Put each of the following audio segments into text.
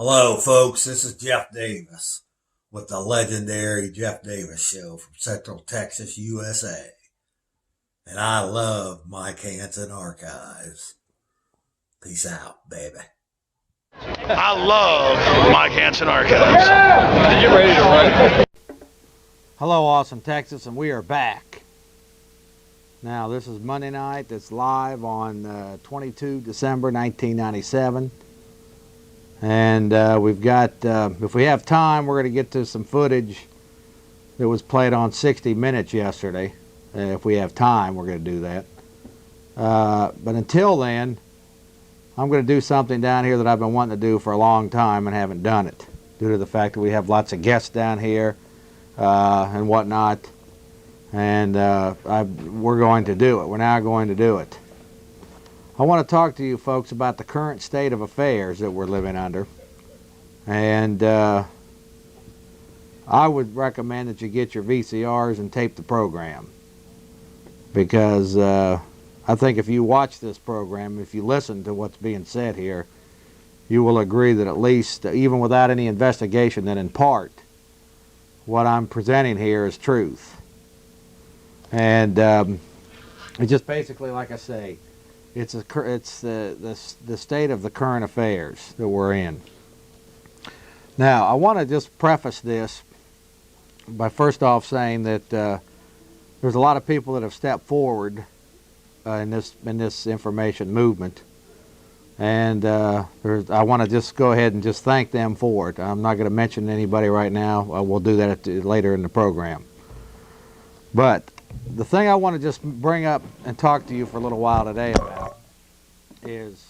Hello, folks. This is Jeff Davis with the legendary Jeff Davis Show from Central Texas, USA. And I love Mike Hanson Archives. Peace out, baby. I love Mike Hanson Archives. Are you ready to run? Hello, Austin, Texas, and we are back. Now, this is Monday night. It's live on 22 December 1997. And we've got, if we have time, we're going to get to some footage that was played on 60 Minutes yesterday. If we have time, we're going to do that. But until then, I'm going to do something down here that I've been wanting to do for a long time and haven't done it, due to the fact that we have lots of guests down here and whatnot. And we're going to do it. We're now going to do it. I want to talk to you folks about the current state of affairs that we're living under. And I would recommend that you get your VCRs and tape the program. Because I think if you watch this program, if you listen to what's being said here, you will agree that at least, even without any investigation, that in part, what I'm presenting here is truth. And it's just basically, like I say, it's the state of the current affairs that we're in. Now, I want to just preface this by first off saying that there's a lot of people that have stepped forward in this information movement, and I want to just go ahead and just thank them for it. I'm not going to mention anybody right now. We'll do that later in the program. But the thing I want to just bring up and talk to you for a little while today about is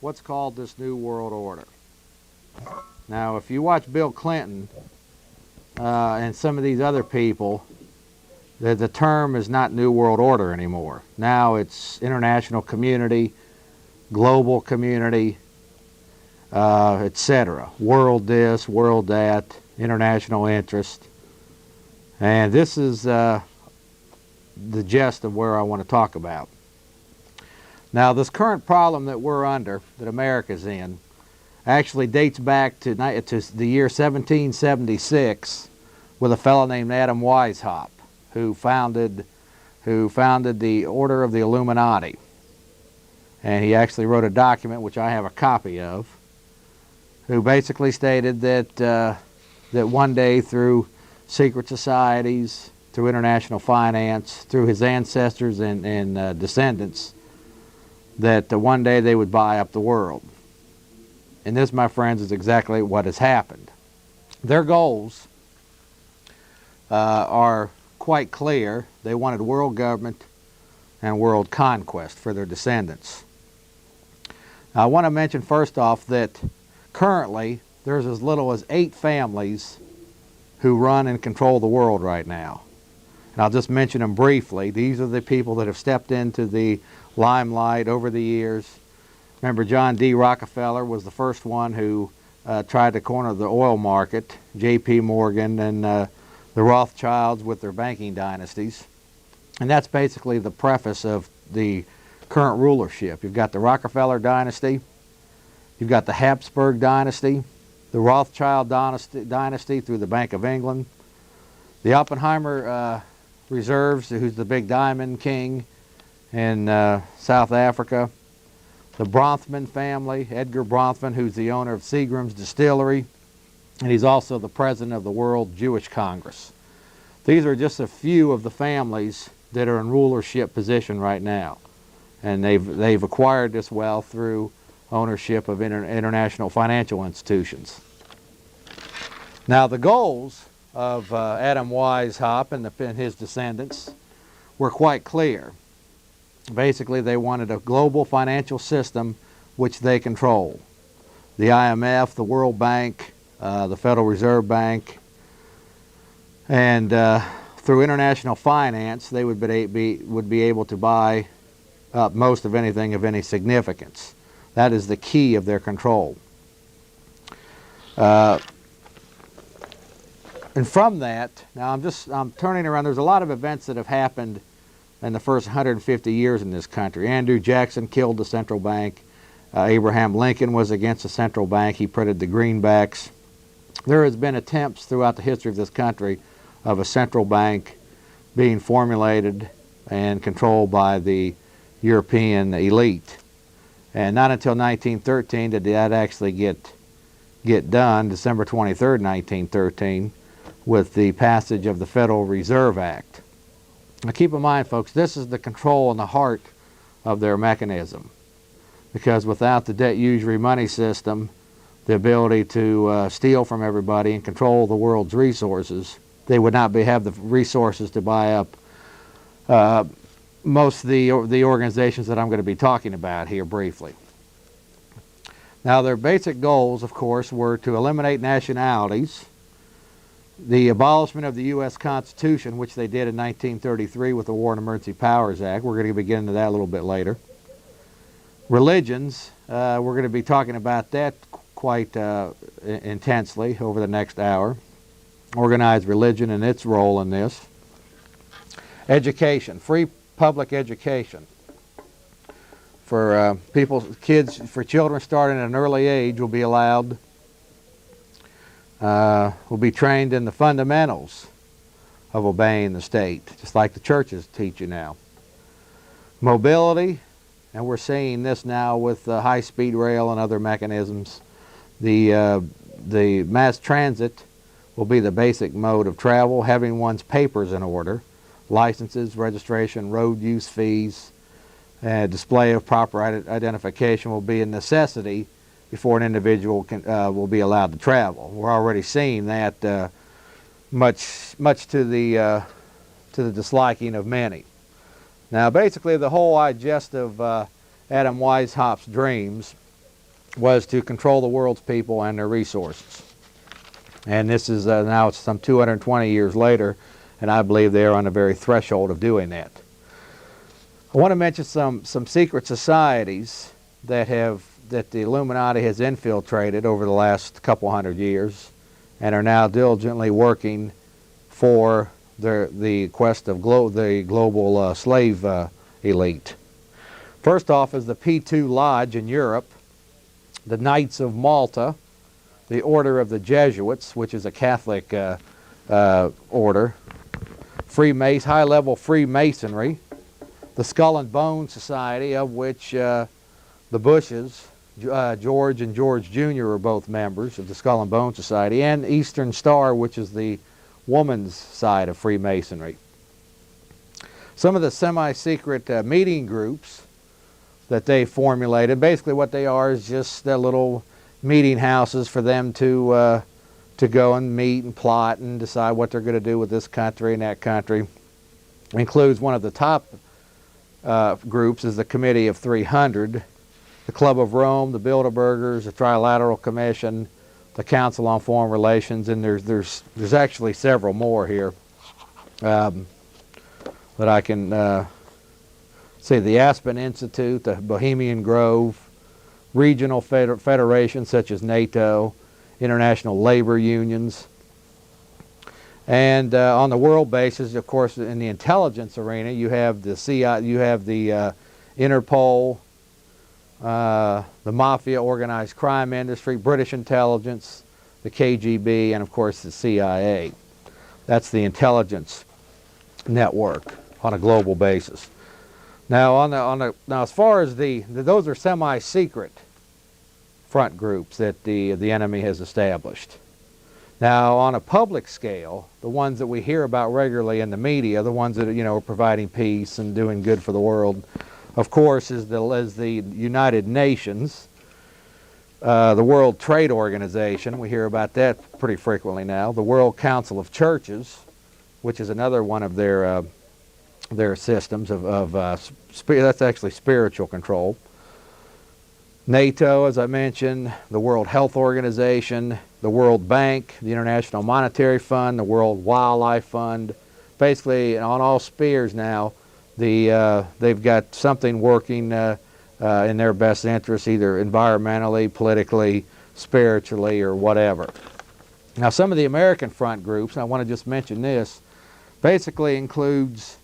what's called this New World Order. Now, if you watch Bill Clinton and some of these other people, the term is not New World Order anymore. Now it's international community, global community, etc. World this, world that, international interest. And this is the gist of where I want to talk about. Now, this current problem that we're under, that America's in, actually dates back to the year 1776 with a fellow named Adam Weishaupt, who founded the Order of the Illuminati. And he actually wrote a document, which I have a copy of, who basically stated that that one day, through secret societies, through international finance, through his ancestors and descendants, that one day they would buy up the world. And this, my friends, is exactly what has happened. Their goals are quite clear. They wanted world government and world conquest for their descendants. Now, I want to mention first off that currently there's as little as 8 families who run and control the world right now. And I'll just mention them briefly. These are the people that have stepped into the limelight over the years. Remember, John D. Rockefeller was the first one who tried to corner the oil market, J.P. Morgan and the Rothschilds with their banking dynasties. And that's basically the preface of the current rulership. You've got the Rockefeller dynasty, you've got the Habsburg dynasty, the Rothschild dynasty through the Bank of England, the Oppenheimer Reserves, who's the big diamond king in South Africa, the Bronfman family, Edgar Bronfman, who's the owner of Seagram's Distillery, and he's also the president of the World Jewish Congress. These are just a few of the families that are in rulership position right now, and they've acquired this wealth through ownership of international financial institutions. Now, the goals of Adam Weishaupt and his descendants were quite clear. Basically, they wanted a global financial system which they control. The IMF, the World Bank, the Federal Reserve Bank, and through international finance, they would be able to buy up most of anything of any significance. That is the key of their control. And from that, now I'm turning around. There's a lot of events that have happened in the first 150 years in this country. Andrew Jackson killed the central bank. Abraham Lincoln was against the central bank. He printed the greenbacks. There has been attempts throughout the history of this country of a central bank being formulated and controlled by the European elite. And not until 1913 did that actually get done, December 23rd, 1913, with the passage of the Federal Reserve Act. Now keep in mind, folks, this is the control and the heart of their mechanism. Because without the debt usury money system, the ability to steal from everybody and control the world's resources, they would not have the resources to buy up most of the organizations that I'm going to be talking about here briefly. Now, their basic goals, of course, were to eliminate nationalities, the abolishment of the U.S. Constitution, which they did in 1933 with the War and Emergency Powers Act. We're going to be getting into that a little bit later. Religions, we're going to be talking about that quite intensely over the next hour. Organized religion and its role in this. Education, free public education. For children starting at an early age will be allowed, will be trained in the fundamentals of obeying the state, just like the churches teach you now. Mobility, and we're seeing this now with high-speed rail and other mechanisms. The mass transit will be the basic mode of travel, having one's papers in order, licenses, registration, road use fees, display of proper identification will be a necessity before an individual will be allowed to travel. We're already seeing that much to the disliking of many. Now, basically, the whole gist of Adam Weishaupt's dreams was to control the world's people and their resources. And this is now it's some 220 years later, and I believe they are on the very threshold of doing that. I want to mention some secret societies that the Illuminati has infiltrated over the last couple hundred years and are now diligently working for the quest of the global slave elite. First off is the P2 Lodge in Europe, the Knights of Malta, the Order of the Jesuits, which is a Catholic order, high-level Freemasonry, the Skull and Bone Society, of which the Bushes, George and George Jr. are both members of the Skull and Bone Society, and Eastern Star, which is the woman's side of Freemasonry. Some of the semi-secret meeting groups that they formulated, basically what they are is just their little meeting houses for them to go and meet and plot and decide what they're going to do with this country and that country. It includes one of the top groups is the Committee of 300, the Club of Rome, the Bilderbergers, the Trilateral Commission, the Council on Foreign Relations, and there's actually several more here that I can say. The Aspen Institute, the Bohemian Grove, regional federations such as NATO, international labor unions, and on the world basis, of course, in the intelligence arena, you have the CIA, you have the Interpol, the mafia, organized crime industry, British intelligence, the KGB, and of course the CIA. That's the intelligence network on a global basis. Now, now as far as those are semi-secret front groups that the enemy has established. Now, on a public scale, the ones that we hear about regularly in the media, the ones that are providing peace and doing good for the world, of course, is the United Nations, the World Trade Organization. We hear about that pretty frequently now. The World Council of Churches, which is another one of their systems that's actually spiritual control. NATO, as I mentioned, the World Health Organization, the World Bank, the International Monetary Fund, the World Wildlife Fund. Basically, on all spheres now, they've got something working in their best interest, either environmentally, politically, spiritually, or whatever. Now, some of the American front groups, and I want to just mention this, basically includes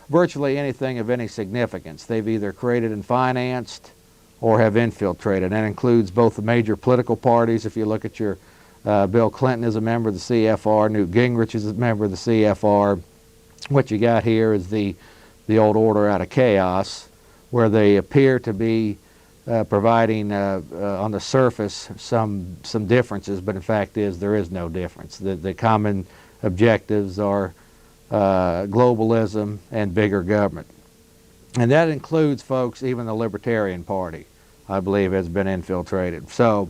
virtually anything of any significance. They've either created and financed or have infiltrated. That includes both the major political parties. If you look at your Bill Clinton is a member of the CFR, Newt Gingrich is a member of the CFR. What you got here is the old order out of chaos, where they appear to be providing on the surface some differences, but in fact there is no difference. The common objectives are globalism and bigger government. And that includes, folks, even the Libertarian Party, I believe, has been infiltrated. So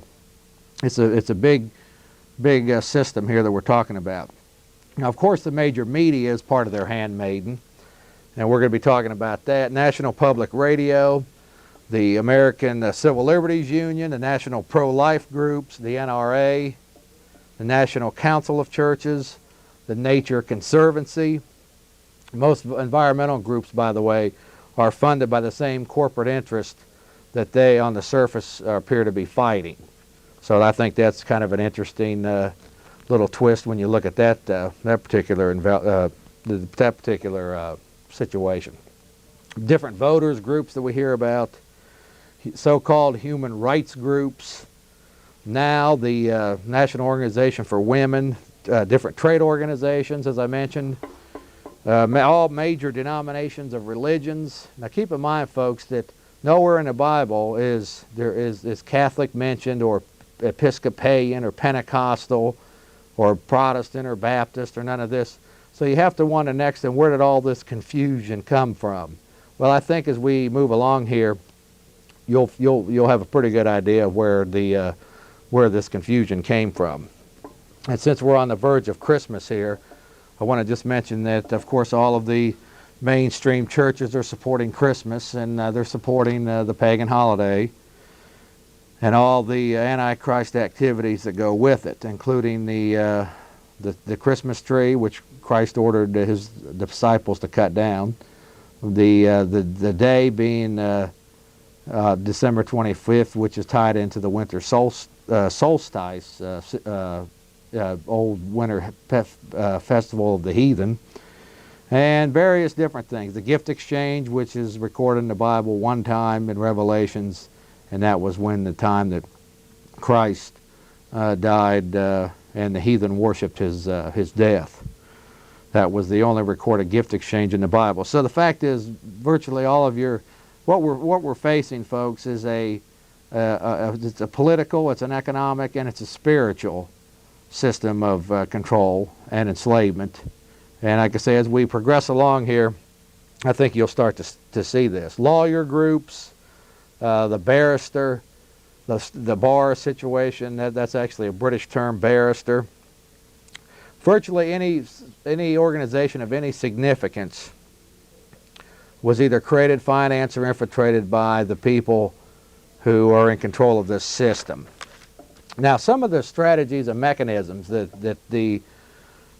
it's a big system here that we're talking about. Now, of course, the major media is part of their handmaiden, and we're going to be talking about that. National Public Radio, the American Civil Liberties Union, the National Pro-Life Groups, the NRA, the National Council of Churches, the Nature Conservancy. Most environmental groups, by the way, are funded by the same corporate interest that they, on the surface, appear to be fighting. So I think that's kind of an interesting little twist when you look at that particular situation. Different voters groups that we hear about, so-called human rights groups. Now the National Organization for Women, different trade organizations, as I mentioned, all major denominations of religions. Now keep in mind, folks, that nowhere in the Bible is Catholic mentioned, or Episcopalian, or Pentecostal, or Protestant, or Baptist, or none of this. So you have to wonder next, then, where did all this confusion come from? Well, I think as we move along here, you'll have a pretty good idea of where this confusion came from. And since we're on the verge of Christmas here, I want to just mention that, of course, all of the mainstream churches are supporting Christmas, and they're supporting the pagan holiday and all the Antichrist activities that go with it, including the Christmas tree, which Christ ordered his disciples to cut down, the day being December 25th, which is tied into the winter solstice, old winter festival of the heathen, and various different things. The gift exchange, which is recorded in the Bible one time in Revelations, and that was when the time that Christ died and the heathen worshipped his death. That was the only recorded gift exchange in the Bible. So the fact is, virtually all of what we're facing, folks, is it's a political, it's an economic, and it's a spiritual system of control and enslavement. And like I say, as we progress along here, I think you'll start to see this. Lawyer groups, the barrister, the bar situation, that's actually a British term, barrister. Virtually any organization of any significance was either created, financed, or infiltrated by the people who are in control of this system. Now, some of the strategies and mechanisms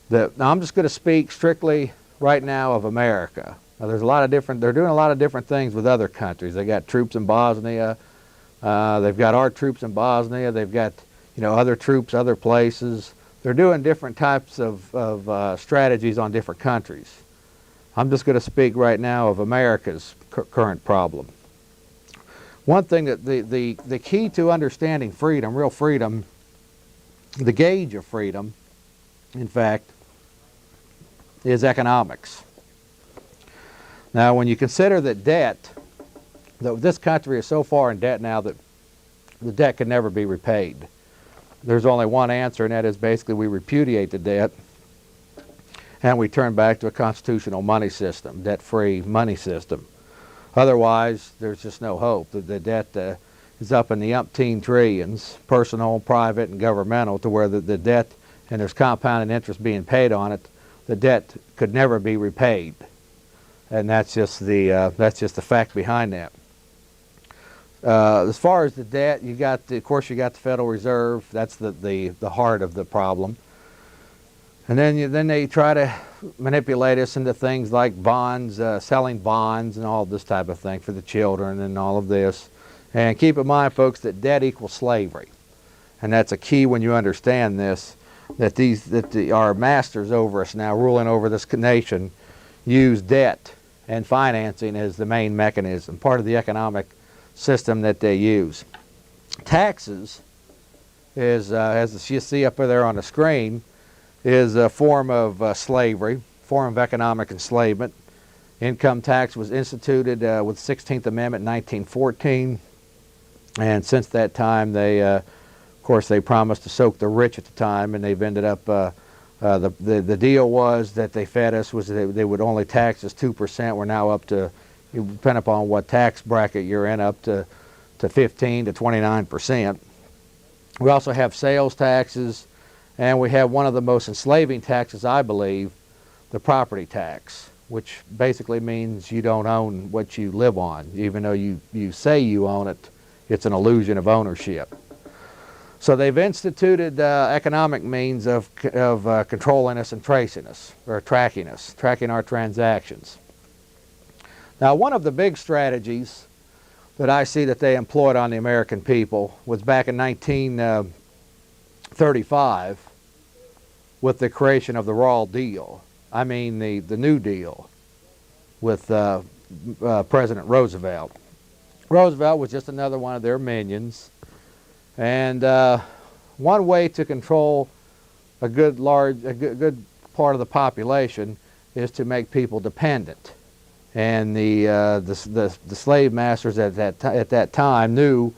now I'm just going to speak strictly right now of America. Now, they're doing a lot of different things with other countries. They got troops in Bosnia. They've got our troops in Bosnia. They've got, other troops other places. They're doing different types of strategies on different countries. I'm just going to speak right now of America's current problem. One thing that the key to understanding freedom, real freedom, the gauge of freedom, in fact, is economics. Now, when you consider that this country is so far in debt now that the debt can never be repaid. There's only one answer, and that is basically we repudiate the debt and we turn back to a constitutional money system, debt-free money system. Otherwise, there's just no hope. The debt is up in the umpteen trillions, personal, private, and governmental, to where the debt, and there's compounded interest being paid on it, the debt could never be repaid. And that's just the fact behind that. As far as the debt, of course you got the Federal Reserve. That's the heart of the problem. And then they try to manipulate us into things like bonds, selling bonds, and all this type of thing for the children and all of this. And keep in mind, folks, that debt equals slavery, and that's a key when you understand this. That our masters over us now, ruling over this nation, use debt and financing as the main mechanism, part of the economic system that they use. Taxes is, as you see up there on the screen, is a form of slavery, form of economic enslavement. Income tax was instituted with the 16th Amendment in 1914, and since that time they, of course, they promised to soak the rich at the time, and they've ended up, the deal was that they fed us was that they would only tax us 2%. We're now up to, depending upon what tax bracket you're in, up to 15 to 29%. We also have sales taxes, and we have one of the most enslaving taxes, I believe, the property tax, which basically means you don't own what you live on. Even though you say you own it, it's an illusion of ownership. So they've instituted economic means of controlling us and tracing us, or tracking us, tracking our transactions. Now, one of the big strategies that I see that they employed on the American people was back in 1935 with the creation of the Raw Deal. I mean the New Deal with President Roosevelt. Roosevelt was just another one of their minions. And one way to control a good part of the population is to make people dependent. And the slave masters at that time knew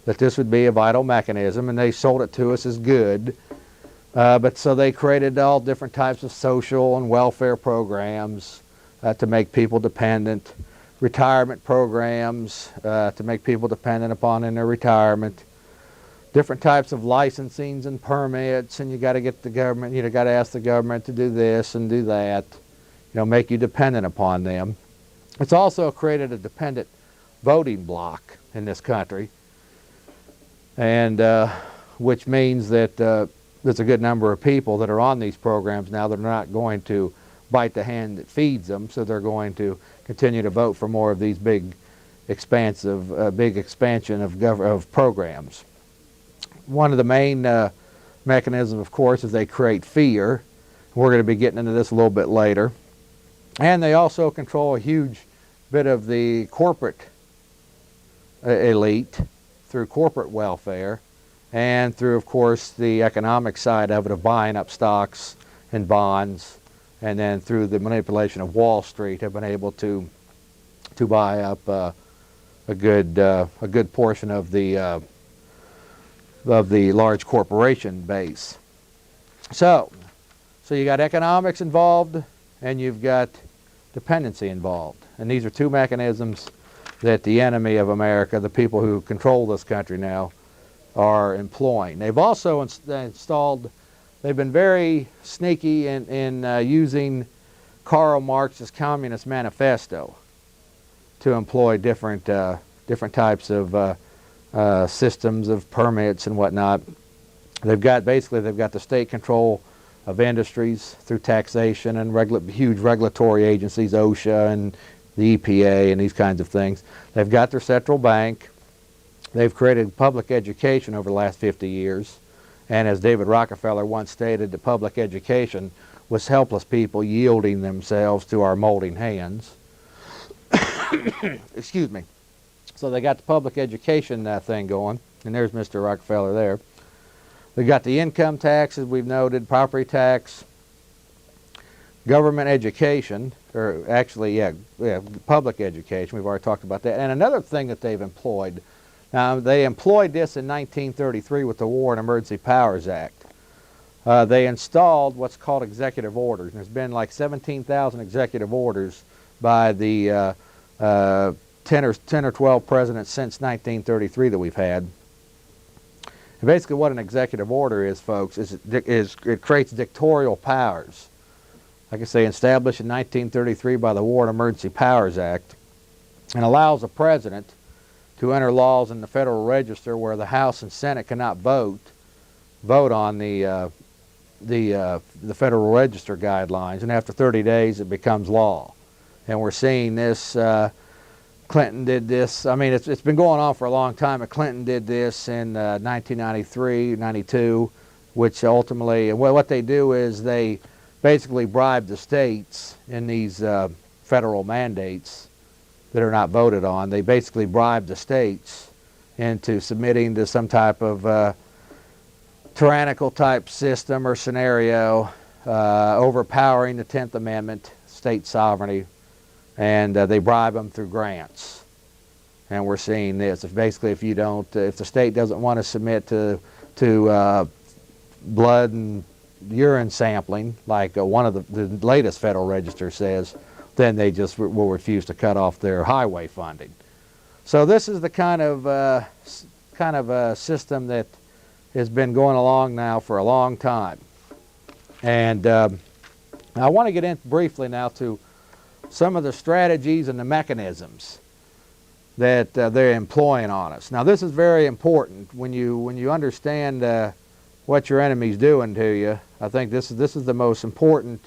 that this would be a vital mechanism, and they sold it to us as good. But so they created all different types of social and welfare programs to make people dependent, retirement programs to make people dependent upon in their retirement, different types of licensings and permits, and you got to get the government, you got to ask the government to do this and do that, make you dependent upon them. It's also created a dependent voting bloc in this country, and which means that there's a good number of people that are on these programs now that are not going to bite the hand that feeds them, so they're going to continue to vote for more of these big expansion of programs. One of the main mechanisms, of course, is they create fear. We're going to be getting into this a little bit later. And they also control a huge bit of the corporate elite through corporate welfare and through, of course, the economic side of it of buying up stocks and bonds, and then through the manipulation of Wall Street have been able to buy up a good portion of the large corporation base. So you got economics involved, and you've got dependency involved. And these are two mechanisms that the enemy of America, the people who control this country now, are employing. They've also installed, they've been very sneaky in using Karl Marx's Communist Manifesto to employ different types of systems of permits and whatnot. They've got the state control of industries through taxation and huge regulatory agencies, OSHA and the EPA and these kinds of things. They've got their central bank. They've created public education over the last 50 years. And as David Rockefeller once stated, the public education was helpless people yielding themselves to our molding hands. Excuse me. So they got the public education thing going, and there's Mr. Rockefeller there. They got the income tax, as we've noted, property tax, government education, or actually, public education. We've already talked about that. And another thing that they've employed, now they employed this in 1933 with the War and Emergency Powers Act. They installed what's called executive orders. And there's been like 17,000 executive orders by the 10 or 12 presidents since 1933 that we've had. And basically what an executive order is, folks, is it creates dictatorial powers. Like I say, established in 1933 by the War and Emergency Powers Act, and allows the president to enter laws in the Federal Register where the House and Senate cannot vote on the Federal Register guidelines, and after 30 days it becomes law. And we're seeing this. Clinton did this. I mean, it's been going on for a long time, but Clinton did this in 1993, 92, which ultimately, well, what they do is they basically bribe the states in these federal mandates that are not voted on. They basically bribe the states into submitting to some type of tyrannical type system or scenario, overpowering the 10th Amendment, state sovereignty, and they bribe them through grants. And we're seeing this. Basically, if the state doesn't want to submit to blood and urine sampling, like one of the latest Federal Register says, then they just will refuse to cut off their highway funding. So this is the kind of system that has been going along now for a long time. And I want to get in briefly now to some of the strategies and the mechanisms that they're employing on us. Now this is very important when you understand what your enemy's doing to you. I think this is the most important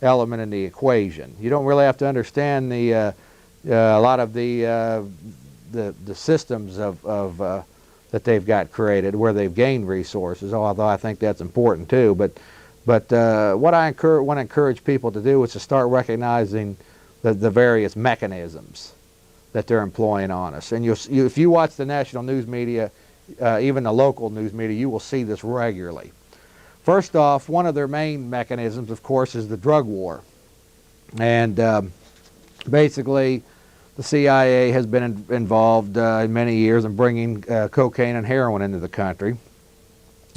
element in the equation. You don't really have to understand a lot of the systems of that they've got created, where they've gained resources, although I think that's important too. But what I want to encourage people to do is to start recognizing the various mechanisms that they're employing on us. And if you watch the national news media, even the local news media, you will see this regularly. First off, one of their main mechanisms, of course, is the drug war. And basically, the CIA has been involved in many years in bringing cocaine and heroin into the country.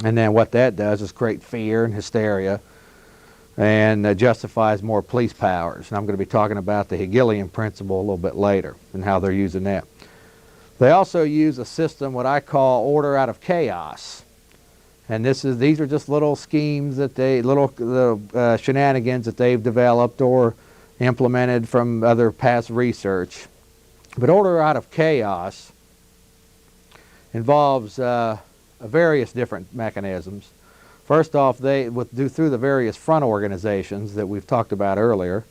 And then what that does is create fear and hysteria and justifies more police powers. And I'm going to be talking about the Hegelian principle a little bit later and how they're using that. They also use a system, what I call order out of chaos. And these are just little schemes that little shenanigans that they've developed or implemented from other past research. But order out of chaos involves various different mechanisms. First off, through the various front organizations that we've talked about earlier,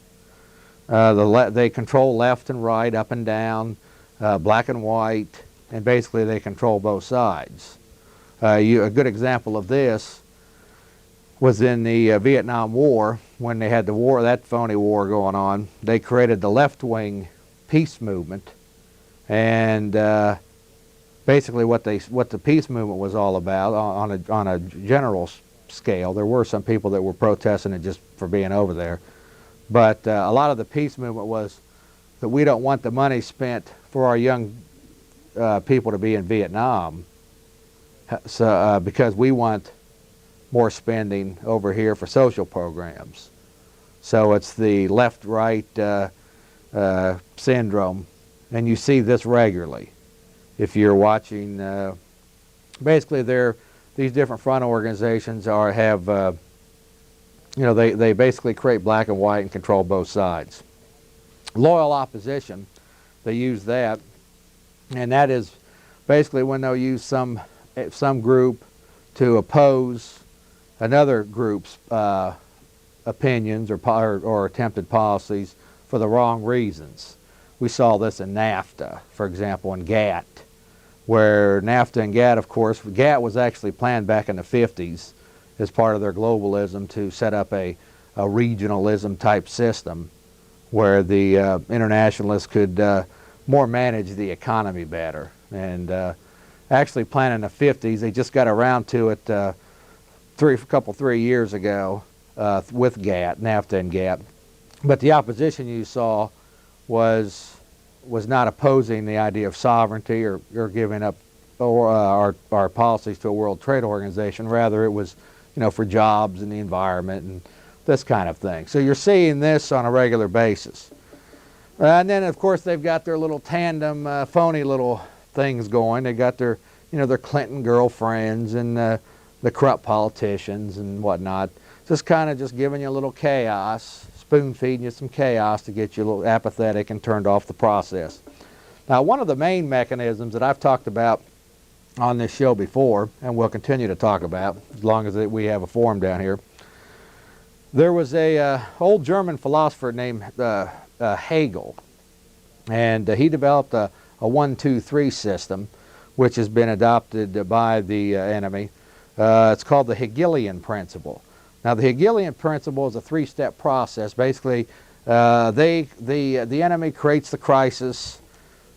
they control left and right, up and down, black and white, and basically they control both sides. A good example of this was in the Vietnam War, when they had that phony war going on. They created the left-wing peace movement, and basically what the peace movement was all about on a general scale. There were some people that were protesting it just for being over there, but a lot of the peace movement was that we don't want the money spent for our young people to be in Vietnam, so because we want more spending over here for social programs. So it's the left-right syndrome, and you see this regularly. If you're watching, basically these different front organizations they basically create black and white and control both sides. Loyal opposition, they use that, and that is basically when they'll use some group to oppose another group's opinions or attempted policies for the wrong reasons. We saw this in NAFTA, for example, in GATT, where NAFTA and GATT, of course, GATT was actually planned back in the 50s as part of their globalism to set up a regionalism type system where the internationalists could more manage the economy better. And actually planned in the 50s, they just got around to it 3 years ago with GATT, NAFTA and GATT. But the opposition you saw was not opposing the idea of sovereignty or giving up our policies to a World Trade Organization. Rather, it was for jobs and the environment and this kind of thing. So you're seeing this on a regular basis. And then, of course, they've got their little tandem, phony little things going. They got their Clinton girlfriends and the corrupt politicians and whatnot. Just giving you a little chaos, spoon-feeding you some chaos to get you a little apathetic and turned off the process. Now, one of the main mechanisms that I've talked about on this show before, and we'll continue to talk about as long as we have a forum down here, there was a old German philosopher named Hegel, and he developed a 1-2-3 system, which has been adopted by the enemy. It's called the Hegelian principle. Now, the Hegelian principle is a 3-step process. Basically, The enemy creates the crisis,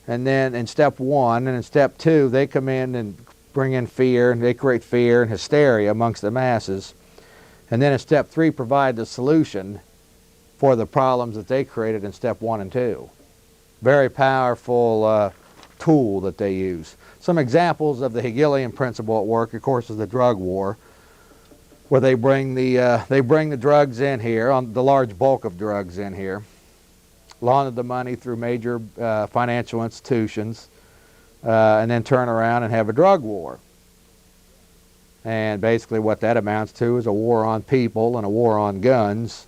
and then in step 1 and in step 2 they come in and bring in fear, and they create fear and hysteria amongst the masses, and then in step 3 provide the solution for the problems that they created in step 1 and 2. Very powerful tool that they use. Some examples of the Hegelian principle at work, of course, is the drug war, where they bring the drugs in here, on the large bulk of drugs in here, launder the money through major financial institutions, and then turn around and have a drug war. And basically what that amounts to is a war on people and a war on guns.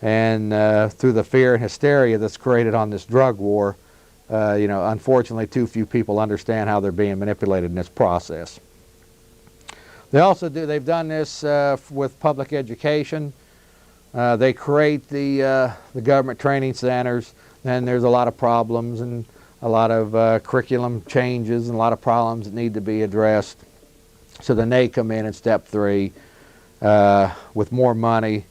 And through the fear and hysteria that's created on this drug war, unfortunately too few people understand how they're being manipulated in this process. They've done this with public education. They create the government training centers, and there's a lot of problems and a lot of curriculum changes and a lot of problems that need to be addressed. So then they come in step 3 with more money,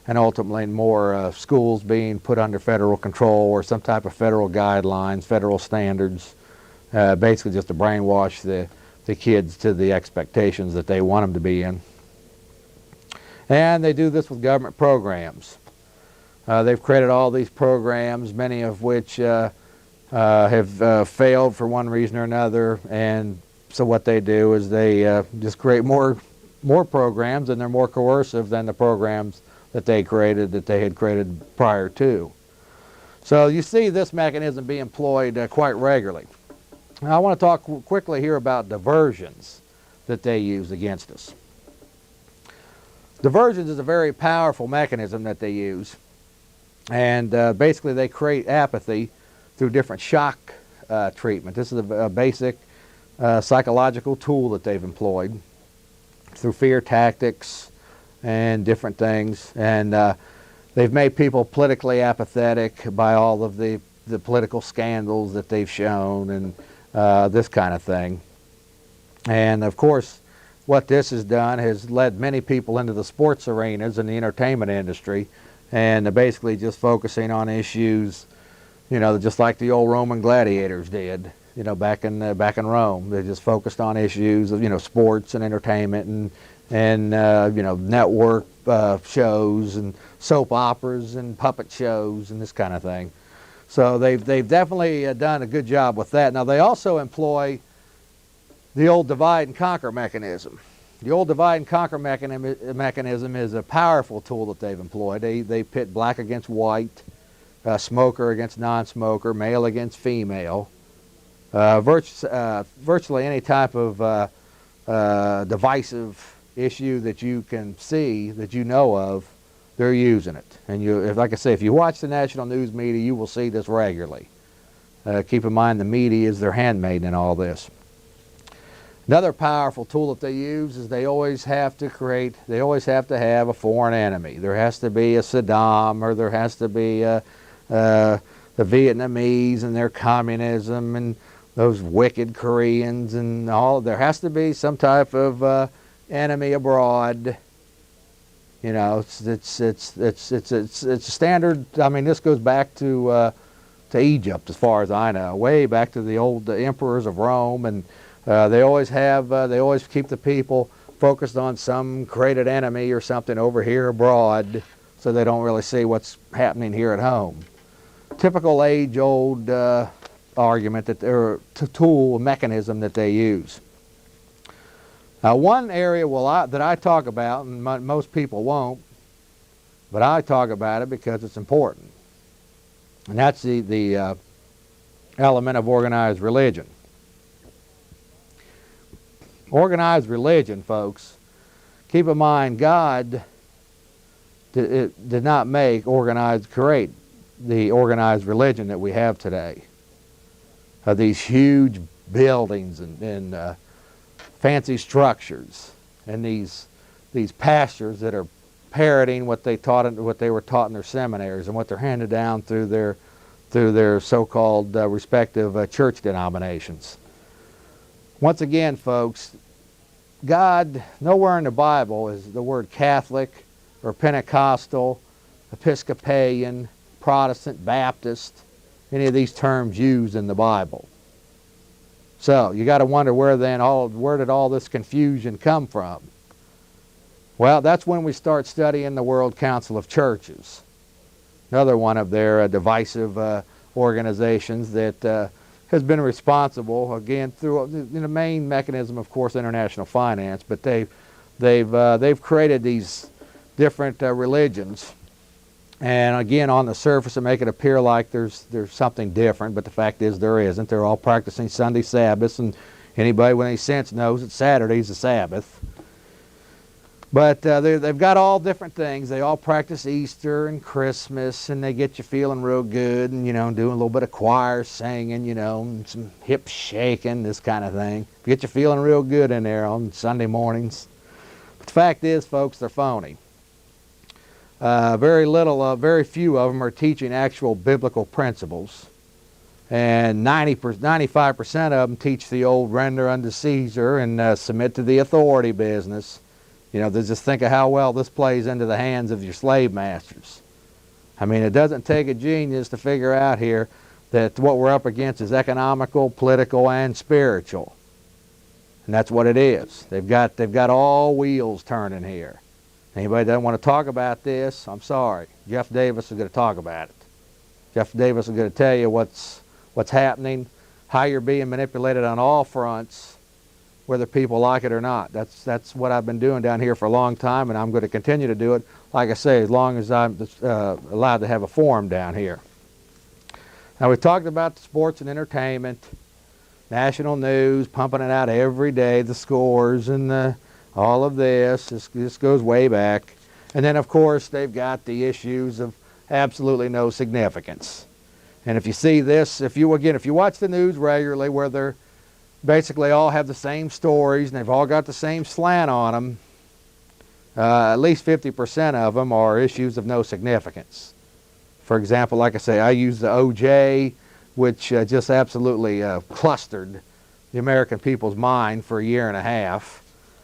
and ultimately more schools being put under federal control or some type of federal guidelines, federal standards, basically just to brainwash the kids to the expectations that they want them to be in. And they do this with government programs. They've created all these programs, many of which have failed for one reason or another, and so what they do is they just create more programs, and they're more coercive than the programs that they had created prior to. So you see this mechanism being employed quite regularly. Now I want to talk quickly here about diversions that they use against us. Diversions is a very powerful mechanism that they use, and basically they create apathy through different shock treatment. This is a basic psychological tool that they've employed through fear tactics and different things, and they've made people politically apathetic by all of the political scandals that they've shown and this kind of thing. And of course what this has done has led many people into the sports arenas and the entertainment industry, and basically just focusing on issues, just like the old Roman gladiators did, back in Rome. They just focused on issues of sports and entertainment and network shows and soap operas and puppet shows and this kind of thing. So they've definitely done a good job with that. Now they also employ the old divide and conquer mechanism. The old divide and conquer mechanism is a powerful tool that they've employed. They pit black against white, smoker against non-smoker, male against female. Virtually any type of divisive issue that you can see, that you know of, they're using it. And like I say, if you watch the national news media, you will see this regularly. Keep in mind the media is their handmaiden in all this. Another powerful tool that they use is they always have to have a foreign enemy. There has to be a Saddam, or there has to be the Vietnamese and their communism and those wicked Koreans and all. There has to be some type of enemy abroad. It's a standard. I mean, this goes back to Egypt, as far as I know, way back to the old emperors of Rome, and they always keep the people focused on some created enemy or something over here abroad, so they don't really see what's happening here at home. Typical age-old argument or tool, mechanism that they use. Now, one area that I talk about, and most people won't, but I talk about it because it's important, and that's the element of organized religion. Organized religion, folks, keep in mind, God did not create the organized religion that we have today. These huge buildings and fancy structures, and these pastors that are parroting what they were taught in their seminaries and what they're handed down through their so-called respective church denominations. Once again, folks, God, nowhere in the Bible is the word Catholic or Pentecostal, Episcopalian, Protestant, Baptist, any of these terms used in the Bible. So you got to wonder where did all this confusion come from? Well, that's when we start studying the World Council of Churches, another one of their divisive organizations that has been responsible, again, through the main mechanism, of course, international finance, but they've created these different religions, and again, on the surface, they make it appear like there's something different, but the fact is there isn't. They're all practicing Sunday Sabbaths, and anybody with any sense knows that Saturday's the Sabbath. But they've got all different things. They all practice Easter and Christmas, and they get you feeling real good, and doing a little bit of choir singing, and some hip shaking, this kind of thing. Get you feeling real good in there on Sunday mornings. But the fact is, folks, they're phony. Very few of them are teaching actual biblical principles, and 95% of them teach the old render unto Caesar and submit to the authority business. They just think of how well this plays into the hands of your slave masters. I mean, it doesn't take a genius to figure out here that what we're up against is economical, political, and spiritual. And that's what it is. They've got all wheels turning here. Anybody that doesn't want to talk about this, I'm sorry. Jeff Davis is going to talk about it. Jeff Davis is going to tell you what's happening, how you're being manipulated on all fronts, whether people like it or not. That's what I've been doing down here for a long time, and I'm going to continue to do it, like I say, as long as I'm allowed to have a forum down here. Now, we've talked about the sports and entertainment, national news, pumping it out every day, the scores and all of this. This goes way back. And then, of course, they've got the issues of absolutely no significance. And if you see this, if you watch the news regularly, where they're basically all have the same stories and they've all got the same slant on them, at least 50% of them are issues of no significance. For example, like I say, I use the OJ, which just absolutely clustered the American people's mind for a year and a half.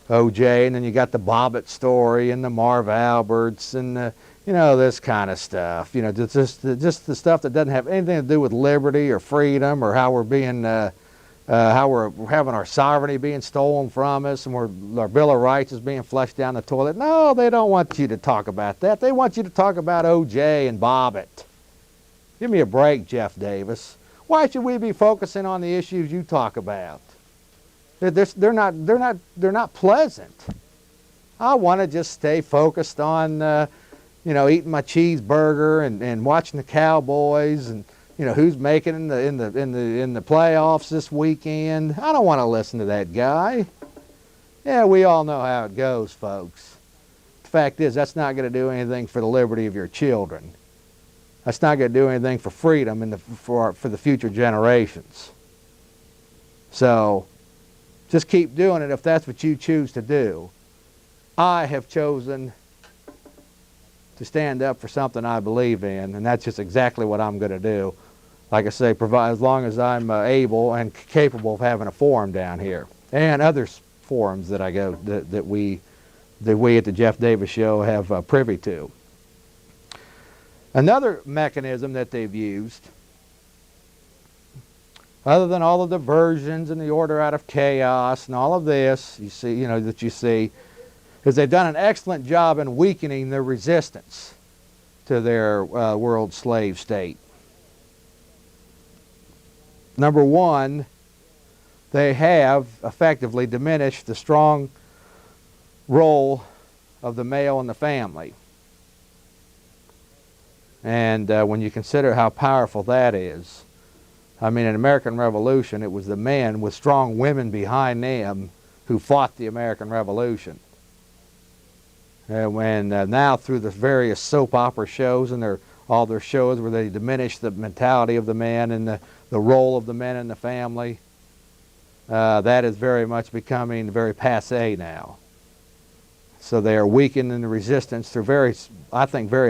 OJ, and then you got the Bobbitt story and the Marv Alberts and this kind of stuff. Just the stuff that doesn't have anything to do with liberty or freedom or how we're being how we're having our sovereignty being stolen from us and our Bill of Rights is being flushed down the toilet. No, they don't want you to talk about that. They want you to talk about OJ and Bobbitt. Give me a break, Jeff Davis. Why should we be focusing on the issues you talk about? They're not pleasant. I want to just stay focused on eating my cheeseburger and watching the Cowboys and who's making in the playoffs this weekend. I don't want to listen to that guy. Yeah, we all know how it goes, folks. The fact is, that's not going to do anything for the liberty of your children. That's not going to do anything for freedom for the future generations. So just keep doing it if that's what you choose to do. I have chosen to stand up for something I believe in, and that's just exactly what I'm going to do. Like I say, provide as long as I'm able and capable of having a forum down here, and other forums that I go that we at the Jeff Davis Show have privy to. Another mechanism that they've used, other than all of the diversions and the order out of chaos and all of this, you see, is they've done an excellent job in weakening their resistance to their world slave state. Number one, they have effectively diminished the strong role of the male in the family. And when you consider how powerful that is, I mean, in the American Revolution, it was the men with strong women behind them who fought the American Revolution. Now through the various soap opera shows and all their shows where they diminish the mentality of the men and the role of the men in the family, that is very much becoming very passé now. So they are weakening the resistance through very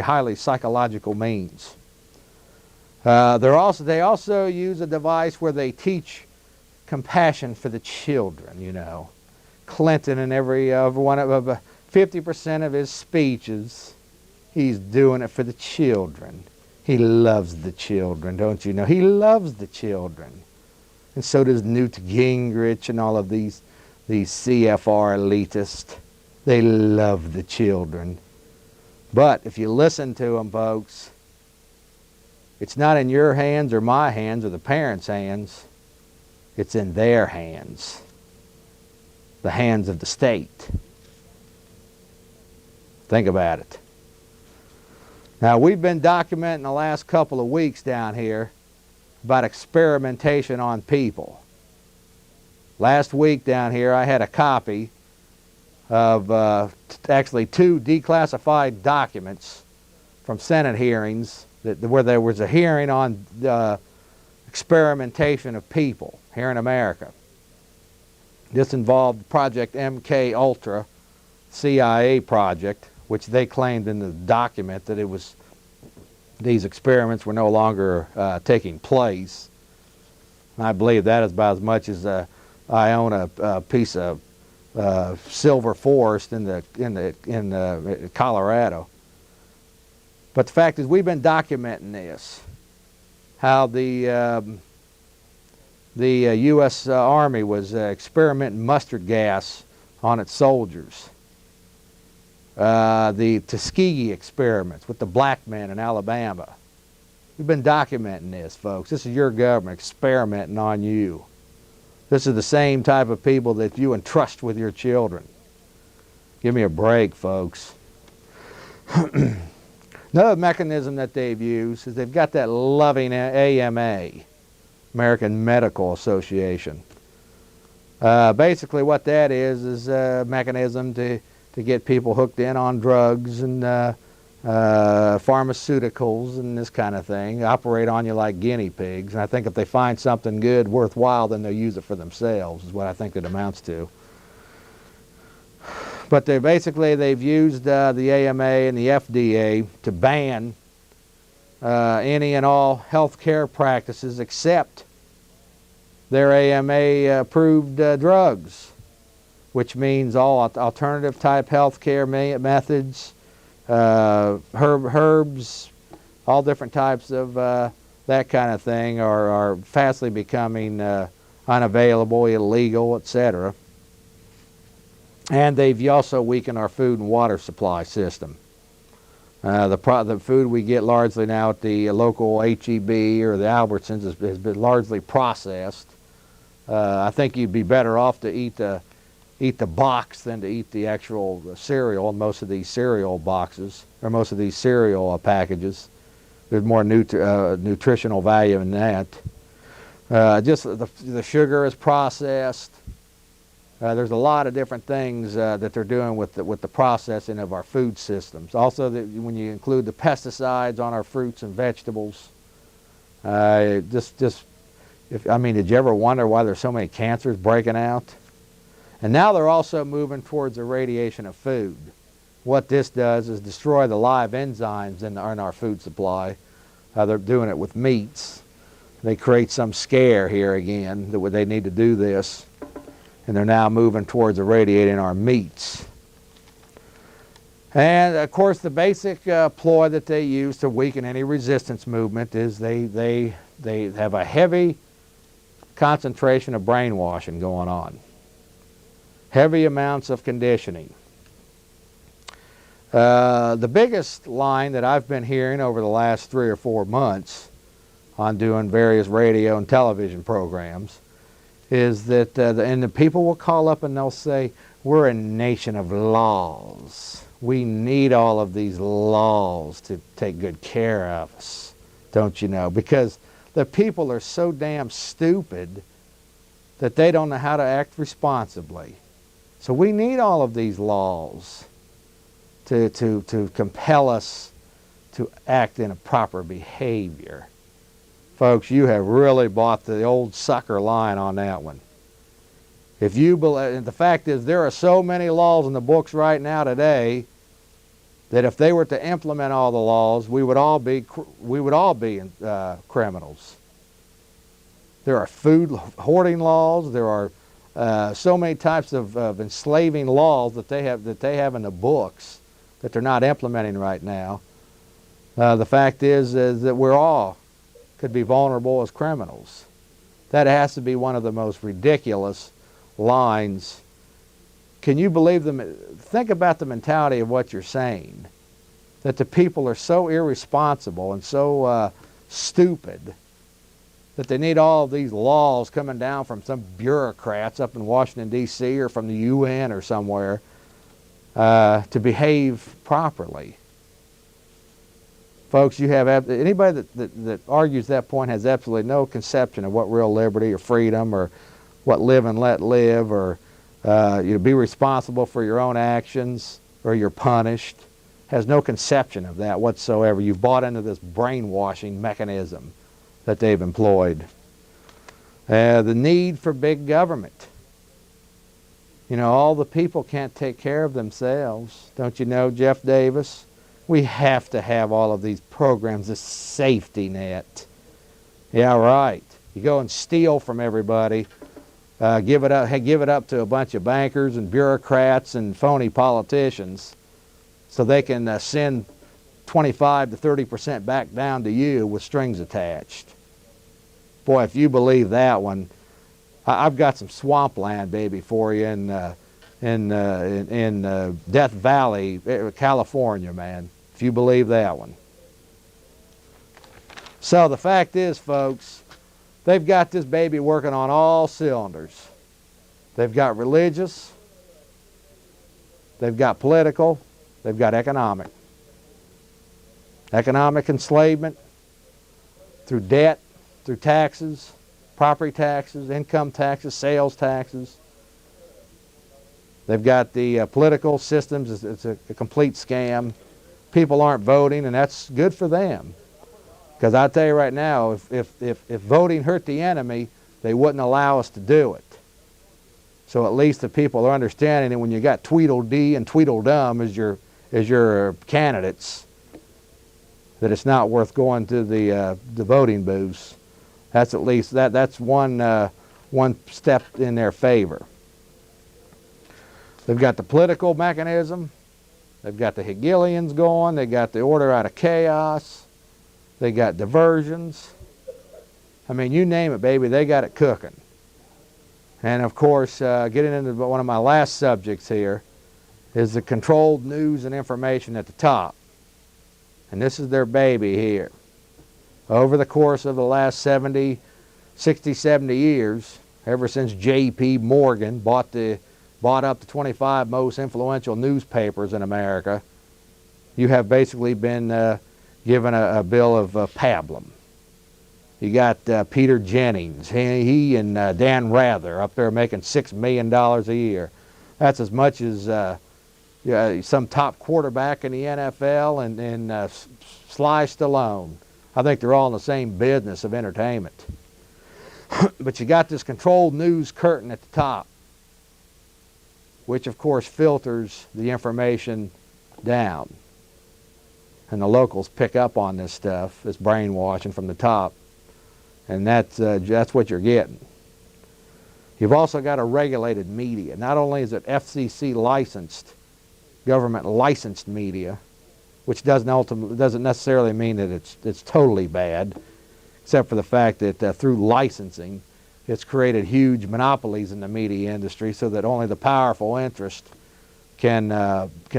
highly psychological means. They also use a device where they teach compassion for the children. Clinton in every one of 50% of his speeches, he's doing it for the children. He loves the children, don't you know? He loves the children. And so does Newt Gingrich and all of these CFR elitists. They love the children. But if you listen to them, folks, it's not in your hands or my hands or the parents' hands. It's in their hands. The hands of the state. Think about it. Now, we've been documenting the last couple of weeks down here about experimentation on people. Last week down here, I had a copy of actually 2 declassified documents from Senate hearings where there was a hearing on experimentation of people here in America. This involved Project MK Ultra, CIA project, which they claimed in the document that these experiments were no longer taking place. I believe that is about as much as I own a piece of silver forest in Colorado. But the fact is, we've been documenting this, how the U.S. Army was experimenting mustard gas on its soldiers. The Tuskegee experiments with the black men in Alabama. We've been documenting this, folks. This is your government experimenting on you. This is the same type of people that you entrust with your children. Give me a break, folks. Another mechanism that they've used is they've got that loving AMA, American Medical Association. Basically what that is a mechanism to get people hooked in on drugs and pharmaceuticals and this kind of thing, operate on you like guinea pigs. And I think if they find something good, worthwhile, then they'll use it for themselves, is what I think it amounts to. But they've used the AMA and the FDA to ban any and all health care practices except their AMA-approved drugs, which means all alternative type health care methods, herbs, all different types of that kind of thing are fastly becoming unavailable, illegal, etc. And they've also weakened our food and water supply system. The food we get largely now at the local HEB or the Albertsons has been largely processed. I think you'd be better off to eat the box than to eat the actual cereal in most of these cereal boxes, or most of these cereal packages. There's more nutritional value in that. Just the sugar is processed. There's a lot of different things that they're doing with the processing of our food systems. Also, when you include the pesticides on our fruits and vegetables, did you ever wonder why there's so many cancers breaking out? And now they're also moving towards irradiation of food. What this does is destroy the live enzymes in our food supply. They're doing it with meats. They create some scare here again that they need to do this. And they're now moving towards irradiating our meats. And of course the basic ploy that they use to weaken any resistance movement is they have a heavy concentration of brainwashing going on. Heavy amounts of conditioning. The biggest line that I've been hearing over the last 3 or 4 months on doing various radio and television programs is that and the people will call up and they'll say, we're a nation of laws. We need all of these laws to take good care of us, don't you know? Because the people are so damn stupid that they don't know how to act responsibly. So we need all of these laws to compel us to act in a proper behavior. Folks, you have really bought the old sucker line on that one. If you believe, the fact is there are so many laws in the books right now today that if they were to implement all the laws, we would all be criminals. There are food hoarding laws. There are so many types of enslaving laws that they have in the books that they're not implementing right now. The fact is that we're all could be vulnerable as criminals. That has to be one of the most ridiculous lines. Can you believe them? Think about the mentality of what you're saying. That the people are so irresponsible and so stupid that they need all of these laws coming down from some bureaucrats up in Washington, D.C. or from the UN or somewhere to behave properly. Folks, you have anybody that argues that point has absolutely no conception of what real liberty or freedom or what live and let live or be responsible for your own actions or you're punished. Has no conception of that whatsoever. You've bought into this brainwashing mechanism that they've employed. The need for big government. You know, all the people can't take care of themselves. Don't you know, Jeff Davis? We have to have all of these programs, this safety net. Yeah, right. You go and steal from everybody, give it up to a bunch of bankers and bureaucrats and phony politicians so they can send 25 to 30% back down to you with strings attached. Boy, if you believe that one, I've got some swampland, baby, for you in Death Valley, California, man. If you believe that one. So the fact is, folks, they've got this baby working on all cylinders. They've got religious, they've got political, they've got economic. Economic enslavement through debt, through taxes, property taxes, income taxes, sales taxes. They've got the political systems. It's a complete scam. People aren't voting, and that's good for them. Because I'll tell you right now, if voting hurt the enemy, they wouldn't allow us to do it. So at least the people are understanding that when you got Tweedledee and Tweedledum as your candidates, that it's not worth going to the voting booths. That's at least that's one step in their favor. They've got the political mechanism. They've got the Hegelians going. They got the order out of chaos. They got diversions. I mean, you name it, baby, they got it cooking. And of course, getting into one of my last subjects here is the controlled news and information at the top. And this is their baby here. Over the course of the last 60, 70 years, ever since J.P. Morgan bought up the 25 most influential newspapers in America, you have basically been given a bill of pablum. You got Peter Jennings. He and Dan Rather up there making $6 million a year. That's as much as some top quarterback in the NFL and Sly Stallone. I think they're all in the same business of entertainment. But you got this controlled news curtain at the top, which of course filters the information down. And the locals pick up on this stuff, this brainwashing from the top, and that's what you're getting. You've also got a regulated media. Not only is it FCC licensed, government licensed media, which doesn't necessarily mean that it's totally bad, except for the fact that through licensing, it's created huge monopolies in the media industry so that only the powerful interest can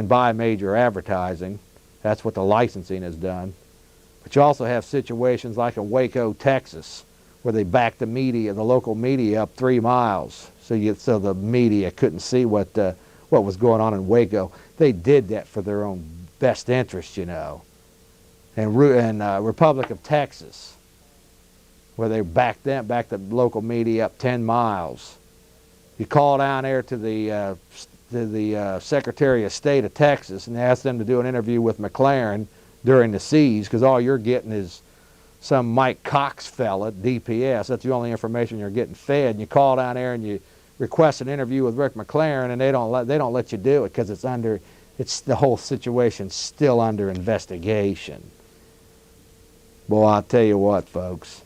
buy major advertising. That's what the licensing has done. But you also have situations like in Waco, Texas, where they backed the local media up 3 miles, so the media couldn't see what was going on in Waco. They did that for their own best interest, you know. And Republic of Texas, where they backed the local media up 10 miles. You call down there to the Secretary of State of Texas and ask them to do an interview with McLaren during the siege, because all you're getting is some Mike Cox fella at DPS. That's the only information you're getting fed. And you call down there and you request an interview with Rick McLaren, and they don't let you do it because the whole situation's still under investigation. Boy, I'll tell you what, folks.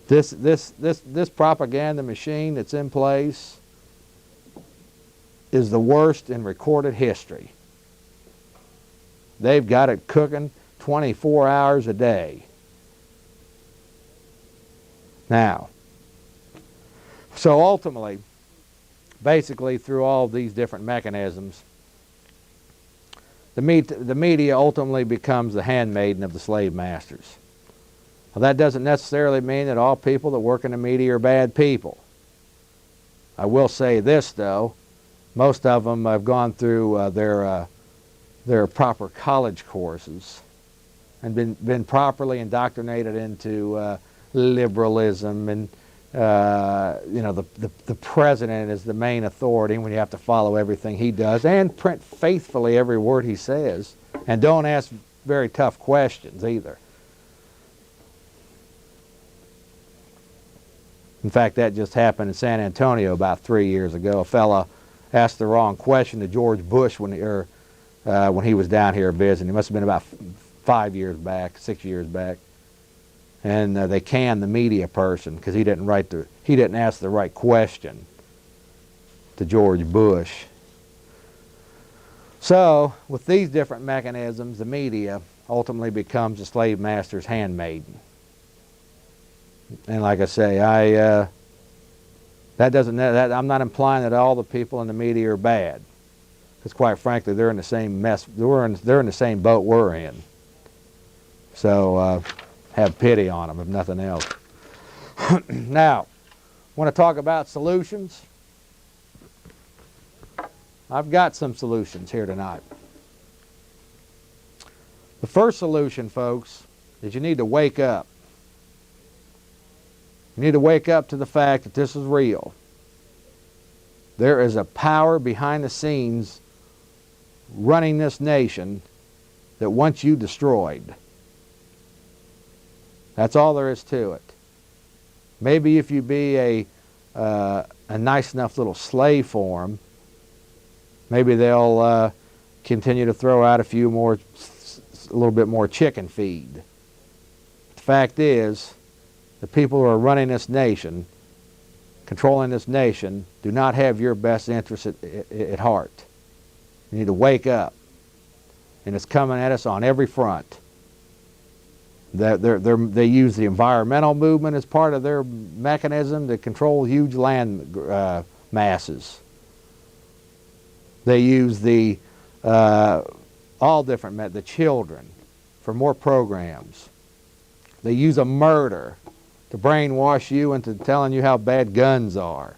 This propaganda machine that's in place is the worst in recorded history. They've got it cooking 24 hours a day. Now, so ultimately, basically through all these different mechanisms, the media ultimately becomes the handmaiden of the slave masters. Well, that doesn't necessarily mean that all people that work in the media are bad people. I will say this, though. Most of them have gone through their proper college courses and been properly indoctrinated into liberalism, and the president is the main authority when you have to follow everything he does and print faithfully every word he says, and don't ask very tough questions either. In fact, that just happened in San Antonio about 3 years ago. A fella asked the wrong question to George Bush when he was down here visiting. He must have been about 6 years back. And they canned the media person because he didn't ask the right question to George Bush. So, with these different mechanisms, the media ultimately becomes the slave master's handmaiden. And like I say, I'm not implying that all the people in the media are bad, because quite frankly, they're in the same mess. They're in the same boat we're in. So have pity on them, if nothing else. Now, want to talk about solutions? I've got some solutions here tonight. The first solution, folks, is you need to wake up. You need to wake up to the fact that this is real. There is a power behind the scenes running this nation that wants you destroyed. That's all there is to it. Maybe if you be a nice enough little slave for them, maybe they'll continue to throw out a little bit more chicken feed. The fact is, the people who are running this nation, controlling this nation, do not have your best interest at heart. You need to wake up. And it's coming at us on every front. They use the environmental movement as part of their mechanism to control huge land masses. They use the children for more programs. They use a murder to brainwash you into telling you how bad guns are.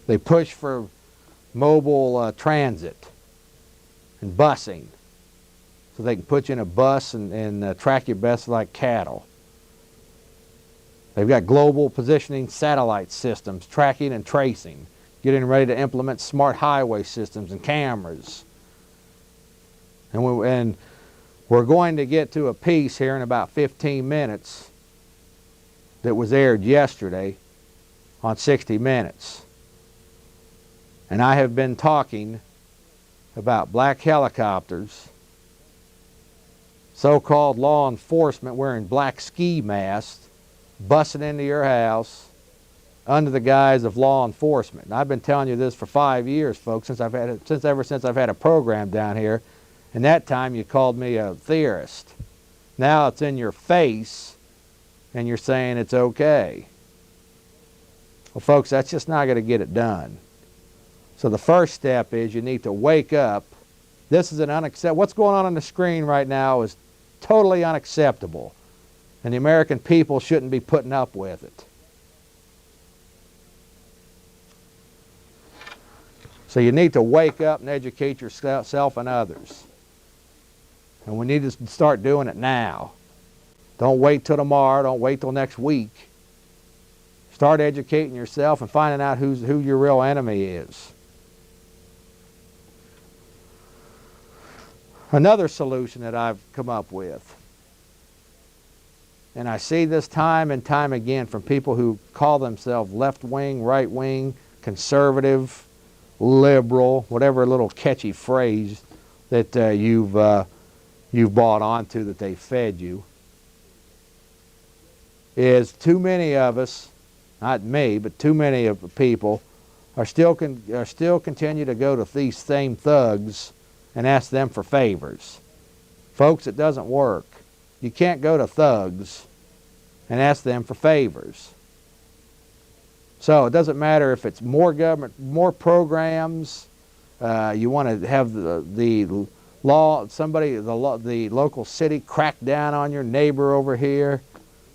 They push for mobile transit and busing, so they can put you in a bus and track you best like cattle. They've got global positioning satellite systems, tracking and tracing, getting ready to implement smart highway systems and cameras. And we're going to get to a piece here in about 15 minutes that was aired yesterday on 60 Minutes. And I have been talking about black helicopters, so-called law enforcement wearing black ski masks, busting into your house under the guise of law enforcement. And I've been telling you this for 5 years, folks, ever since I've had a program down here. And that time you called me a theorist. Now it's in your face and you're saying it's okay. Well, folks, that's just not going to get it done. So the first step is you need to wake up. This is an unacceptable. What's going on the screen right now is totally unacceptable. And the American people shouldn't be putting up with it. So you need to wake up and educate yourself and others. And we need to start doing it now. Don't wait till tomorrow. Don't wait till next week. Start educating yourself and finding out who your real enemy is. Another solution that I've come up with, and I see this time and time again from people who call themselves left-wing, right-wing, conservative, liberal, whatever little catchy phrase that you've bought onto that they fed you, is too many of us, not me, but too many of the people are still continue to go to these same thugs and ask them for favors. Folks, it doesn't work. You can't go to thugs and ask them for favors. So it doesn't matter if it's more government, more programs, you want to have the law, the local city crack down on your neighbor over here,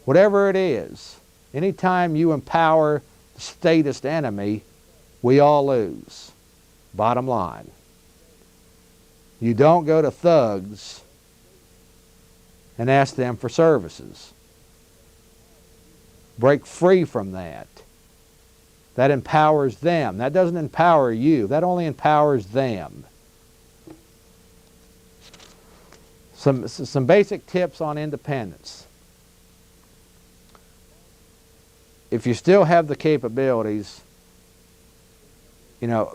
whatever it is. Anytime you empower the statist enemy, we all lose. Bottom line. You don't go to thugs and ask them for services. Break free from that. That empowers them. That doesn't empower you. That only empowers them. Some basic tips on independence. If you still have the capabilities,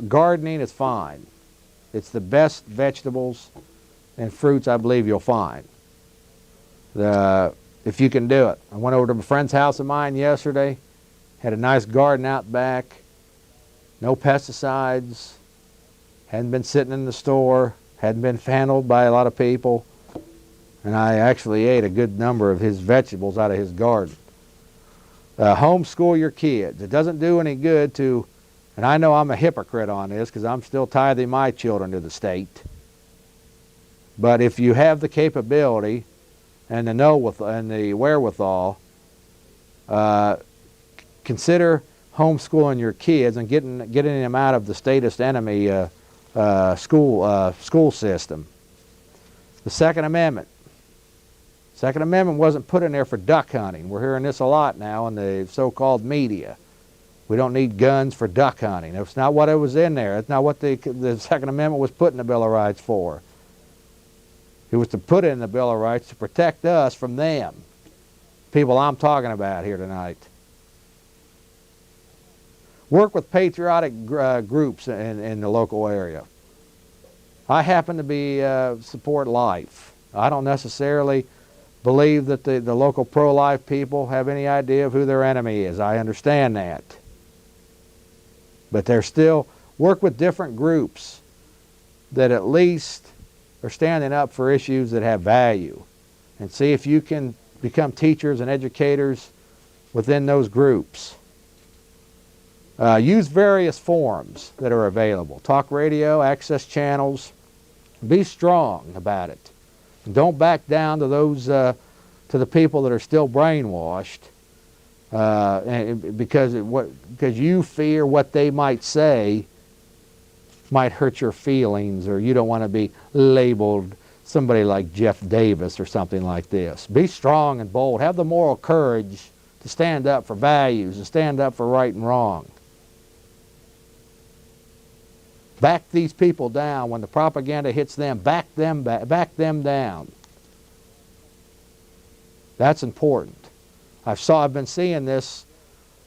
gardening is fine. It's the best vegetables and fruits I believe you'll find. If you can do it. I went over to a friend's house of mine yesterday. Had a nice garden out back. No pesticides. Hadn't been sitting in the store. Hadn't been handled by a lot of people. And I actually ate a good number of his vegetables out of his garden. Homeschool your kids. It doesn't do any good to, and I know I'm a hypocrite on this because I'm still tithing my children to the state. But if you have the capability and the wherewithal, consider homeschooling your kids and getting them out of the statist enemy school system. The Second Amendment. Second Amendment wasn't put in there for duck hunting. We're hearing this a lot now in the so-called media. We don't need guns for duck hunting. That's not what it was in there. That's not what the Second Amendment was put in the Bill of Rights for. It was to put in the Bill of Rights to protect us from them. People I'm talking about here tonight. Work with patriotic groups in the local area. I happen to support life. I don't necessarily believe that the local pro-life people have any idea of who their enemy is. I understand that. But they're still, work with different groups that at least are standing up for issues that have value. And see if you can become teachers and educators within those groups. Use various forums that are available. Talk radio, access channels. Be strong about it. And don't back down to those, to the people that are still brainwashed, because you fear what they might say might hurt your feelings, or you don't want to be labeled somebody like Jeff Davis or something like this. Be strong and bold. Have the moral courage to stand up for values and stand up for right and wrong. Back these people down when the propaganda hits them. Back them down. That's important. I've been seeing this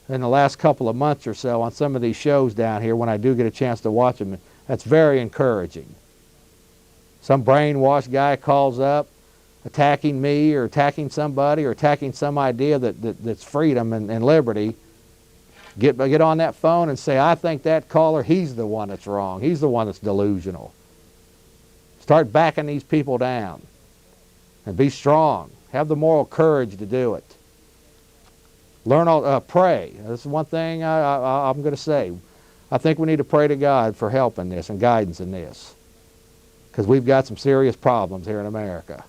in the last couple of months or so on some of these shows down here when I do get a chance to watch them. That's very encouraging. Some brainwashed guy calls up attacking me or attacking somebody or attacking some idea that's freedom and liberty. Get on that phone and say, I think that caller, he's the one that's wrong. He's the one that's delusional. Start backing these people down. And be strong. Have the moral courage to do it. Learn, pray. This is one thing I'm going to say. I think we need to pray to God for help in this and guidance in this. Because we've got some serious problems here in America.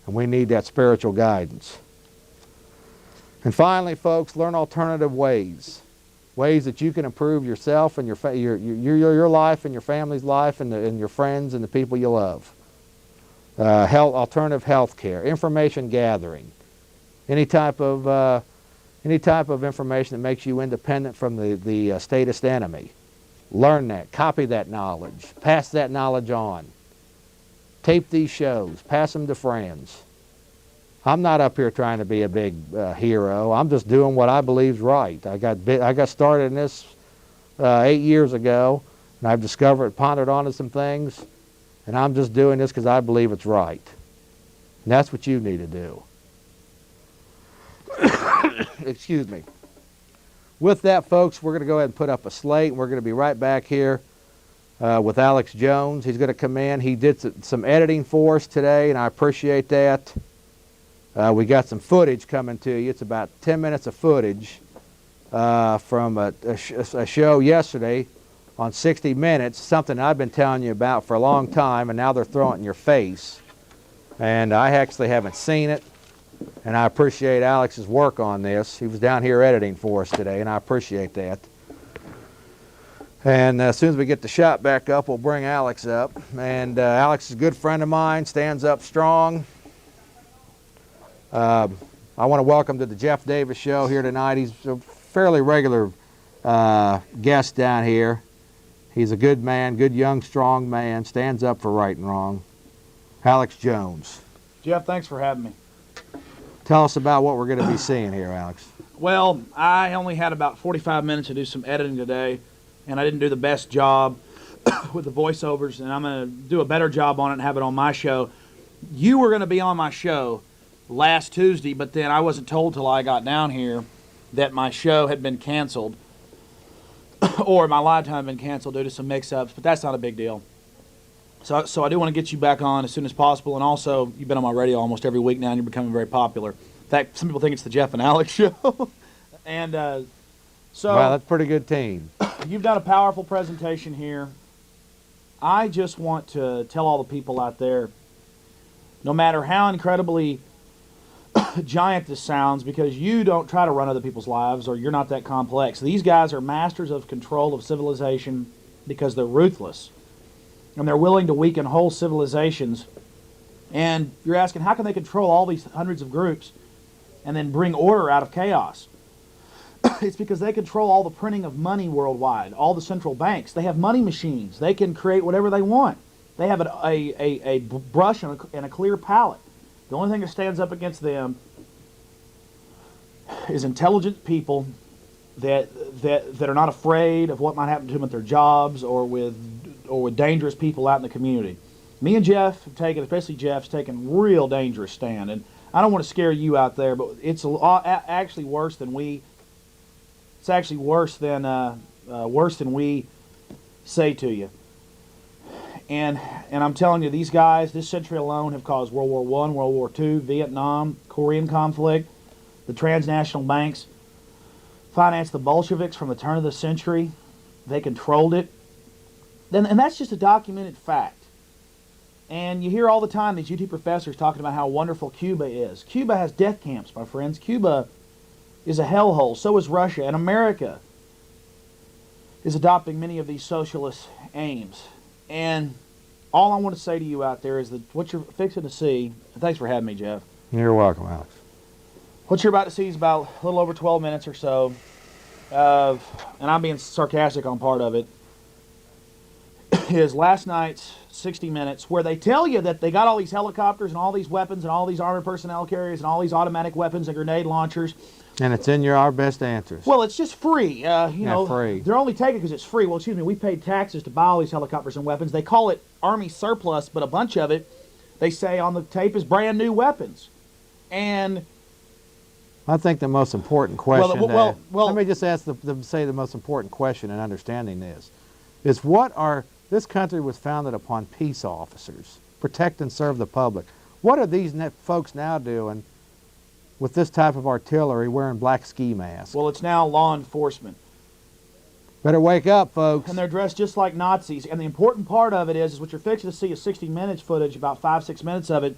And we need that spiritual guidance. And finally, folks, learn alternative ways. Ways that you can improve yourself and your life and your family's life and your friends and the people you love. Alternative health care, information gathering, any type of information that makes you independent from the statist enemy. Learn that, copy that knowledge, pass that knowledge on. Tape these shows, pass them to friends. I'm not up here trying to be a big hero. I'm just doing what I believe is right. I got started in this 8 years ago, and I've pondered onto some things, and I'm just doing this because I believe it's right. And that's what you need to do. Excuse me. With that, folks, we're going to go ahead and put up a slate, and we're going to be right back here with Alex Jones. He's going to come in. He did some editing for us today, and I appreciate that. We got some footage coming to you. It's about 10 minutes of footage from a show yesterday on 60 Minutes, something I've been telling you about for a long time, and now they're throwing it in your face. And I actually haven't seen it, and I appreciate Alex's work on this. He was down here editing for us today, and I appreciate that. And as soon as we get the shot back up, we'll bring Alex up. And Alex is a good friend of mine, stands up strong. I want to welcome to the Jeff Davis Show here tonight. He's a fairly regular guest down here. He's a good man, good young, strong man, stands up for right and wrong. Alex Jones. Jeff, thanks for having me. Tell us about what we're going to be seeing here, Alex. Well, I only had about 45 minutes to do some editing today, and I didn't do the best job with the voiceovers, and I'm going to do a better job on it and have it on my show. You were going to be on my show last Tuesday, but then I wasn't told till I got down here that my show had been canceled or my live time had been canceled due to some mix-ups, but that's not a big deal. So I do want to get you back on as soon as possible, and also you've been on my radio almost every week now, and you're becoming very popular. In fact, some people think it's the Jeff and Alex show. And so wow, that's a pretty good team. You've done a powerful presentation here. I just want to tell all the people out there, no matter how incredibly giant this sounds, because you don't try to run other people's lives or you're not that complex. These guys are masters of control of civilization because they're ruthless. And they're willing to weaken whole civilizations. And you're asking, how can they control all these hundreds of groups and then bring order out of chaos? It's because they control all the printing of money worldwide, all the central banks. They have money machines. They can create whatever they want. They have a brush and a clear palette. The only thing that stands up against them is intelligent people that are not afraid of what might happen to them at their jobs or with dangerous people out in the community. Me and Jeff have taken, especially Jeff's taken real dangerous stand, and I don't want to scare you out there, but it's actually worse than we. It's actually worse than we say to you. And I'm telling you, these guys, this century alone, have caused World War I, World War II, Vietnam, Korean conflict. The transnational banks financed the Bolsheviks from the turn of the century. They controlled it. And that's just a documented fact. And you hear all the time these UT professors talking about how wonderful Cuba is. Cuba has death camps, my friends. Cuba is a hellhole. So is Russia. And America is adopting many of these socialist aims. And all I want to say to you out there is that what you're fixing to see, and thanks for having me, Jeff. You're welcome, Alex. What you're about to see is about a little over 12 minutes or so of, and I'm being sarcastic on part of it, is last night's 60 Minutes, where they tell you that they got all these helicopters and all these weapons and all these armored personnel carriers and all these automatic weapons and grenade launchers. And it's in our best answers. Well, it's just free. Free. They're only taking it because it's free. Well, excuse me, we paid taxes to buy all these helicopters and weapons. They call it Army surplus, but a bunch of it, they say on the tape, is brand new weapons. And I think the most important question, well, let me just ask the most important question in understanding this, is this country was founded upon peace officers, protect and serve the public. What are these folks now doing with this type of artillery wearing black ski masks? Well, it's now law enforcement. Better wake up, folks. And they're dressed just like Nazis. And the important part of it is what you're fixing to see is 60 Minutes footage, about 5-6 minutes of it.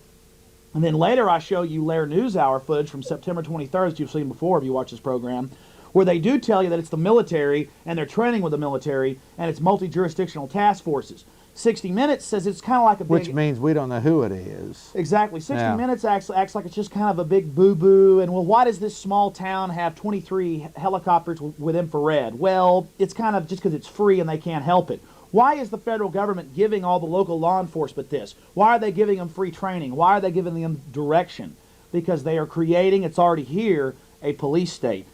And then later I show you Lair NewsHour footage from September 23rd, as you've seen before if you watch this program, where they do tell you that it's the military and they're training with the military and it's multi-jurisdictional task forces. 60 Minutes says it's kind of like a big... Which means we don't know who it is. Exactly. 60 Minutes acts like it's just kind of a big boo-boo, and well, why does this small town have 23 helicopters with infrared? Well, it's kind of just because it's free and they can't help it. Why is the federal government giving all the local law enforcement this? Why are they giving them free training? Why are they giving them direction? Because they are creating, it's already here, a police state.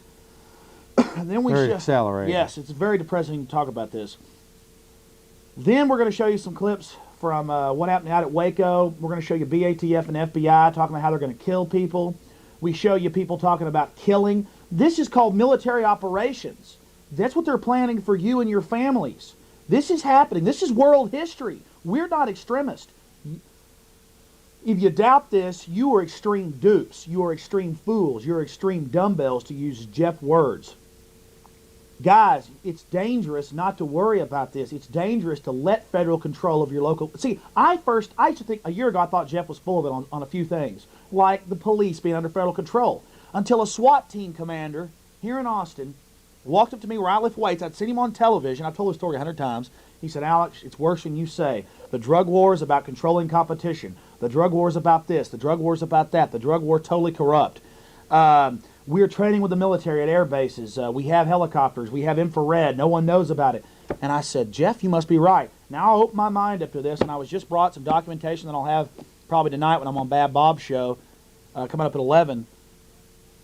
And then very accelerated. Yes, it's very depressing to talk about this. Then we're going to show you some clips from what happened out at Waco. We're going to show you BATF and FBI talking about how they're going to kill people. We show you people talking about killing. This is called military operations. That's what they're planning for you and your families. This is happening. This is world history. We're not extremists. If you doubt this, you are extreme dupes. You are extreme fools. You're extreme dumbbells, to use Jeff's words. Guys, it's dangerous not to worry about this. It's dangerous to let federal control of your local... See, I used to think, a year ago, I thought Jeff was full of it on a few things, like the police being under federal control, until a SWAT team commander here in Austin walked up to me where I lift weights. I'd seen him on television. I've told the story 100 times. He said, Alex, it's worse than you say. The drug war is about controlling competition. The drug war is about this. The drug war is about that. The drug war totally corrupt. We're training with the military at air bases. We have helicopters. We have infrared. No one knows about it. And I said, Jeff, you must be right. Now I'll open my mind up to this, and I was just brought some documentation that I'll have probably tonight when I'm on Bad Bob's show, coming up at 11,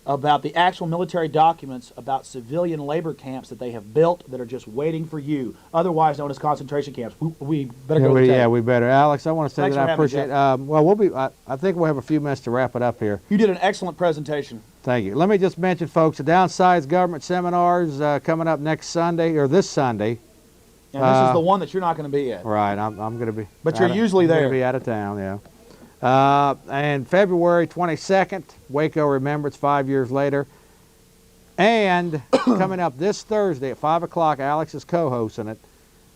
about the actual military documents about civilian labor camps that they have built that are just waiting for you, otherwise known as concentration camps. We better go. Yeah, we better. Alex, I want to say Thanks that for I having me, appreciate. Jeff. Well, I think we'll have a few minutes to wrap it up here. You did an excellent presentation. Thank you. Let me just mention, folks, the Downsides Government Seminars coming up next Sunday, or this Sunday. And this is the one that you're not going to be at. Right, I'm going to be. But you're usually there. I'm going to be out of town, yeah. And February 22nd, Waco Remembrance, 5 years later. And coming up this Thursday at 5 o'clock, Alex is co-hosting it.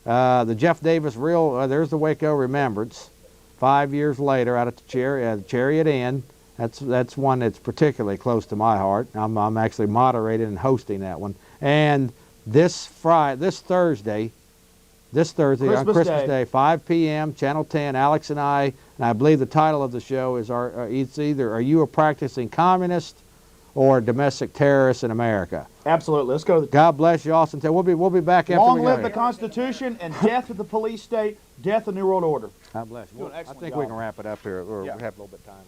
The Jeff Davis there's the Waco Remembrance, 5 years later, out at the Chariot Inn. That's one that's particularly close to my heart. I'm actually moderating and hosting that one. And this Thursday, on Christmas Day, 5 p.m., Channel 10, Alex and I believe the title of the show is it's either Are You a Practicing Communist or Domestic Terrorist in America? Absolutely. Let's go. God bless you, Austin. We'll be back after Long we live go the here. Constitution and death of the police state, death of New World Order. God bless you. Doing an I excellent think job. we can wrap it up here. We Yeah. have a little bit of time.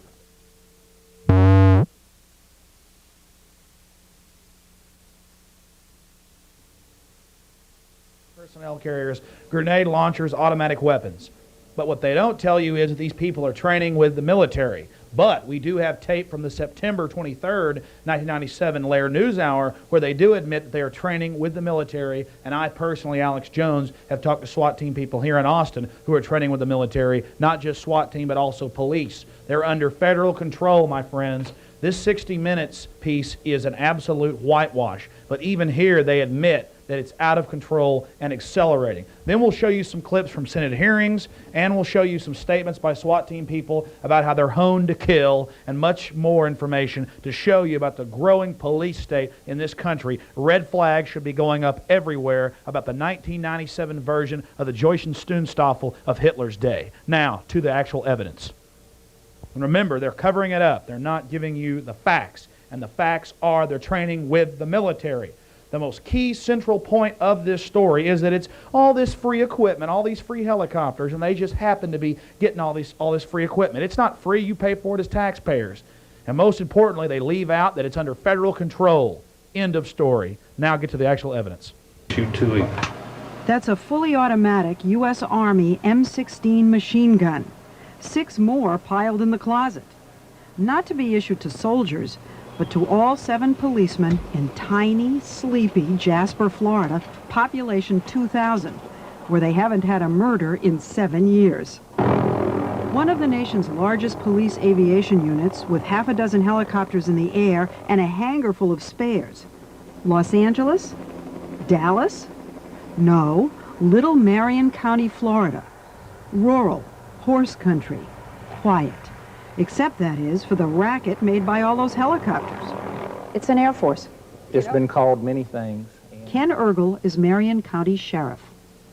Personnel carriers, grenade launchers, automatic weapons. But what they don't tell you is that these people are training with the military. But we do have tape from the September 23rd, 1997 Lair News Hour where they do admit that they are training with the military. And I personally, Alex Jones, have talked to SWAT team people here in Austin who are training with the military, not just SWAT team, but also police. They're under federal control, my friends. This 60 Minutes piece is an absolute whitewash. But even here, they admit that it's out of control and accelerating. Then we'll show you some clips from Senate hearings, and we'll show you some statements by SWAT team people about how they're honed to kill, and much more information to show you about the growing police state in this country. Red flags should be going up everywhere about the 1997 version of the Joyce-Stunstaffel of Hitler's day. Now, to the actual evidence. And remember, they're covering it up. They're not giving you the facts. And the facts are they're training with the military. The most key central point of this story is that it's all this free equipment, all these free helicopters, and they just happen to be getting all this free equipment. It's not free. You pay for it as taxpayers. And most importantly, they leave out that it's under federal control. End of story. Now get to the actual evidence. That's a fully automatic U.S. Army M16 machine gun. 6 more piled in the closet. Not to be issued to soldiers, but to all 7 policemen in tiny, sleepy Jasper, Florida, population 2,000, where they haven't had a murder in 7 years. One of the nation's largest police aviation units, with half a dozen helicopters in the air and a hangar full of spares. Los Angeles? Dallas? No, Little Marion County, Florida. Rural, horse country, quiet. Except, that is, for the racket made by all those helicopters. It's an Air Force. It's been called many things. Ken Ergel is Marion County Sheriff.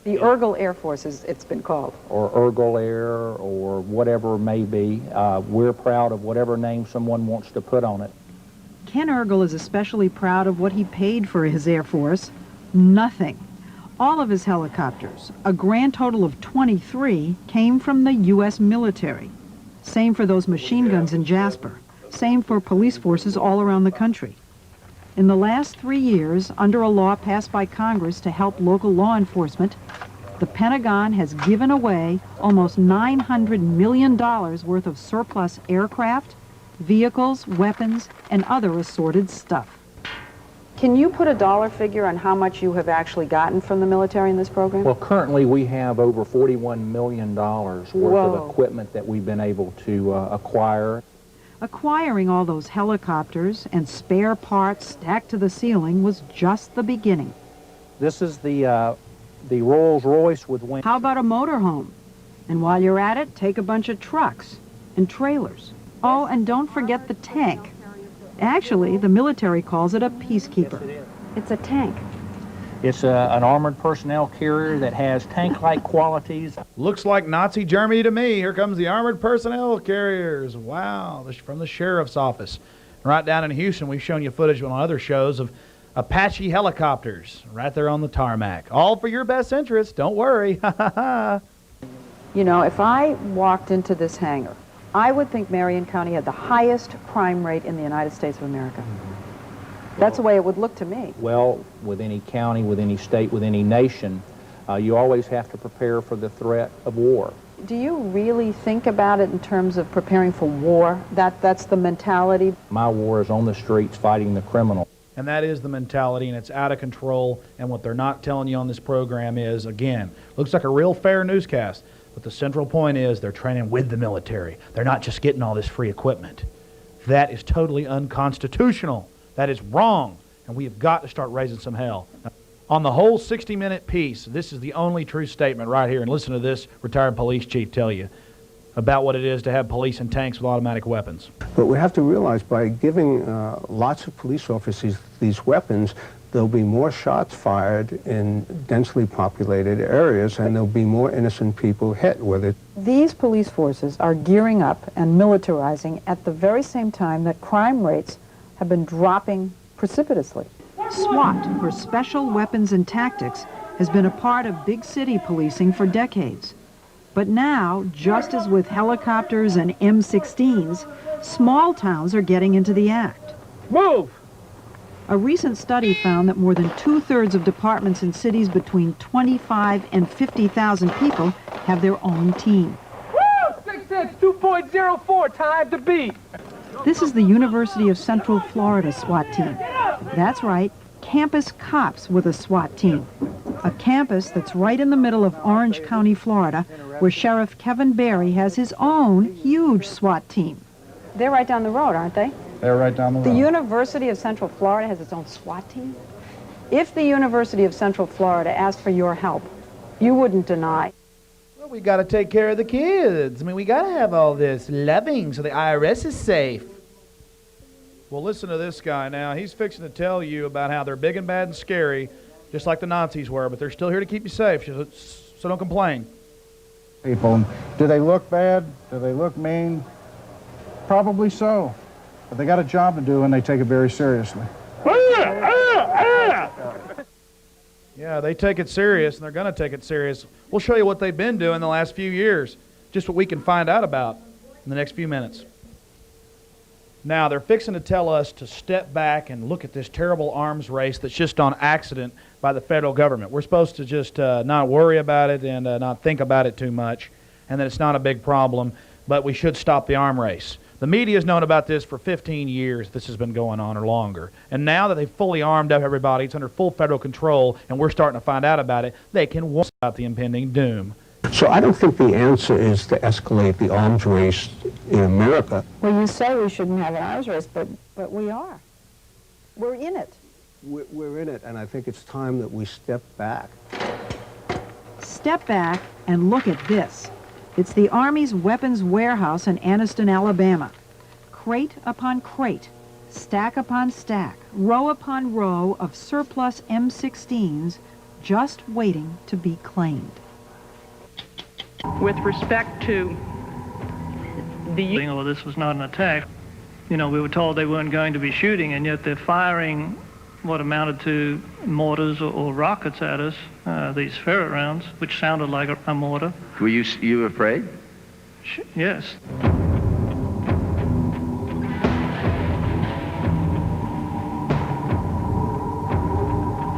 The Ergel Air Force, it's been called. Or Ergel Air, or whatever it may be. We're proud of whatever name someone wants to put on it. Ken Ergel is especially proud of what he paid for his Air Force. Nothing. All of his helicopters, a grand total of 23, came from the U.S. military. Same for those machine guns in Jasper. Same for police forces all around the country. In the last 3 years, under a law passed by Congress to help local law enforcement, the Pentagon has given away almost $900 million worth of surplus aircraft, vehicles, weapons, and other assorted stuff. Can you put a dollar figure on how much you have actually gotten from the military in this program? Well, currently we have over $41 million worth of equipment that we've been able to acquire. Acquiring all those helicopters and spare parts stacked to the ceiling was just the beginning. This is the Rolls-Royce with wings. How about a motorhome? And while you're at it, take a bunch of trucks and trailers. Oh, and don't forget the tank. Actually, the military calls it a peacekeeper. It's a tank. It's an armored personnel carrier that has tank-like qualities. Looks like Nazi Germany to me. Here comes the armored personnel carriers. Wow, from the sheriff's office. Right down in Houston, we've shown you footage on other shows of Apache helicopters right there on the tarmac. All for your best interest. Don't worry. You know, if I walked into this hangar, I would think Marion County had the highest crime rate in the United States of America. That's the way it would look to me. Well, with any county, with any state, with any nation, you always have to prepare for the threat of war. Do you really think about it in terms of preparing for war? That's the mentality? My war is on the streets fighting the criminal. And that is the mentality, and it's out of control. And what they're not telling you on this program is, again, looks like a real fair newscast, but the central point is they're training with the military. They're not just getting all this free equipment. That is totally unconstitutional. That is wrong, and we have got to start raising some hell. On the whole 60-minute piece, this is the only true statement right here, and listen to this retired police chief tell you about what it is to have police and tanks with automatic weapons. But we have to realize by giving lots of police officers these weapons, there'll be more shots fired in densely populated areas, and there'll be more innocent people hit with it. These police forces are gearing up and militarizing at the very same time that crime rates have been dropping precipitously. SWAT, or Special Weapons and Tactics, has been a part of big city policing for decades. But now, just as with helicopters and M16s, small towns are getting into the act. Move! A recent study found that more than 2/3 of departments in cities between 25 and 50,000 people have their own team. Woo! 6'6", 2.04, time to beat. This is the University of Central Florida SWAT team. That's right, campus cops with a SWAT team. A campus that's right in the middle of Orange County, Florida, where Sheriff Kevin Barry has his own huge SWAT team. They're right down the road, aren't they? They're right down the road. The University of Central Florida has its own SWAT team? If the University of Central Florida asked for your help, you wouldn't deny. Well, we got to take care of the kids. I mean, we got to have all this loving so the IRS is safe. Well, listen to this guy now. He's fixing to tell you about how they're big and bad and scary, just like the Nazis were, but they're still here to keep you safe, so don't complain. People, do they look bad? Do they look mean? Probably so. But they got a job to do, and they take it very seriously. Yeah, they take it serious, and they're going to take it serious. We'll show you what they've been doing the last few years, just what we can find out about in the next few minutes. Now, they're fixing to tell us to step back and look at this terrible arms race that's just on accident by the federal government. We're supposed to just not worry about it and not think about it too much, and that it's not a big problem, but we should stop the arm race. The media has known about this for 15 years. This has been going on or longer. And now that they've fully armed up everybody, it's under full federal control, and we're starting to find out about it, they can warn about the impending doom. So I don't think the answer is to escalate the arms race in America. Well, you say we shouldn't have an arms race, but we are. We're in it. We're in it, and I think it's time that we step back. Step back and look at this. It's the Army's weapons warehouse in Anniston, Alabama. Crate upon crate, stack upon stack, row upon row of surplus M16s just waiting to be claimed. With respect to the... Well, this was not an attack. You know, we were told they weren't going to be shooting, and yet they're firing what amounted to mortars or rockets at us, these ferret rounds, which sounded like a mortar. Were you afraid? Yes.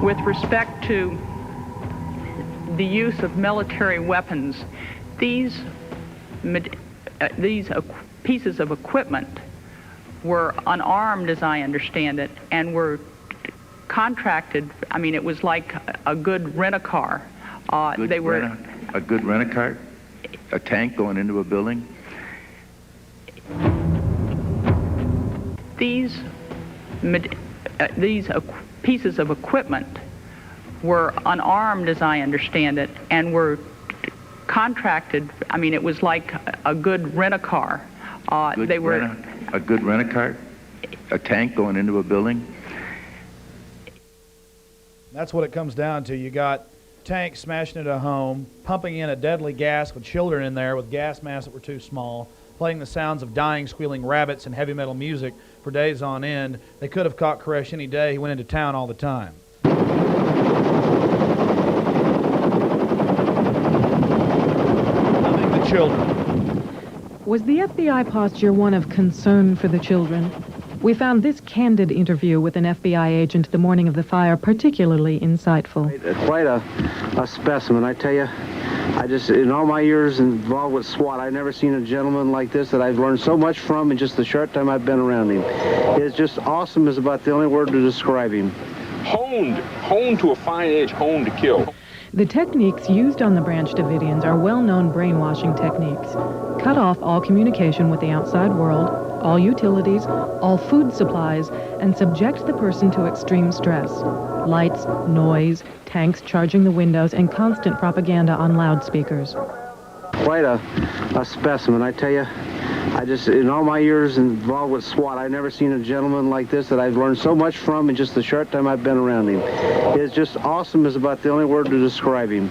With respect to the use of military weapons, these pieces of equipment were unarmed, as I understand it, and were contracted. I mean, it was like a good rent-a-car. They were a good rent-a-car, a tank going into a building. These pieces of equipment were unarmed, as I understand it, and were contracted. I mean, it was like a good rent-a-car. They were a good rent-a-car, a tank going into a building. That's what it comes down to. You got tanks smashing into a home, pumping in a deadly gas with children in there with gas masks that were too small, playing the sounds of dying, squealing rabbits and heavy metal music for days on end. They could have caught Koresh any day. He went into town all the time. Loving the children. Was the FBI posture one of concern for the children? We found this candid interview with an FBI agent the morning of the fire particularly insightful. Quite a specimen, I tell you. I just, in all my years involved with SWAT, I've never seen a gentleman like this that I've learned so much from in just the short time I've been around him. It's just awesome is about the only word to describe him. Honed to a fine edge, honed to kill. The techniques used on the Branch Davidians are well-known brainwashing techniques. Cut off all communication with the outside world, all utilities, all food supplies, and subject the person to extreme stress. Lights, noise, tanks charging the windows, and constant propaganda on loudspeakers. Quite a specimen, I tell you. I just, in all my years involved with SWAT, I've never seen a gentleman like this that I've learned so much from in just the short time I've been around him. It's just awesome is about the only word to describe him.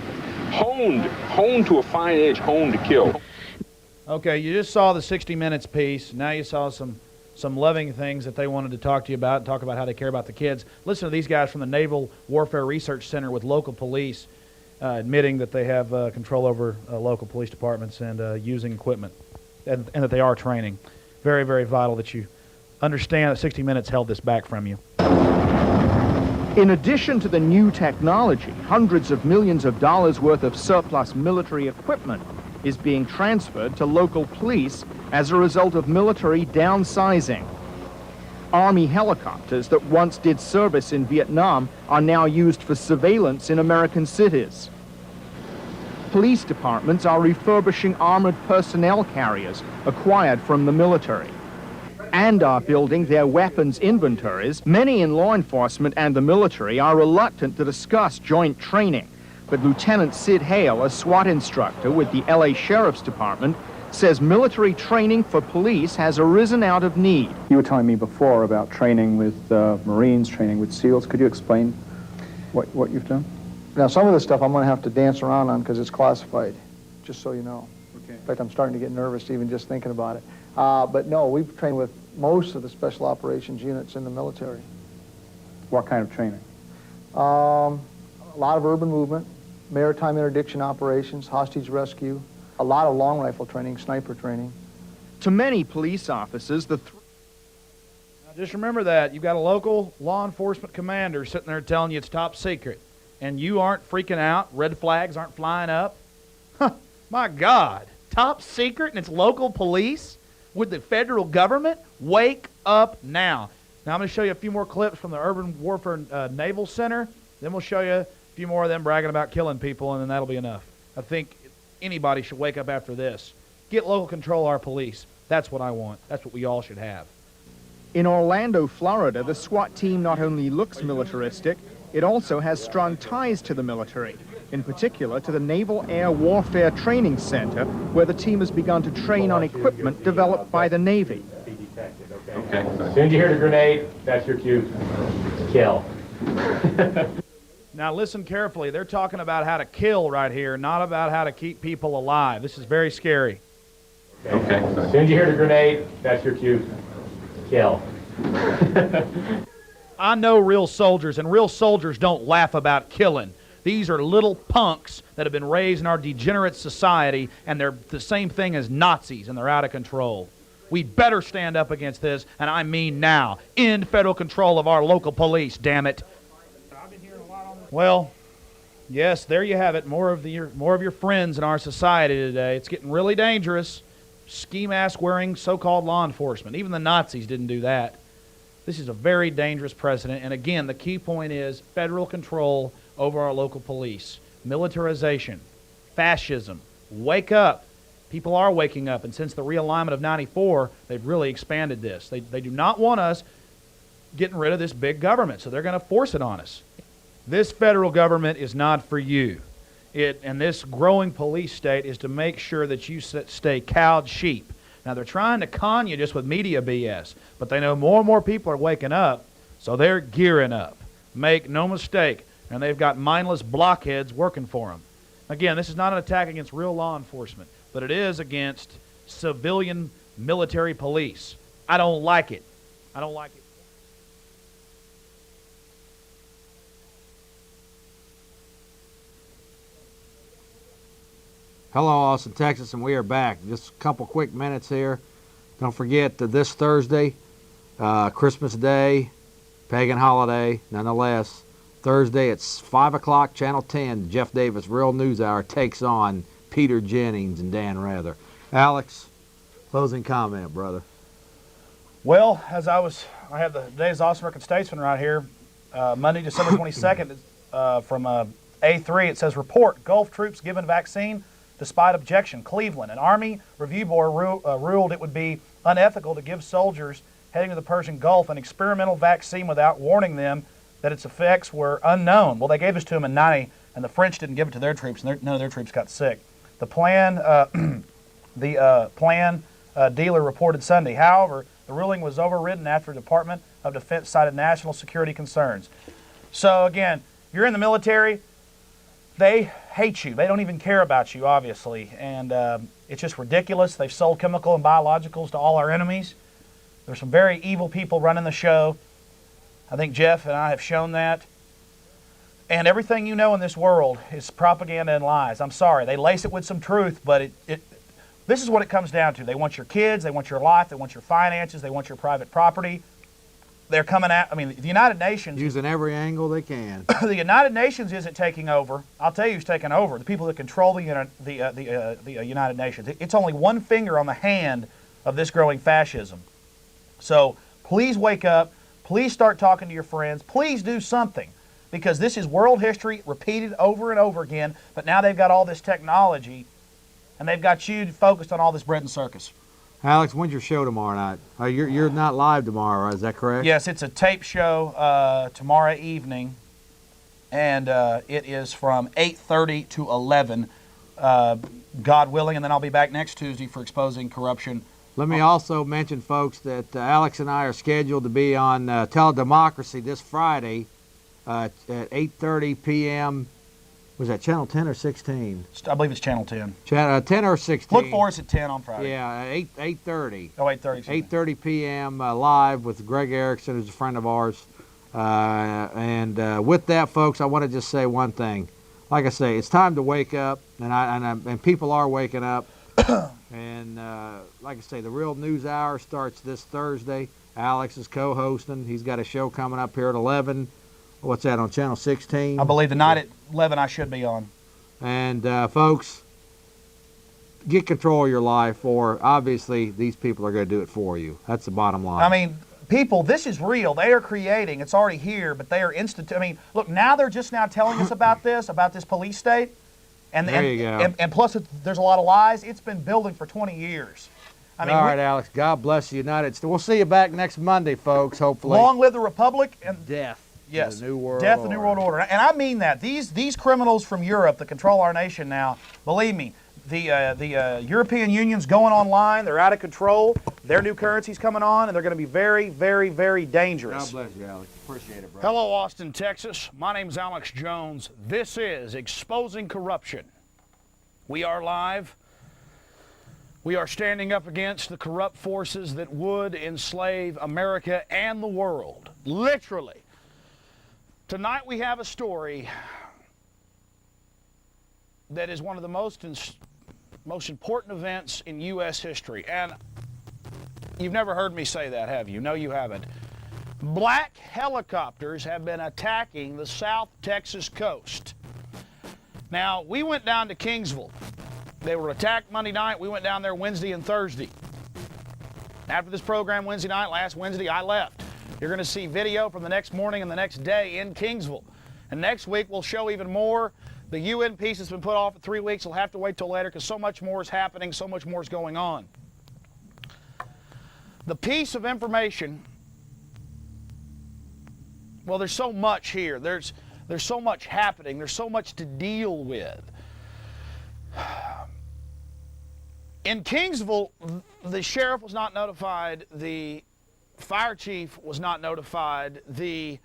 Honed to a fine edge, honed to kill. Okay, you just saw the 60 Minutes piece. Now you saw some loving things that they wanted to talk to you about, talk about how they care about the kids. Listen to these guys from the Naval Warfare Research Center with local police admitting that they have control over local police departments and using equipment, and that they are training. Very, very vital that you understand that 60 Minutes held this back from you. In addition to the new technology, hundreds of millions of dollars worth of surplus military equipment is being transferred to local police as a result of military downsizing. Army helicopters that once did service in Vietnam are now used for surveillance in American cities. Police departments are refurbishing armored personnel carriers acquired from the military and are building their weapons inventories. Many in law enforcement and the military are reluctant to discuss joint training. But Lieutenant Sid Hale, a SWAT instructor with the LA Sheriff's Department, says military training for police has arisen out of need. You were telling me before about training with Marines, training with SEALs. Could you explain what you've done? Now, some of this stuff I'm going to have to dance around on because it's classified, just so you know. Okay. In fact, I'm starting to get nervous even just thinking about it. But no, we've trained with most of the special operations units in the military. What kind of training? A lot of urban movement, maritime interdiction operations, hostage rescue, a lot of long rifle training, sniper training. To many police officers, Now just remember that. You've got a local law enforcement commander sitting there telling you it's top secret, and you aren't freaking out, red flags aren't flying up. My God, top secret and it's local police with the federal government? Wake up now. Now I'm going to show you a few more clips from the Urban Warfare Naval Center. Then we'll show you a few more of them bragging about killing people, and then that'll be enough. I think anybody should wake up after this. Get local control of our police. That's what I want. That's what we all should have. in Orlando, Florida, the SWAT team not only looks militaristic, it also has strong ties to the military, in particular to the Naval Air Warfare Training Center, where the team has begun to train on equipment developed by the Navy. Okay. As soon as you hear the grenade, that's your cue. Kill. Now listen carefully. They're talking about how to kill right here, not about how to keep people alive. This is very scary. Okay. As soon as you hear the grenade, that's your cue. Kill. I know real soldiers, and real soldiers don't laugh about killing. These are little punks that have been raised in our degenerate society, and they're the same thing as Nazis, and they're out of control. We better stand up against this, and I mean now. End federal control of our local police, damn it. Well, yes, there you have it. More of your friends in our society today. It's getting really dangerous. Ski mask wearing so-called law enforcement. Even the Nazis didn't do that. This is a very dangerous precedent. And again, the key point is federal control over our local police, militarization, fascism. Wake up. People are waking up. And since the realignment of 94, they've really expanded this. They do not want us getting rid of this big government, so they're going to force it on us. This federal government is not for you. And this growing police state is to make sure that you stay cowed sheep. Now, they're trying to con you just with media BS, but they know more and more people are waking up, so they're gearing up. Make no mistake, and they've got mindless blockheads working for them. Again, this is not an attack against real law enforcement, but it is against civilian military police. I don't like it. I don't like it. Hello, Austin, Texas, and we are back. Just a couple quick minutes here. Don't forget that this Thursday, Christmas Day, pagan holiday, nonetheless, Thursday at 5 o'clock, Channel 10, Jeff Davis Real News Hour takes on Peter Jennings and Dan Rather. Alex, closing comment, brother. Well, I have the Today's Awesome American Statesman right here. Monday, December 22nd, from A3, it says, report, Gulf troops given vaccine despite objection. Cleveland, an Army Review Board ruled it would be unethical to give soldiers heading to the Persian Gulf an experimental vaccine without warning them that its effects were unknown. Well, they gave this to them in 90, and the French didn't give it to their troops, and none of their troops got sick. The plan dealer reported Sunday. However, the ruling was overridden after the Department of Defense cited national security concerns. So again, you're in the military, they hate you. They don't even care about you, obviously. And it's just ridiculous. They've sold chemical and biologicals to all our enemies. There's some very evil people running the show. I think Jeff and I have shown that. And everything you know in this world is propaganda and lies. I'm sorry. They lace it with some truth, but this is what it comes down to. They want your kids. They want your life. They want your finances. They want your private property. They're coming at, the United Nations. Using every angle they can. The United Nations isn't taking over. I'll tell you who's taking over. The people that control the United Nations. It's only one finger on the hand of this growing fascism. So please wake up. Please start talking to your friends. Please do something. Because this is world history repeated over and over again. But now they've got all this technology. And they've got you focused on all this bread and circus. Alex, when's your show tomorrow night? You're not live tomorrow, right? Is that correct? Yes, it's a tape show tomorrow evening, and it is from 8:30 to 11, God willing, and then I'll be back next Tuesday for Exposing Corruption. Let me also mention, folks, that Alex and I are scheduled to be on Teledemocracy this Friday at 8:30 p.m. Was that Channel 10 or 16? I believe it's Channel 10. 10 or 16. Look for us at 10 on Friday. Yeah, 8:30. Oh, 8:30. 8:30 p.m. Live with Greg Erickson, who's a friend of ours. And with that, folks, I want to just say one thing. Like I say, it's time to wake up, and people are waking up. And like I say, the Real News Hour starts this Thursday. Alex is co-hosting. He's got a show coming up here at 11. What's that, on Channel 16? I believe the night at 11 I should be on. And, folks, get control of your life, or obviously these people are going to do it for you. That's the bottom line. People, this is real. They are creating. It's already here, but they are look, now they're just now telling us about this police state. And, there you go. And plus, there's a lot of lies. It's been building for 20 years. All right, Alex. God bless the United States. We'll see you back next Monday, folks, hopefully. Long live the Republic and death. Yes, the New World death, Order. the New World Order. And I mean that. These criminals from Europe that control our nation now, believe me, the European Union's going online. They're out of control. Their new currency's coming on, and they're going to be very, very, very dangerous. God bless you, Alex. Appreciate it, bro. Hello, Austin, Texas. My name's Alex Jones. This is Exposing Corruption. We are live. We are standing up against the corrupt forces that would enslave America and the world, literally. Tonight we have a story that is one of the most important events in U.S. history. And you've never heard me say that, have you? No, you haven't. Black helicopters have been attacking the South Texas coast. Now, we went down to Kingsville. They were attacked Monday night. We went down there Wednesday and Thursday. After this program Wednesday night, last Wednesday, I left. You're going to see video from the next morning and the next day in Kingsville. And next week we'll show even more. The UN piece has been put off for 3 weeks. We'll have to wait till later because so much more is happening, so much more is going on. The piece of information, well, there's so much here. There's so much happening. There's so much to deal with. In Kingsville, the sheriff was not notified. The fire chief was not notified. The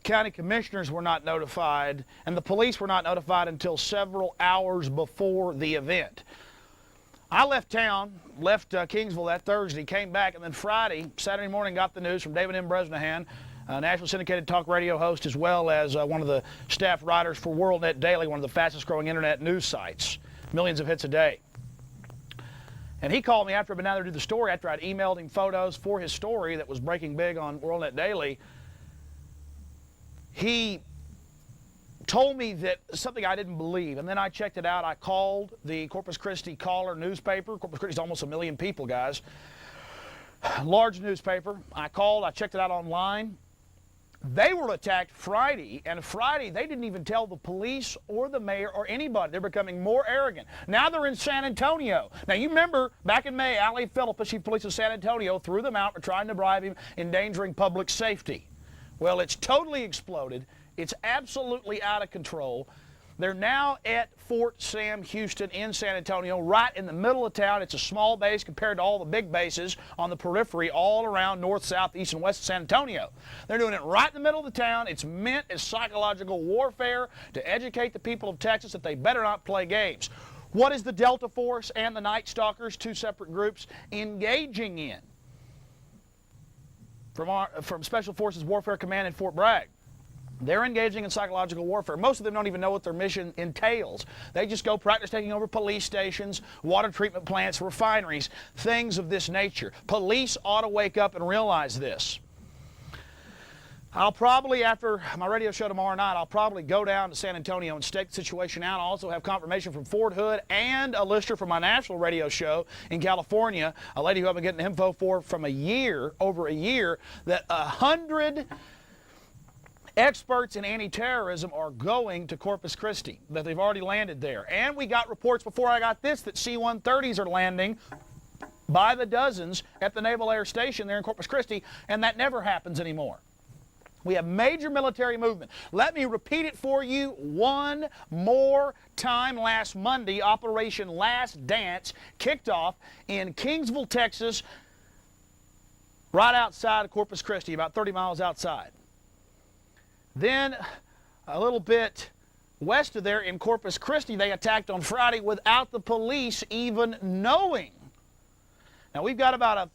county commissioners were not notified, and the police were not notified until several hours before the event. I left town, left Kingsville that Thursday, came back, and then Saturday morning, got the news from David M. Bresnahan, a national syndicated talk radio host, as well as one of the staff writers for WorldNet Daily, one of the fastest growing internet news sites, millions of hits a day. And he called me after I'd been down there to do the story, after I'd emailed him photos for his story that was breaking big on WorldNet Daily. He told me that something I didn't believe, and then I checked it out. I called the Corpus Christi Caller newspaper. Corpus Christi is almost 1 million people, guys. Large newspaper. I called, I checked it out online. They were attacked Friday, and Friday they didn't even tell the police or the mayor or anybody. They're becoming more arrogant. Now they're in San Antonio. Now you remember back in May, Ali Phillips, chief of police of San Antonio, threw them out for trying to bribe him, endangering public safety. Well, it's totally exploded. It's absolutely out of control. They're now at Fort Sam Houston in San Antonio, right in the middle of town. It's a small base compared to all the big bases on the periphery all around north, south, east, and west of San Antonio. They're doing it right in the middle of the town. It's meant as psychological warfare to educate the people of Texas that they better not play games. What is the Delta Force and the Night Stalkers, two separate groups, engaging in? From Special Forces Warfare Command in Fort Bragg. They're engaging in psychological warfare. Most of them don't even know what their mission entails. They just go practice taking over police stations, water treatment plants, refineries, things of this nature. Police ought to wake up and realize this. I'll probably, after my radio show tomorrow night, I'll probably go down to San Antonio and stake the situation out. I'll also have confirmation from Fort Hood and a listener from my national radio show in California, a lady who I've been getting info for from over a year, that 100 experts in anti-terrorism are going to Corpus Christi, that they've already landed there. And we got reports before I got this that C-130s are landing by the dozens at the Naval Air Station there in Corpus Christi, and that never happens anymore. We have major military movement. Let me repeat it for you one more time. Last Monday, Operation Last Dance kicked off in Kingsville, Texas, right outside of Corpus Christi, about 30 miles outside. Then, a little bit west of there in Corpus Christi, they attacked on Friday without the police even knowing. Now, we've got about a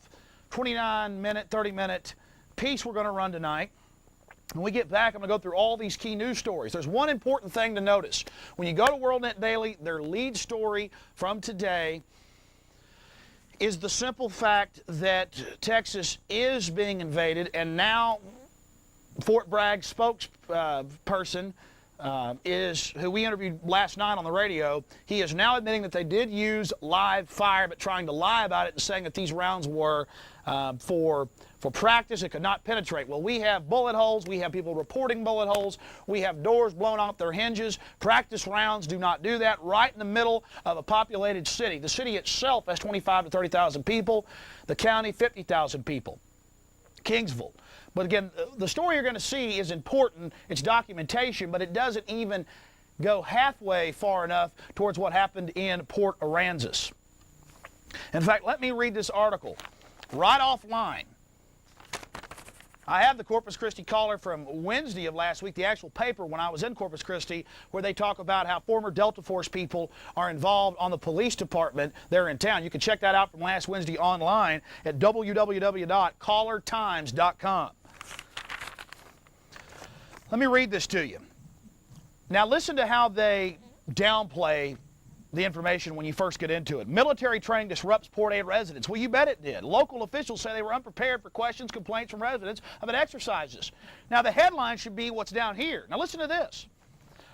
29-minute, 30-minute piece we're going to run tonight. When we get back, I'm going to go through all these key news stories. There's one important thing to notice. When you go to WorldNet Daily, their lead story from today is the simple fact that Texas is being invaded, and now Fort Bragg spokesperson is who we interviewed last night on the radio. He is now admitting that they did use live fire, but trying to lie about it and saying that these rounds were for practice. It could not penetrate. Well, we have bullet holes. We have people reporting bullet holes. We have doors blown off their hinges. Practice rounds do not do that right in the middle of a populated city. The city itself has 25 to 30,000 people. The county, 50,000 people. Kingsville. But again, the story you're going to see is important. It's documentation, but it doesn't even go halfway far enough towards what happened in Port Aransas. In fact, let me read this article right offline. I have the Corpus Christi Caller from Wednesday of last week, the actual paper when I was in Corpus Christi, where they talk about how former Delta Force people are involved on the police department there in town. You can check that out from last Wednesday online at www.callertimes.com. Let me read this to you. Now listen to how they downplay the information when you first get into it. Military training disrupts Port A residents. Well, you bet it did. Local officials say they were unprepared for questions, complaints from residents about exercises. Now, the headline should be what's down here. Now, listen to this.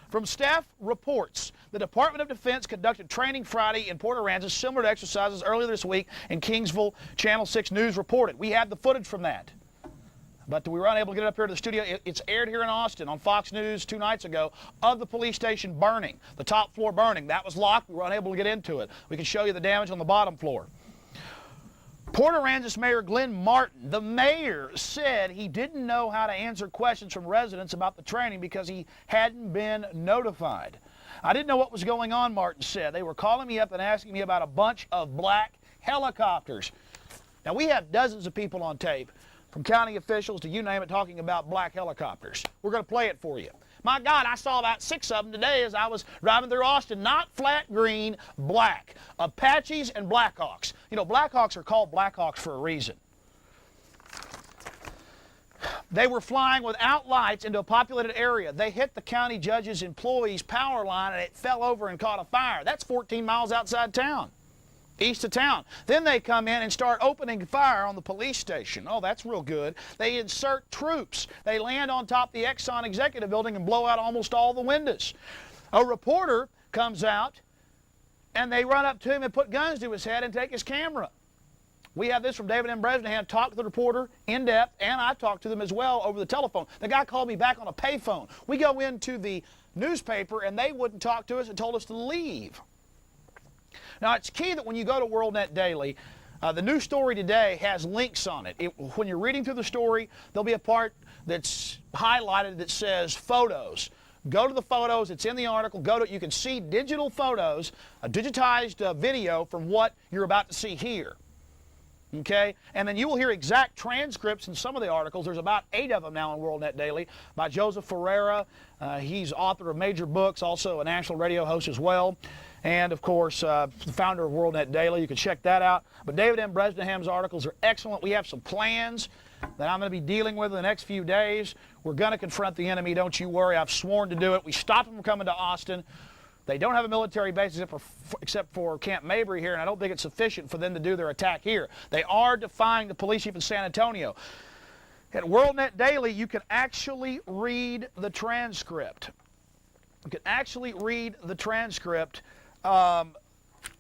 From staff reports, the Department of Defense conducted training Friday in Port Aransas similar to exercises earlier this week in Kingsville. Channel 6 News reported. We have the footage from that. but we were unable to get it up here to the studio. It's aired here in Austin on Fox News 2 nights ago of the police station burning, the top floor burning. That was locked. We were unable to get into it. We can show you the damage on the bottom floor. Port Aransas Mayor Glenn Martin, the mayor, said he didn't know how to answer questions from residents about the training because he hadn't been notified. I didn't know what was going on, Martin said. They were calling me up and asking me about a bunch of black helicopters. Now, we have dozens of people on tape, from county officials to you name it, talking about black helicopters. We're going to play it for you. My God, I saw about 6 of them today as I was driving through Austin. Not flat green, black. Apaches and Blackhawks. You know, Blackhawks are called Blackhawks for a reason. They were flying without lights into a populated area. They hit the county judge's employee's power line and it fell over and caught a fire. That's 14 miles outside town. East of town. Then they come in and start opening fire on the police station. Oh, that's real good. They insert troops. They land on top of the Exxon Executive Building and blow out almost all the windows. A reporter comes out and they run up to him and put guns to his head and take his camera. We have this from David M. Bresnahan, talked to the reporter in depth, and I talked to them as well over the telephone. The guy called me back on a payphone. We go into the newspaper and they wouldn't talk to us and told us to leave. Now, it's key that when you go to WorldNet Daily, the news story today has links on it. When you're reading through the story, there'll be a part that's highlighted that says photos. Go to the photos. It's in the article. Go to it. You can see digital photos, a digitized video from what you're about to see here. Okay? And then you will hear exact transcripts in some of the articles. There's about 8 of them now on WorldNet Daily by Joseph Ferreira. He's author of major books, also a national radio host as well. And, of course, the founder of WorldNet Daily. You can check that out. But David M. Bresnahan's articles are excellent. We have some plans that I'm going to be dealing with in the next few days. We're going to confront the enemy, don't you worry. I've sworn to do it. We stopped them from coming to Austin. They don't have a military base except for Camp Mabry here, and I don't think it's sufficient for them to do their attack here. They are defying the police chief in San Antonio. At WorldNet Daily, you can actually read the transcript. You can actually read the transcript. The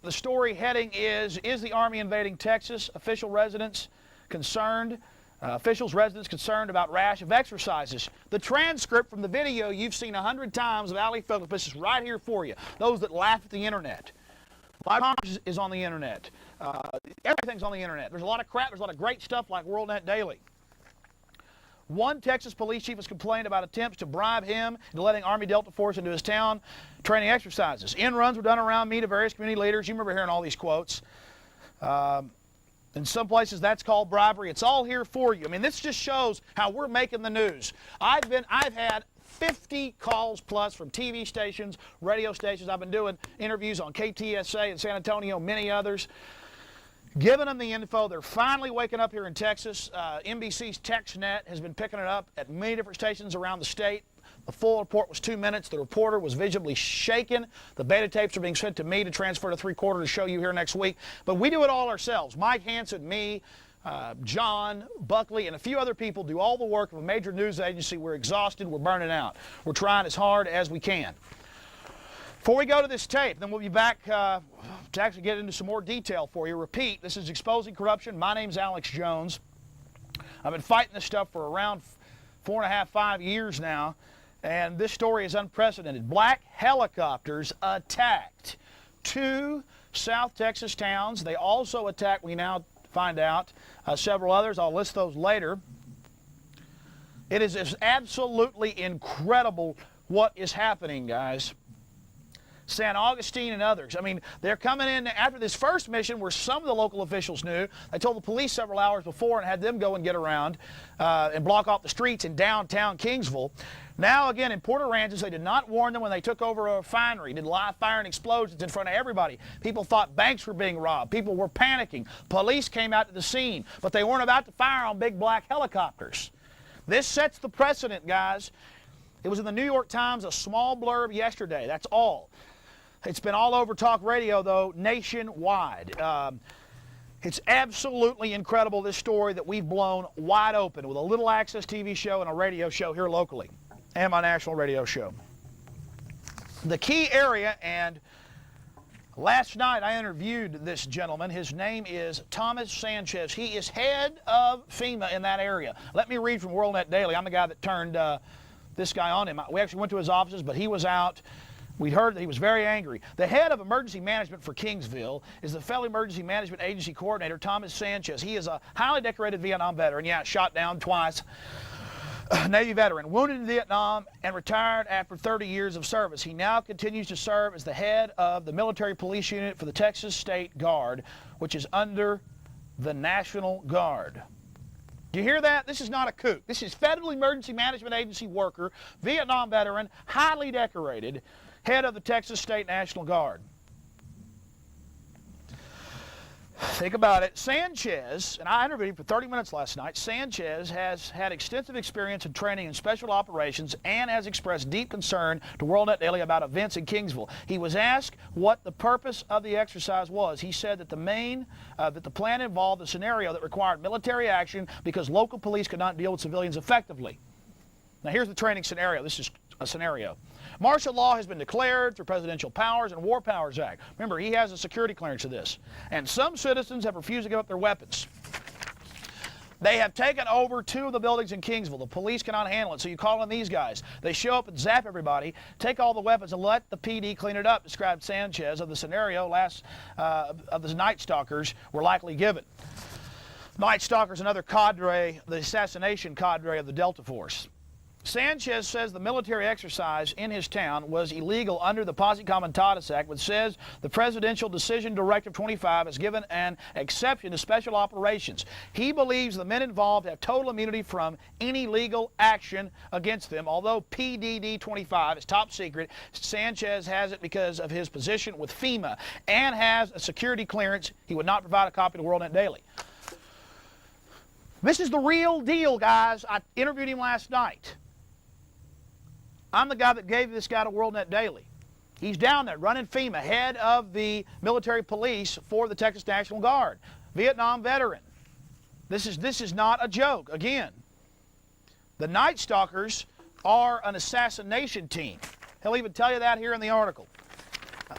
story heading is the Army invading Texas? Officials residents concerned about rash of exercises. The transcript from the video you've seen 100 times of Ali Philippus is right here for you. Those that laugh at the internet. Live Congress is on the internet. Everything's on the internet. There's a lot of crap. There's a lot of great stuff like WorldNet Daily. One Texas police chief has complained about attempts to bribe him into letting Army Delta Force into his town training exercises. End runs were done around me to various community leaders. You remember hearing all these quotes. In some places, that's called bribery. It's all here for you. I mean, this just shows how we're making the news. I've had 50 calls plus from TV stations, radio stations. I've been doing interviews on KTSA in San Antonio, many others. Giving them the info. They're finally waking up here in Texas. NBC's TextNet has been picking it up at many different stations around the state. The full report was 2 minutes. The reporter was visibly shaken. The beta tapes are being sent to me to transfer to 3/4 to show you here next week. But we do it all ourselves. Mike Hanson, me, John, Buckley, and a few other people do all the work of a major news agency. We're exhausted. We're burning out. We're trying as hard as we can. Before we go to this tape, then we'll be back to actually get into some more detail for you. Repeat, this is Exposing Corruption. My name's Alex Jones. I've been fighting this stuff for around 4.5, 5 years now, and this story is unprecedented. Black helicopters attacked 2 South Texas towns. They also attacked, we now find out, several others. I'll list those later. It is absolutely incredible what is happening, guys. San Augustine and others. I mean, they're coming in after this first mission where some of the local officials knew. They told the police several hours before and had them go and get around and block off the streets in downtown Kingsville. Now, again, in Port Aransas, they did not warn them when they took over a refinery, did live fire and explosions in front of everybody. People thought banks were being robbed. People were panicking. Police came out to the scene, but they weren't about to fire on big black helicopters. This sets the precedent, guys. It was in the New York Times, a small blurb yesterday. That's all. It's been all over talk radio, though, nationwide. It's absolutely incredible, this story that we've blown wide open with a little access TV show and a radio show here locally and my national radio show. The key area, and Last night I interviewed this gentleman. His name is Thomas Sanchez. He is head of FEMA in that area. Let me read from WorldNet Daily. I'm the guy that turned this guy on him. We actually went to his offices, but he was out. We heard that he was very angry. The head of emergency management for Kingsville is the Federal Emergency Management Agency Coordinator, Thomas Sanchez. He is a highly decorated Vietnam veteran. Yeah, shot down twice. Navy veteran, wounded in Vietnam and retired after 30 years of service. He now continues to serve as the head of the military police unit for the Texas State Guard, which is under the National Guard. Do you hear that? This is not a kook. This is Federal Emergency Management Agency worker, Vietnam veteran, highly decorated, head of the Texas State National Guard. Think about it. Sanchez, and I interviewed him for 30 minutes last night, Sanchez has had extensive experience and training in special operations and has expressed deep concern to WorldNet Daily about events in Kingsville. He was asked what the purpose of the exercise was. He said that the plan involved a scenario that required military action because local police could not deal with civilians effectively. Now here's the training scenario. This is a scenario. Martial law has been declared through Presidential Powers and War Powers Act. Remember, he has a security clearance of this. And some citizens have refused to give up their weapons. They have taken over 2 of the buildings in Kingsville. The police cannot handle it, so you call on these guys. They show up and zap everybody, take all the weapons, and let the PD clean it up, described Sanchez of the scenario of the Night Stalkers were likely given. Night Stalkers, another cadre, the assassination cadre of the Delta Force. Sanchez says the military exercise in his town was illegal under the Posse Comitatus Act, which says the Presidential Decision Directive 25 has given an exception to special operations. He believes the men involved have total immunity from any legal action against them. Although PDD 25 is top secret, Sanchez has it because of his position with FEMA and has a security clearance. He would not provide a copy to WorldNet Daily. This is the real deal, guys. I interviewed him last night. I'm the guy that gave this guy to WorldNet Daily. He's down there running FEMA, head of the military police for the Texas National Guard. Vietnam veteran. This is not a joke. Again, the Night Stalkers are an assassination team. He'll even tell you that here in the article.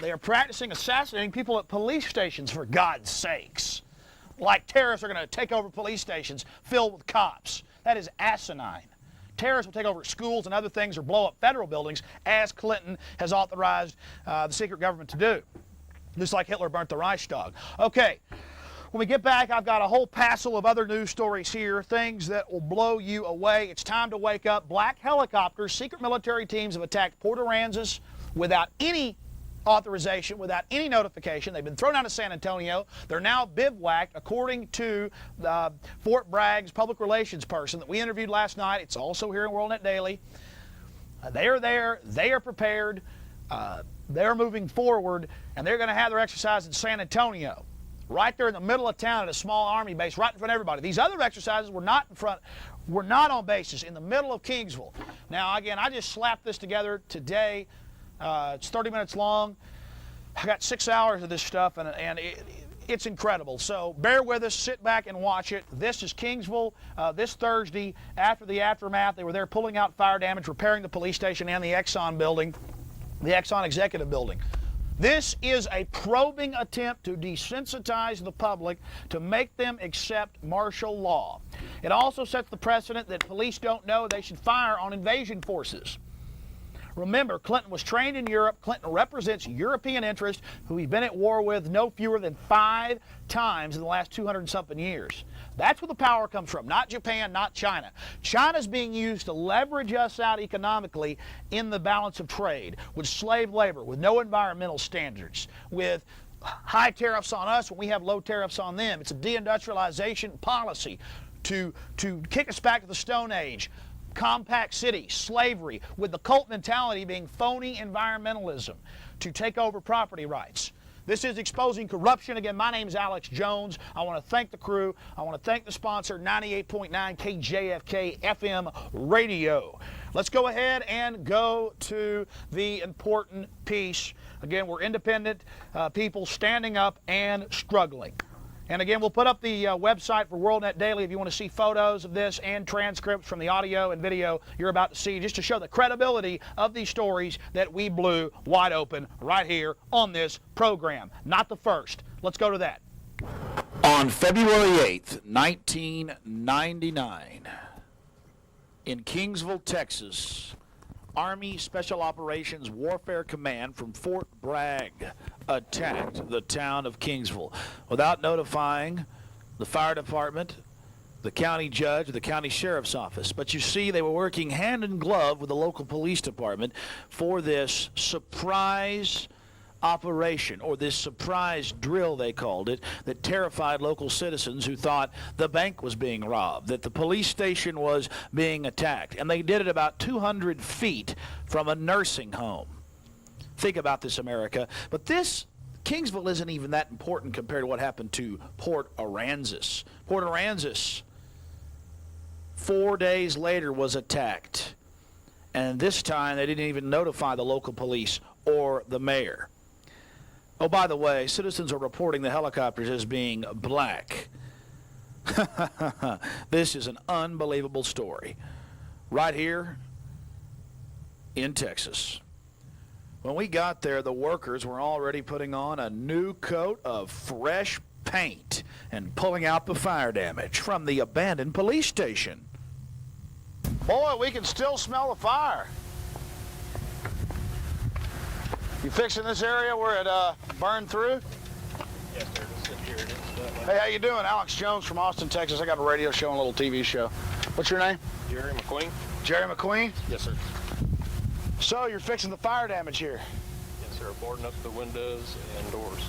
They are practicing assassinating people at police stations, for God's sakes. Like terrorists are going to take over police stations filled with cops. That is asinine. Terrorists will take over schools and other things or blow up federal buildings, as Clinton has authorized the secret government to do. Just like Hitler burnt the Reichstag. Okay, when we get back, I've got a whole passel of other news stories here, things that will blow you away. It's time to wake up. Black helicopters, secret military teams have attacked Port Aransas without any authorization, without any notification. They've been thrown out of San Antonio. They're now bivouacked, according to Fort Bragg's public relations person that we interviewed last night. It's also here in WorldNet Daily. They are there. They are prepared. They're moving forward, and they're going to have their exercise in San Antonio, right there in the middle of town at a small Army base, right in front of everybody. These other exercises were not on bases in the middle of Kingsville. Now, again, I just slapped this together today. It's 30 minutes long. I got 6 hours of this stuff, and it's incredible. So bear with us, sit back and watch it. This is Kingsville this Thursday after the aftermath. They were there pulling out fire damage, repairing the police station and the Exxon building, the Exxon executive building. This is a probing attempt to desensitize the public to make them accept martial law. It also sets the precedent that police don't know they should fire on invasion forces. Remember, Clinton was trained in Europe. Clinton represents European interests who he's been at war with no fewer than 5 times in the last 200-something years. That's where the power comes from, not Japan, not China. China's being used to leverage us out economically in the balance of trade, with slave labor, with no environmental standards, with high tariffs on us when we have low tariffs on them. It's a deindustrialization policy to kick us back to the Stone Age. Compact city, slavery, with the cult mentality being phony environmentalism to take over property rights. This is exposing corruption. Again, my name is Alex Jones. I want to thank the crew. I want to thank the sponsor, 98.9 KJFK FM Radio. Let's go ahead and go to the important piece. Again, we're independent people standing up and struggling. And again, we'll put up the website for WorldNet Daily if you want to see photos of this and transcripts from the audio and video you're about to see, just to show the credibility of these stories that we blew wide open right here on this program. Not the first. Let's go to that. On February 8th, 1999, in Kingsville, Texas, Army Special Operations Warfare Command from Fort Bragg attacked the town of Kingsville without notifying the fire department, the county judge, the county sheriff's office. But you see, they were working hand in glove with the local police department for this surprise operation, or this surprise drill, they called it, that terrified local citizens who thought the bank was being robbed, that the police station was being attacked. And they did it about 200 feet from a nursing home. Think about this, America. But this, Kingsville isn't even that important compared to what happened to Port Aransas. Port Aransas, 4 days later, was attacked. And this time, they didn't even notify the local police or the mayor. Oh, by the way, citizens are reporting the helicopters as being black. This is an unbelievable story. Right here in Texas. When we got there, the workers were already putting on a new coat of fresh paint and pulling out the fire damage from the abandoned police station. Boy, we can still smell the fire. You fixing this area where it burned through? Yes, sir. Just sit here. Hey, how you doing? Alex Jones from Austin, Texas. I got a radio show and a little TV show. What's your name? Jerry McQueen. Jerry McQueen? Yes, sir. So you're fixing the fire damage here? Yes, sir. Boarding up the windows and doors.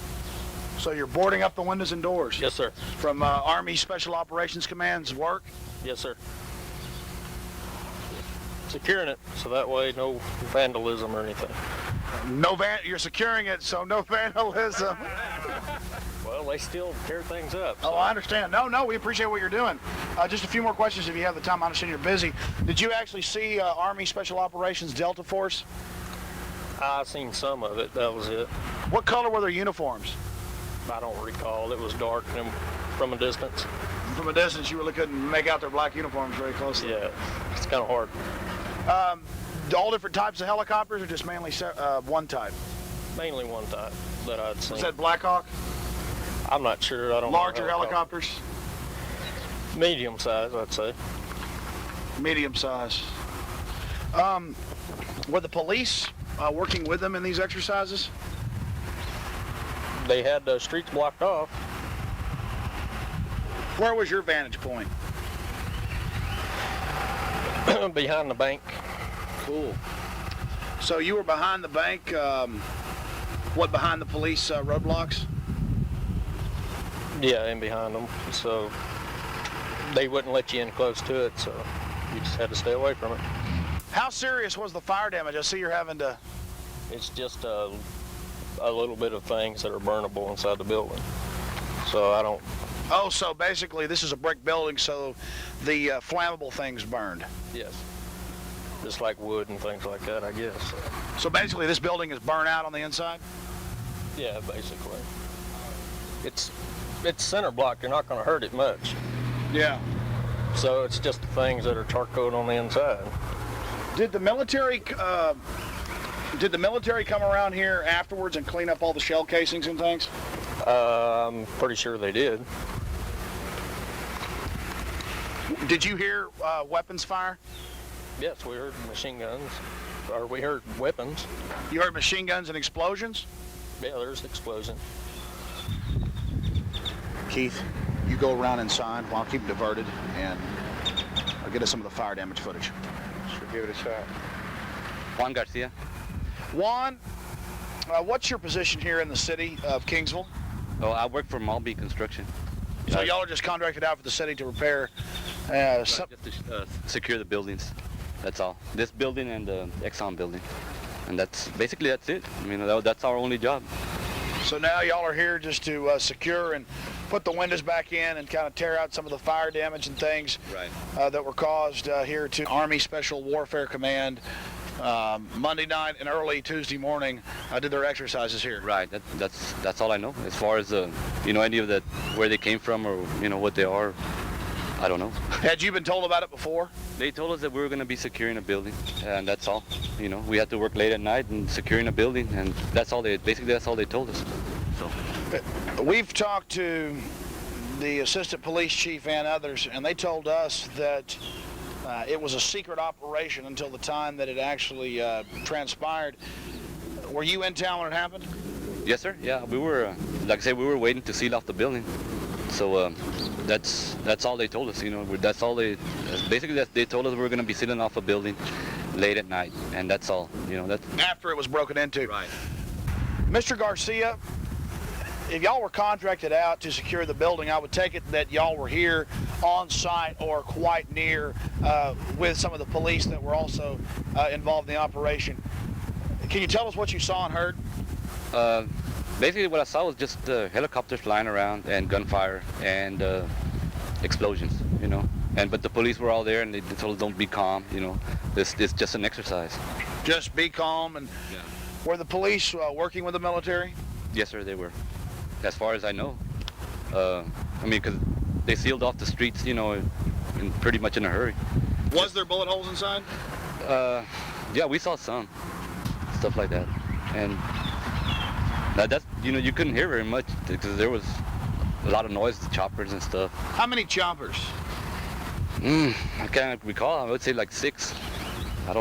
So you're boarding up the windows and doors? Yes, sir. From Army Special Operations Command's work? Yes, sir. Securing it so that way no vandalism or anything. You're securing it, so no vandalism. Well, they still tear things up. So. Oh, I understand. No, we appreciate what you're doing. Just a few more questions if you have the time. I understand you're busy. Did you actually see Army Special Operations Delta Force? I've seen some of it. That was it. What color were their uniforms? I don't recall. It was dark and from a distance. From a distance, you really couldn't make out their black uniforms very closely. Yeah, it's kind of hard. All different types of helicopters, or just mainly one type? Mainly one type that I'd seen. Was that Black Hawk? I'm not sure. I don't know. Larger helicopters? Medium size, I'd say. Medium size. Were the police working with them in these exercises? They had the streets blocked off. Where was your vantage point? Behind the bank. Cool. So you were behind the bank, behind the police roadblocks? Yeah, in behind them. So they wouldn't let you in close to it, so you just had to stay away from it. How serious was the fire damage? I see you're having to... It's just a little bit of things that are burnable inside the building. So I don't... Oh, so basically this is a brick building, so the flammable things burned? Yes. Just like wood and things like that, I guess. So basically this building is burnt out on the inside? Yeah, basically. It's center block. You're not going to hurt it much. Yeah. So it's just the things that are charcoaled on the inside. Did the military come around here afterwards and clean up all the shell casings and things? I'm pretty sure they did. Did you hear weapons fire? Yes, we heard machine guns, or we heard weapons. You heard machine guns and explosions? Yeah, there's an explosion. Keith, you go around and sign while I keep it diverted, and I'll get us some of the fire damage footage. Should give it a shot. Juan Garcia. Juan, what's your position here in the city of Kingsville? Oh, I work for Malby Construction. So y'all are just contracted out for the city to repair just to secure the buildings. That's all. This building and the Exxon building. And that's it. I mean, that's our only job. So now y'all are here just to secure and put the windows back in and kind of tear out some of the fire damage and things that were caused here to Army Special Warfare Command Monday night and early Tuesday morning did their exercises here. Right. That's all I know. As far as any of that, where they came from or what they are, I don't know. Had you been told about it before? They told us that we were going to be securing a building, and that's all. We had to work late at night and securing a building, and that's all they told us. So we've talked to the assistant police chief and others, and they told us that it was a secret operation until the time that it actually transpired. Were you in town when it happened? Yes, sir. Yeah, we were. Like I said, we were waiting to seal off the building. So that's all they told us. That's all they told us we were going to be sealing off a building late at night, and that's all. After it was broken into. Right. Mr. Garcia, if y'all were contracted out to secure the building, I would take it that y'all were here on site or quite near with some of the police that were also involved in the operation. Can you tell us what you saw and heard? Basically, what I saw was just helicopters flying around and gunfire and explosions, but the police were all there, and they told us don't be calm, This is just an exercise. Just be calm. And yeah. Were the police working with the military? Yes, sir, they were. As far as I know. Because they sealed off the streets, pretty much in a hurry. Was there bullet holes inside? Yeah, we saw some stuff like that, and that's you couldn't hear very much because there was a lot of noise, the choppers and stuff. How many choppers? I can't recall. I would say like 6. I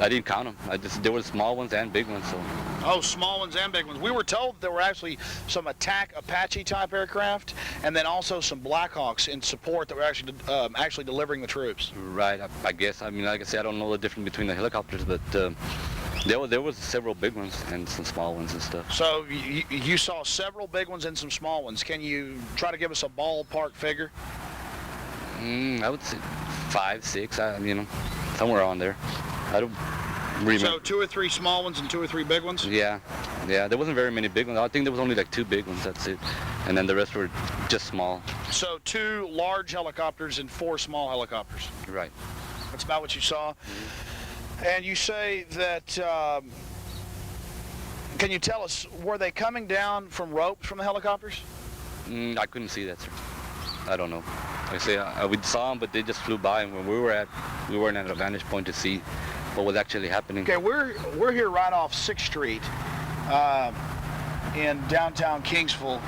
didn't count them. There were small ones and big ones. So. Oh, small ones and big ones. We were told there were actually some attack Apache type aircraft, and then also some Blackhawks in support that were actually delivering the troops. Right. I guess. Like I said, I don't know the difference between the helicopters, but there was several big ones and some small ones and stuff. So you saw several big ones and some small ones. Can you try to give us a ballpark figure? I would say 5, 6. Somewhere on there. I don't remember. So 2 or 3 small ones and 2 or 3 big ones? Yeah. There wasn't very many big ones. I think there was only like 2 big ones, that's it. And then the rest were just small. So 2 large helicopters and 4 small helicopters? Right. That's about what you saw? Mm-hmm. And you say that, can you tell us, were they coming down from ropes from the helicopters? I couldn't see that, sir. I don't know. Like I say, we saw them, but they just flew by, and when we weren't at a vantage point to see what was actually happening. Okay, we're here right off 6th Street in downtown Kingsville,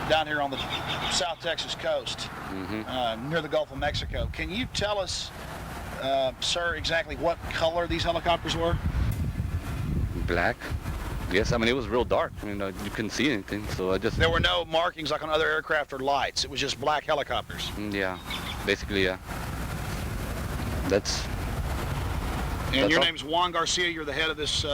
down here on the South Texas coast, near the Gulf of Mexico. Can you tell us, sir, exactly what color these helicopters were? Black. Yes, it was real dark. You couldn't see anything, so I just... There were no markings like on other aircraft or lights. It was just black helicopters. Yeah, basically, yeah. And your name's Juan Garcia. You're the head of this...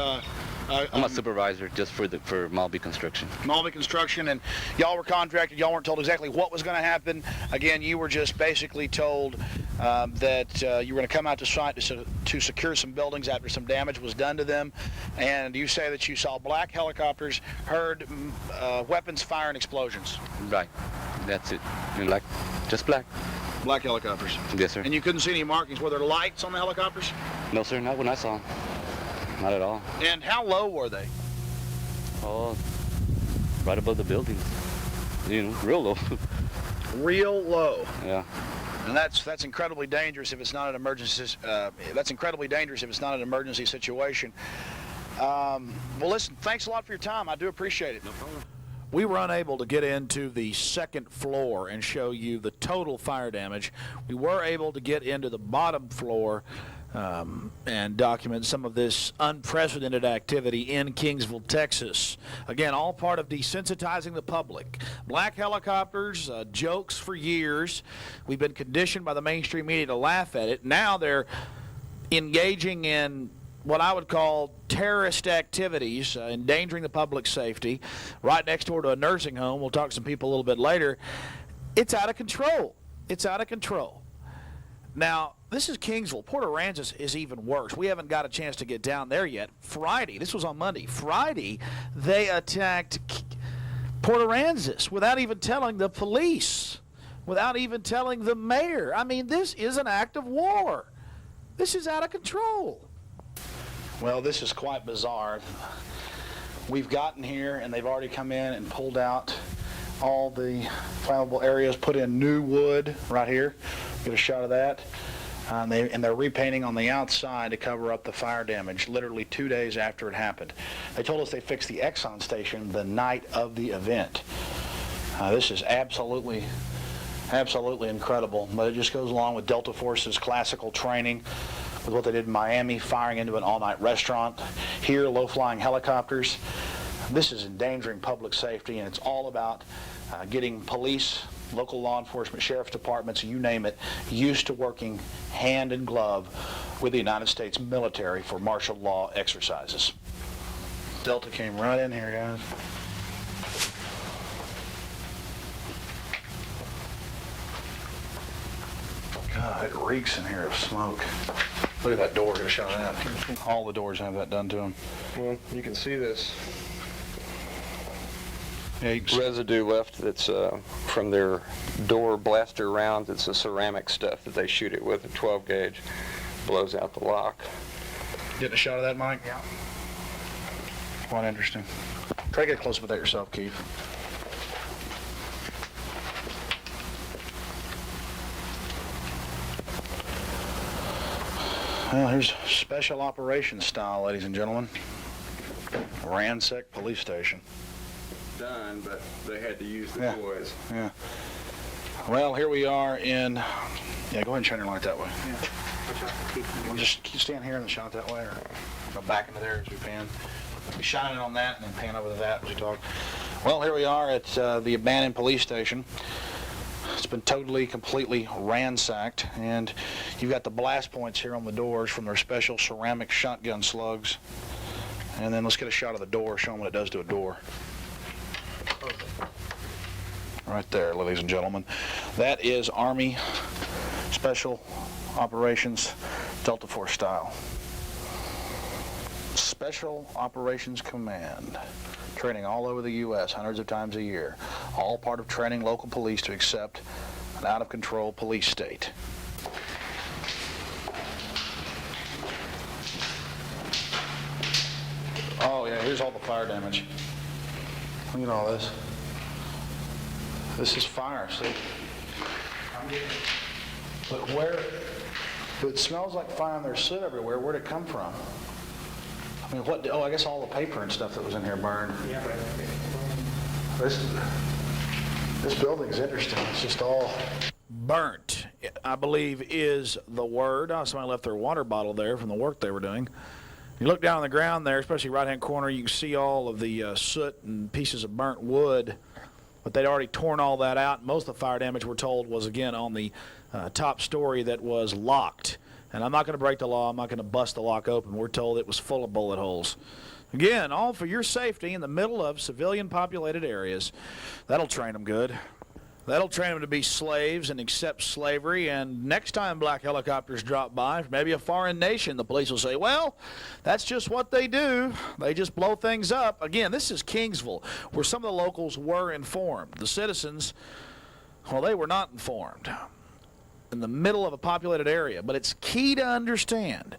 I'm a supervisor just for Malby Construction. Malby Construction, and y'all were contracted. Y'all weren't told exactly what was going to happen. Again, you were just basically told that you were going to come out to site to secure some buildings after some damage was done to them. And you say that you saw black helicopters, heard weapons fire and explosions. Right. That's it. Just black. Black helicopters. Yes, sir. And you couldn't see any markings. Were there lights on the helicopters? No, sir. Not when I saw them. Not at all. And how low were they? Oh, right above the buildings. Real low. Real low. Yeah. And that's incredibly dangerous if it's not an emergency. That's incredibly dangerous if it's not an emergency situation. Well, listen. Thanks a lot for your time. I do appreciate it. No problem. We were unable to get into the 2nd floor and show you the total fire damage. We were able to get into the bottom floor and document some of this unprecedented activity in Kingsville, Texas. Again, all part of desensitizing the public. Black helicopters, jokes for years. We've been conditioned by the mainstream media to laugh at it. Now they're engaging in what I would call terrorist activities, endangering the public safety, right next door to a nursing home. We'll talk to some people a little bit later. It's out of control. It's out of control. Now, this is Kingsville. Port Aransas is even worse. We haven't got a chance to get down there yet. Friday, this was on Monday. Friday, they attacked Port Aransas without even telling the police, without even telling the mayor. This is an act of war. This is out of control. Well, this is quite bizarre. We've gotten here and they've already come in and pulled out all the flammable areas, put in new wood right here. Get a shot of that. And they're repainting on the outside to cover up the fire damage, literally 2 days after it happened. They told us they fixed the Exxon station the night of the event. This is absolutely incredible, but it just goes along with Delta Force's classical training, with what they did in Miami, firing into an all-night restaurant. Here, low-flying helicopters. This is endangering public safety, and it's all about getting police, local law enforcement, sheriff's departments, you name it, used to working hand in glove with the United States military for martial law exercises. Delta came right in here, guys. God, it reeks in here of smoke. Look at that door, get a shot of that. All the doors have that done to them. Well, you can see this Yeah, residue left that's from their door blaster rounds. It's the ceramic stuff that they shoot it with, a 12 gauge. Blows out the lock. Getting a shot of that, Mike? Yeah. Quite interesting. Try to get close with that yourself, Keith. Well, here's special operations style, ladies and gentlemen. Ransack police station. Done, but they had to use the toys. Yeah. Well, here we are in... Yeah, go ahead and shine your light that way. Yeah. We'll just stand here and shot that way, or go back into there as we pan. We shine it on that and then pan over to that as we talk. Well, here we are at the abandoned police station. It's been totally, completely ransacked, and you've got the blast points here on the doors from their special ceramic shotgun slugs. And then let's get a shot of the door, show them what it does to a door. Right there, ladies and gentlemen. That is Army Special Operations Delta Force style. Special Operations Command. Training all over the U.S. hundreds of times a year. All part of training local police to accept an out-of-control police state. Oh, yeah, here's all the fire damage. Look at all this. This is fire, see? But where, if it smells like fire and there's soot everywhere, where'd it come from? I mean, what, I guess all the paper and stuff that was in here burned. Yeah. This building's interesting. It's just all... Burnt, I believe, is the word. Oh, somebody left their water bottle there from the work they were doing. You look down on the ground there, especially right-hand corner, you can see all of the soot and pieces of burnt wood. But they'd already torn all that out. Most of the fire damage, we're told, was, again, on the top story that was locked. And I'm not going to break the law. I'm not going to bust the lock open. We're told it was full of bullet holes. Again, all for your safety in the middle of civilian-populated areas. That'll train them good. That'll train them to be slaves and accept slavery. And next time black helicopters drop by from maybe a foreign nation, the police will say, well, that's just what they do. They just blow things up. Again, this is Kingsville, where some of the locals were informed. The citizens, well, they were not informed. In the middle of a populated area. But it's key to understand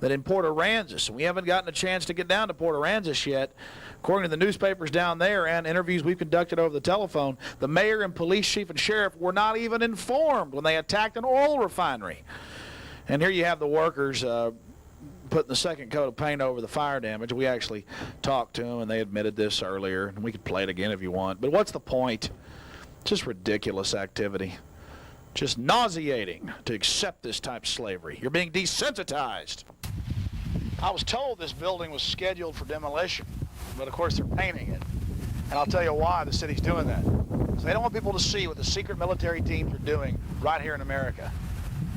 that in Port Aransas, and we haven't gotten a chance to get down to Port Aransas yet, according to the newspapers down there and interviews we've conducted over the telephone, the mayor and police chief and sheriff were not even informed when they attacked an oil refinery. And here you have the workers putting the second coat of paint over the fire damage. We actually talked to them, and they admitted this earlier, and we could play it again if you want. But what's the point? Just ridiculous activity. Just nauseating to accept this type of slavery. You're being desensitized. I was told this building was scheduled for demolition, but of course they're painting it. And I'll tell you why the city's doing that. Because they don't want people to see what the secret military teams are doing right here in America.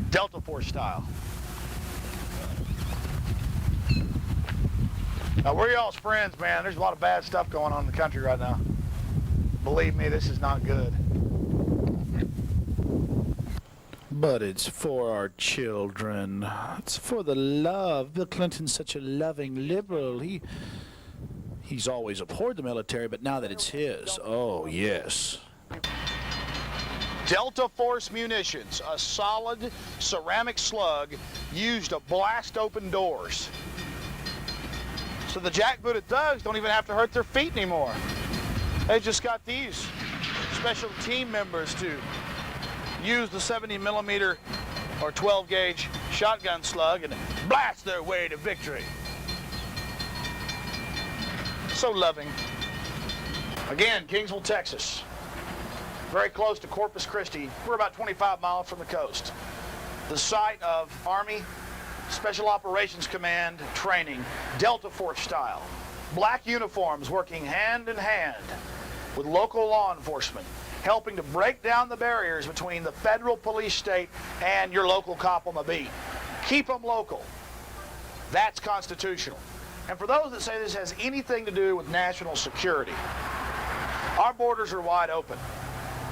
Delta Force style. Now, we're y'all's friends, man. There's a lot of bad stuff going on in the country right now. Believe me, this is not good. But it's for our children. It's for the love. Bill Clinton's such a loving liberal. He's always abhorred the military, but now that it's his, oh, yes. Delta Force munitions, a solid ceramic slug used to blast open doors. So the jackbooted thugs don't even have to hurt their feet anymore. They just got these special team members to use the 70 millimeter or 12 gauge shotgun slug and blast their way to victory. So loving. Again, Kingsville, Texas. Very close to Corpus Christi. We're about 25 miles from the coast. The site of Army Special Operations Command training, Delta Force style. Black uniforms working hand in hand with local law enforcement, helping to break down the barriers between the federal police state and your local cop on the beat. Keep them local. That's constitutional. And for those that say this has anything to do with national security, our borders are wide open.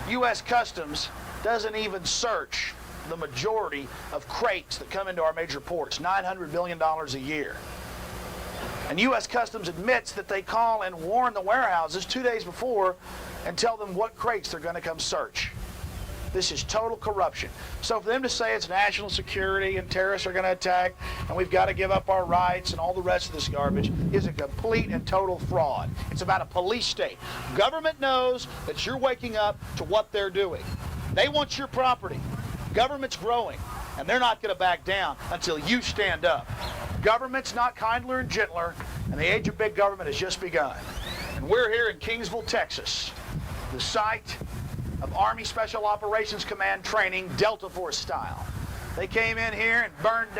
U.S. Customs doesn't even search the majority of crates that come into our major ports, $900 billion a year. And U.S. Customs admits that they call and warn the warehouses 2 days before and tell them what crates they're going to come search. This is total corruption. So for them to say it's national security and terrorists are going to attack and we've got to give up our rights and all the rest of this garbage is a complete and total fraud. It's about a police state. Government knows that you're waking up to what they're doing. They want your property. Government's growing, and they're not going to back down until you stand up. Government's not kindler and gentler, and the age of big government has just begun. And we're here in Kingsville, Texas, the site of Army Special Operations Command training, Delta Force style. They came in here and burned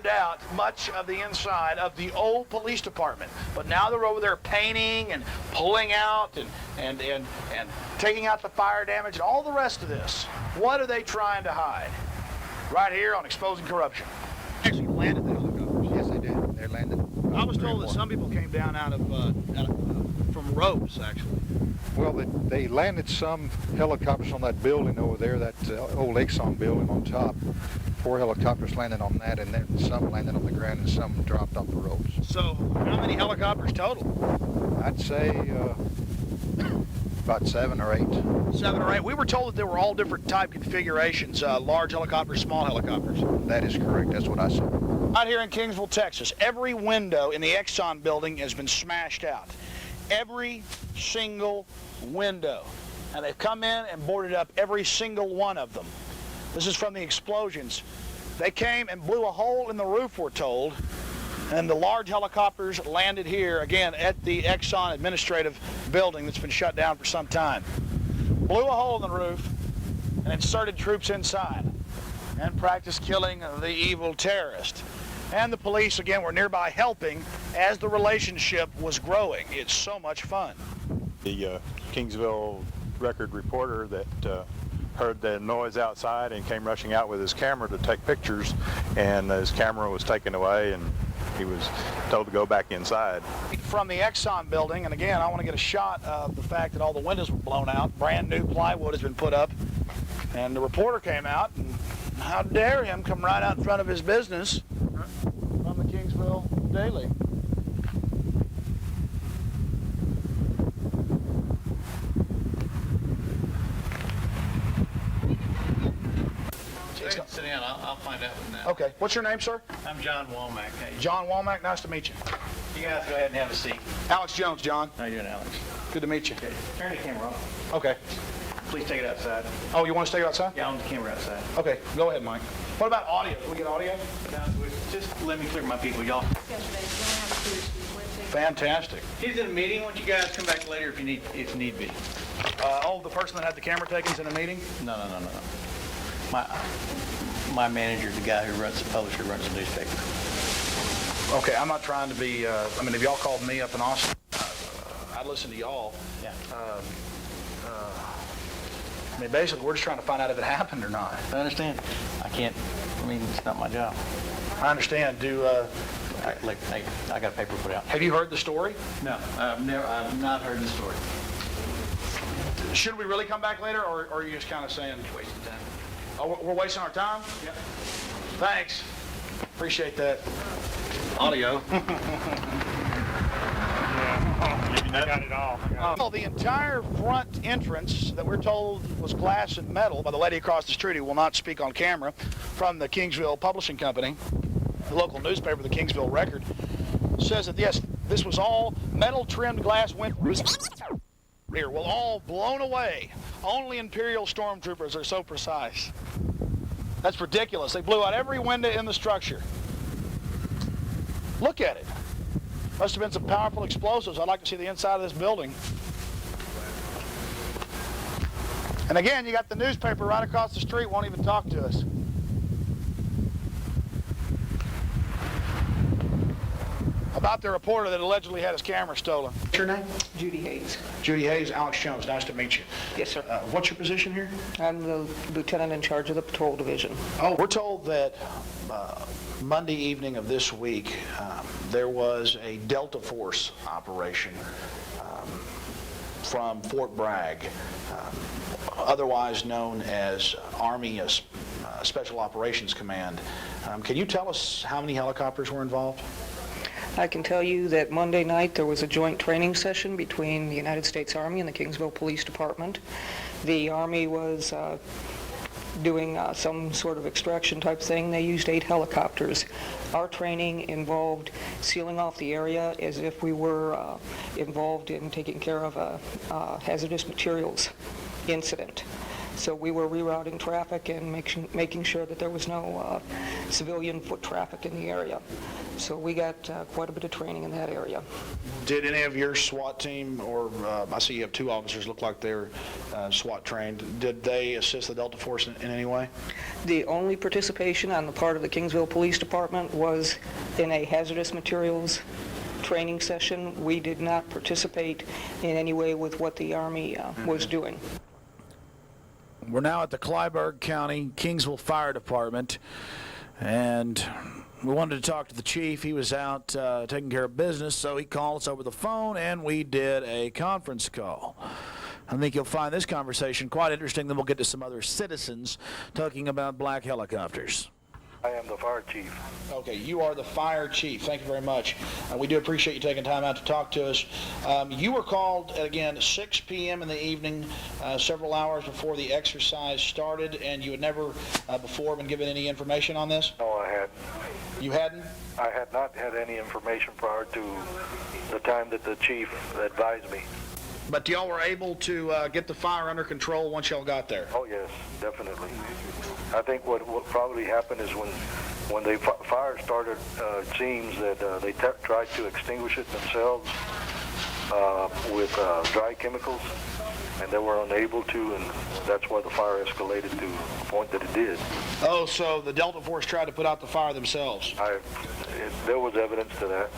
out much of the inside of the old police department. But now they're over there painting and pulling out and taking out the fire damage and all the rest of this. What are they trying to hide? Right here on Exposing Corruption. Actually landed the helicopters. Yes, they did. They landed. I was told that some people came down from ropes, actually. Well, they landed some helicopters on that building over there, that old Exxon building on top. 4 helicopters landed on that, and then some landed on the ground and some dropped off the ropes. So how many helicopters total? I'd say about 7 or 8. 7 or 8. We were told that there were all different type configurations, large helicopters, small helicopters. That is correct. That's what I said. Out here in Kingsville, Texas, every window in the Exxon building has been smashed out. Every single window. And they've come in and boarded up every single one of them. This is from the explosions. They came and blew a hole in the roof, we're told, and the large helicopters landed here, again, at the Exxon administrative building that's been shut down for some time. Blew a hole in the roof and inserted troops inside and practiced killing the evil terrorist. And the police, again, were nearby helping as the relationship was growing. It's so much fun. The Kingsville Record reporter that heard the noise outside and came rushing out with his camera to take pictures, and his camera was taken away and he was told to go back inside. From the Exxon building, and again, I want to get a shot of the fact that all the windows were blown out. Brand new plywood has been put up, and the reporter came out, and how dare him come right out in front of his business from the Kingsville Daily. Sit down. I'll find out with that. Okay. What's your name, sir? I'm John Womack. Hey. John Womack. Nice to meet you. You guys go ahead and have a seat. Alex Jones, John. How you doing, Alex? Good to meet you. Okay. Turn the camera off. Okay. Please take it outside. Oh, you want to stay outside? Yeah, I want the camera outside. Okay. Go ahead, Mike. What about audio? Can we get audio? No, just let me clear my people, y'all. Fantastic. He's in a meeting. Why don't you guys come back later if need be? The person that had the camera taken is in a meeting? No. My manager, the guy who runs the publisher, runs the newspaper. Okay, I'm not trying to be, if y'all called me up in Austin, I'd listen to y'all. Yeah. Basically, we're just trying to find out if it happened or not. I understand. It's not my job. I understand. Look, I got a paper put out. Have you heard the story? No, I've not heard the story. Should we really come back later, or are you just kind of saying... Wasting time. Oh, we're wasting our time? Yep. Thanks. Appreciate that. Audio. I got it all. The entire front entrance that we're told was glass and metal by the lady across the street who will not speak on camera from the Kingsville Publishing Company, the local newspaper, the Kingsville Record, says that, yes, this was all metal-trimmed glass windows here, well, all blown away. Only Imperial stormtroopers are so precise. That's ridiculous. They blew out every window in the structure. Look at it. Must have been some powerful explosives. I'd like to see the inside of this building. And again, you got the newspaper right across the street, won't even talk to us. About the reporter that allegedly had his camera stolen. What's your name? Judy Hayes. Judy Hayes, Alex Jones. Nice to meet you. Yes, sir. What's your position here? I'm the lieutenant in charge of the patrol division. Oh, we're told that Monday evening of this week, there was a Delta Force operation from Fort Bragg, otherwise known as Army Special Operations Command. Can you tell us how many helicopters were involved? I can tell you that Monday night there was a joint training session between the United States Army and the Kingsville Police Department. The Army was doing some sort of extraction type thing. They used 8 helicopters. Our training involved sealing off the area as if we were involved in taking care of a hazardous materials incident. So we were rerouting traffic and making sure that there was no civilian foot traffic in the area. So we got quite a bit of training in that area. Did any of your SWAT team, or I see you have 2 officers look like they're SWAT trained, did they assist the Delta Force in any way? The only participation on the part of the Kingsville Police Department was in a hazardous materials training session. We did not participate in any way with what the Army was doing. We're now at the Clyburg County Kingsville Fire Department, and we wanted to talk to the chief. He was out taking care of business, so he called us over the phone, and we did a conference call. I think you'll find this conversation quite interesting. Then we'll get to some other citizens talking about black helicopters. I am the fire chief. Okay, you are the fire chief. Thank you very much. We do appreciate you taking time out to talk to us. You were called at, again, 6 p.m. in the evening, several hours before the exercise started, and you had never before been given any information on this? No, I hadn't. You hadn't? I had not had any information prior to the time that the chief advised me. But y'all were able to get the fire under control once y'all got there? Oh, yes, definitely. I think what probably happened is when the fire started, it seems that they tried to extinguish it themselves with dry chemicals, and they were unable to, and that's why the fire escalated to the point that it did. Oh, so the Delta Force tried to put out the fire themselves? There was evidence to that.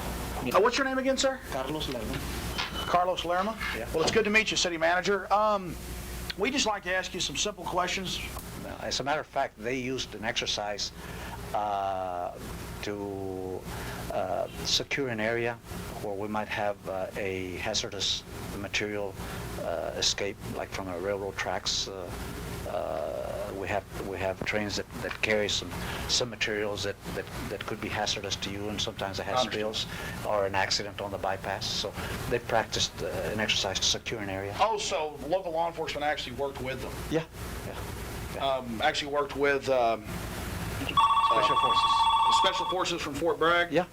What's your name again, sir? Carlos Lerma. Carlos Lerma? Yeah. Well, it's good to meet you, City Manager. We just like to ask you some simple questions. As a matter of fact, they used an exercise to secure an area where we might have a hazardous material escape, like from a railroad tracks. We have trains that carry some materials that could be hazardous to you, and sometimes they have spills or an accident on the bypass. So they practiced an exercise to secure an area. Oh, so local law enforcement actually worked with them? Yeah. Actually worked with Special Forces. Special Forces from Fort Bragg? Yeah.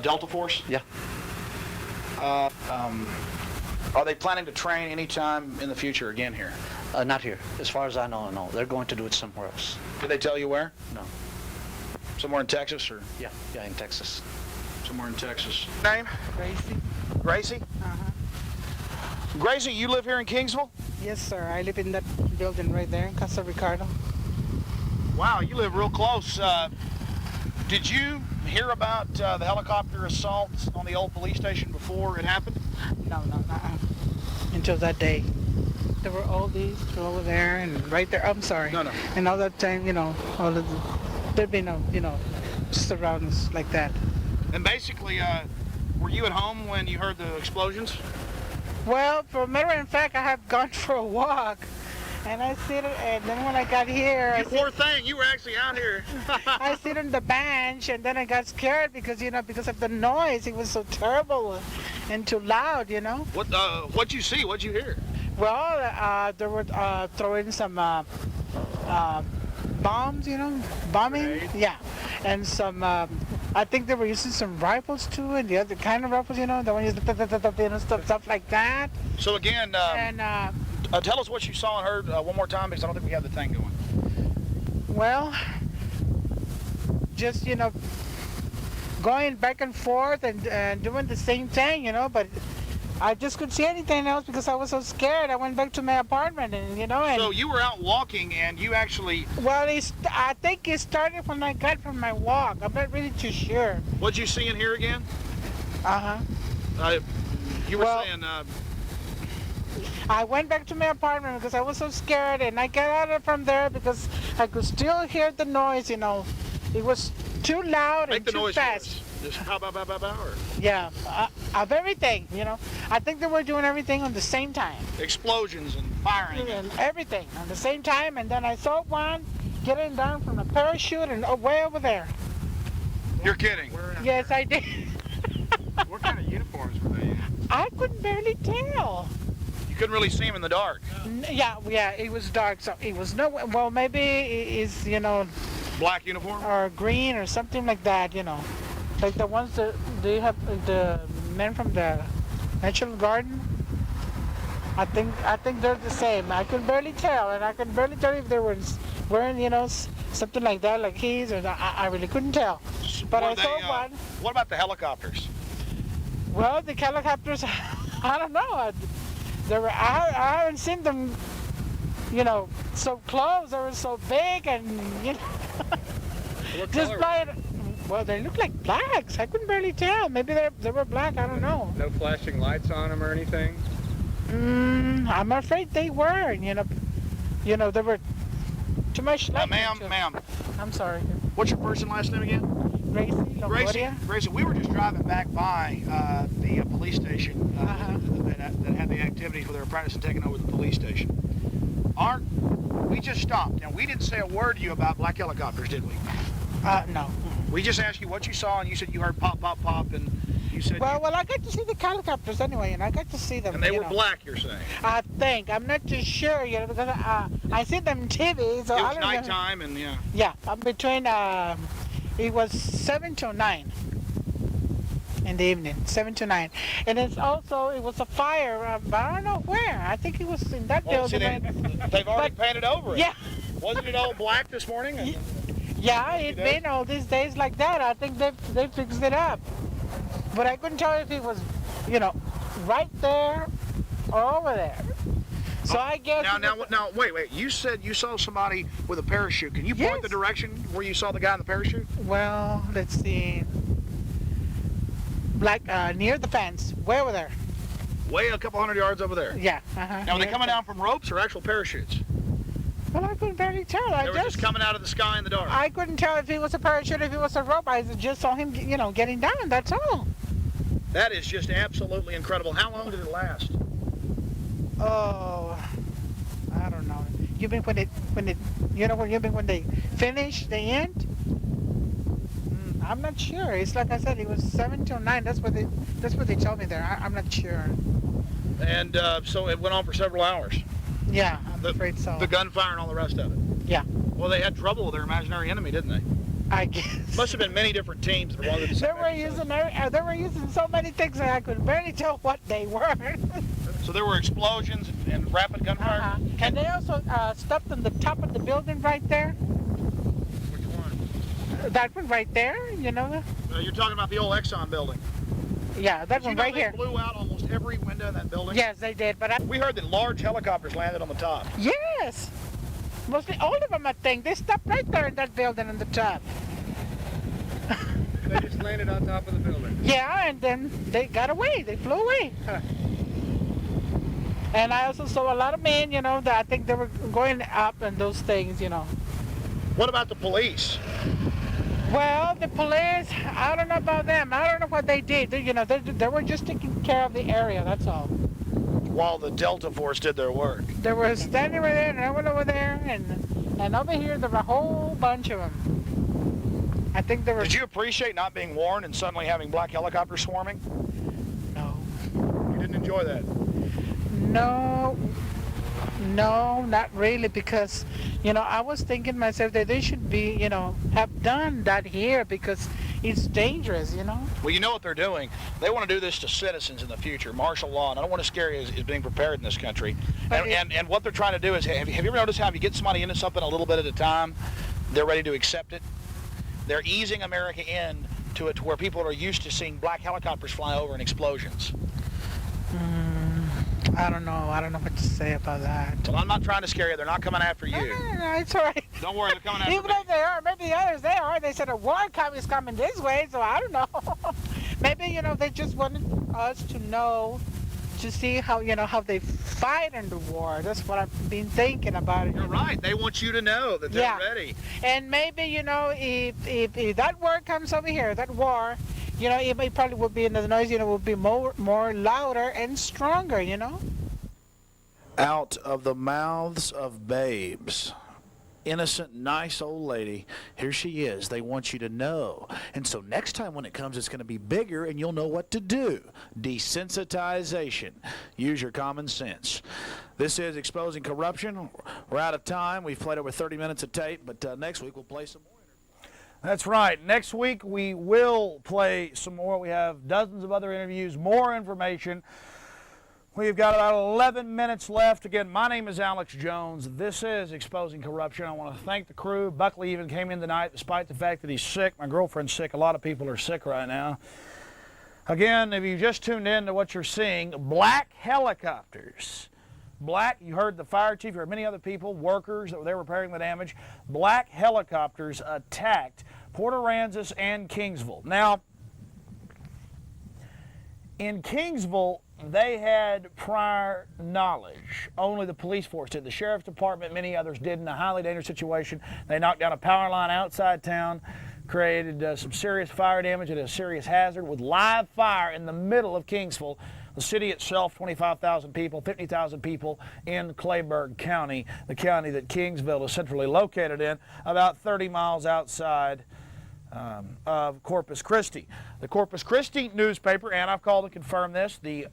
Delta Force? Yeah. Are they planning to train any time in the future again here? Not here. As far as I know, no. They're going to do it somewhere else. Did they tell you where? No. Somewhere in Texas, or? Yeah, in Texas. Somewhere in Texas. Name? Gracie. Gracie? Uh-huh. Gracie, you live here in Kingsville? Yes, sir. I live in that building right there in Casa Ricardo. Wow, you live real close. Did you hear about the helicopter assault on the old police station before it happened? No. Until that day. There were all these over there and right there. I'm sorry. No. And all that time, all of there'd be no, surroundings like that. And basically, were you at home when you heard the explosions? Well, for a matter of fact, I had gone for a walk, and I sit, and then when I got here, Poor thing, you were actually out here. I sit on the bench, and then I got scared because of the noise. It was so terrible and too loud, What'd you see? What'd you hear? Well, they were throwing some bombs, bombing, yeah, and some I think they were using some rifles too, and the other kind of rifles, the one used stuff like that. So again, And tell us what you saw and heard one more time, because I don't think we have the thing going. well, just going back and forth and doing the same thing, but I just couldn't see anything else because I was so scared. I went back to my apartment, and And So you were out walking, and you actually... Well, I think it started when I got from my walk. I'm not really too sure. What'd you see in here again? You were saying... I went back to my apartment because I was so scared, and I got out from there because I could still hear the noise, It was too loud and too fast. Just pow, pow, pow, pow, pow, or... Yeah, of everything, I think they were doing everything on the same time. Explosions and firing. And everything on the same time, and then I saw one getting down from a parachute and way over there. You're kidding? Yes, I did. What kind of uniforms were they in? I couldn't barely tell. You couldn't really see him in the dark. Yeah, it was dark, so it was well, maybe it's, Black uniform? or green or something like that, Like the ones that they have, the men from the National Garden. I think they're the same. I could barely tell, and I could barely tell if they were wearing, something like that, like keys, or I really couldn't tell. But I saw one. What about the helicopters? Well, the helicopters, I don't know. I haven't seen them, so close. They were so big, and just flying. Well, they look like blacks. I couldn't barely tell. Maybe they were black. I don't know. No flashing lights on them or anything? I'm afraid they were. They were too much light. Ma'am. I'm sorry. What's your first and last name again? Gracie, we were just driving back by the police station that had the activities where they were practicing taking over the police station. We just stopped, and we didn't say a word to you about black helicopters, did we? No. We just asked you what you saw, and you said you heard pop, pop, pop, and you said... Well, I got to see the helicopters anyway, and I got to see them. And they were black, you're saying? I think. I'm not too sure, because I see them on TV, so it I was don't nighttime, and yeah. Yeah, between, it was 7 to 9 in the evening, 7 to 9. And it was a fire, but I don't know where. I think it was in that building. They've already painted over it. Yeah. Wasn't it all black this morning? Yeah, it's been all these days like that. I think they fixed it up. But I couldn't tell if it was, right there or over there. So I guess... Now, wait. You said you saw somebody with a parachute. Can you point the direction where you saw the guy in the parachute? Well, let's see. Like near the fence, way over there. Way a couple hundred yards over there? Yeah. Now, are they coming down from ropes or actual parachutes? Well, I couldn't barely tell. They were just coming out of the sky in the dark. I couldn't tell if it was a parachute, if it was a rope. I just saw him, getting down. That's all. That is just absolutely incredible. How long did it last? Oh, I don't know. You mean when they finish the end? I'm not sure. It's like I said, it was 7 to 9. That's what they told me there. I'm not sure. And so it went on for several hours. Yeah, I'm afraid so. The gunfire and all the rest of it. Yeah. Well, they had trouble with their imaginary enemy, didn't they? I guess. Must have been many different teams that wanted to. They were using so many things that I could barely tell what they were. So there were explosions and rapid gunfire. And they also stopped on the top of the building right there. Which one? That one right there. You're talking about the old Exxon building. Yeah, that one right here. They blew out almost every window in that building? Yes, they did. But we heard that large helicopters landed on the top. Yes. Mostly all of them, I think. They stopped right there in that building on the top. They just landed on top of the building? Yeah, and then they got away. They flew away. Huh. And I also saw a lot of men, that I think they were going up and those things, What about the police? Well, the police, I don't know about them. I don't know what they did. They were just taking care of the area, that's all. While the Delta Force did their work. They were standing right there, and I went over there, and over here there were a whole bunch of them. I think there were... Did you appreciate not being warned and suddenly having black helicopters swarming? No. You didn't enjoy that? No. No, not really, because, I was thinking myself that they should be, have done that here because it's dangerous, Well, you know what they're doing. They want to do this to citizens in the future, martial law, and I don't want to scare you is being prepared in this country. And what they're trying to do is, have you ever noticed how if you get somebody into something a little bit at a time, they're ready to accept it? They're easing America in to it to where people are used to seeing black helicopters fly over and explosions. I don't know what to say about that. Well, I'm not trying to scare you. They're not coming after you. No, it's all right. Don't worry, they're coming after Even if they are, maybe the others they are. They said a war is coming this way, so I don't know. Maybe, they just wanted us to know, to see how, how they fight in the war. That's what I've been thinking about it. You're right. They want you to know that they're ready. And maybe, if that war comes over here, that war, it probably would be, the noise, would be more louder and stronger, Out of the mouths of babes. Innocent, nice old lady. Here she is. They want you to know. And so next time when it comes, it's going to be bigger and you'll know what to do. Desensitization. Use your common sense. This is Exposing Corruption. We're out of time. We've played over 30 minutes of tape, but next week we'll play some more. That's right. Next week we will play some more. We have dozens of other interviews, more information. We've got about 11 minutes left. Again, my name is Alex Jones. This is Exposing Corruption. I want to thank the crew. Buckley even came in tonight despite the fact that he's sick. My girlfriend's sick. A lot of people are sick right now. Again, if you just tuned in to what you're seeing, black helicopters. Black, you heard the fire chief, you heard many other people, workers that were there repairing the damage. Black helicopters attacked Port Aransas and Kingsville. Now, in Kingsville, they had prior knowledge. Only the police force did. The sheriff's department, many others did in a highly dangerous situation. They knocked down a power line outside town, created some serious fire damage and a serious hazard with live fire in the middle of Kingsville. The city itself, 25,000 people, 50,000 people in Clayburgh County, the county that Kingsville is centrally located in, about 30 miles outside of Corpus Christi. The Corpus Christi newspaper, and I've called to confirm this, the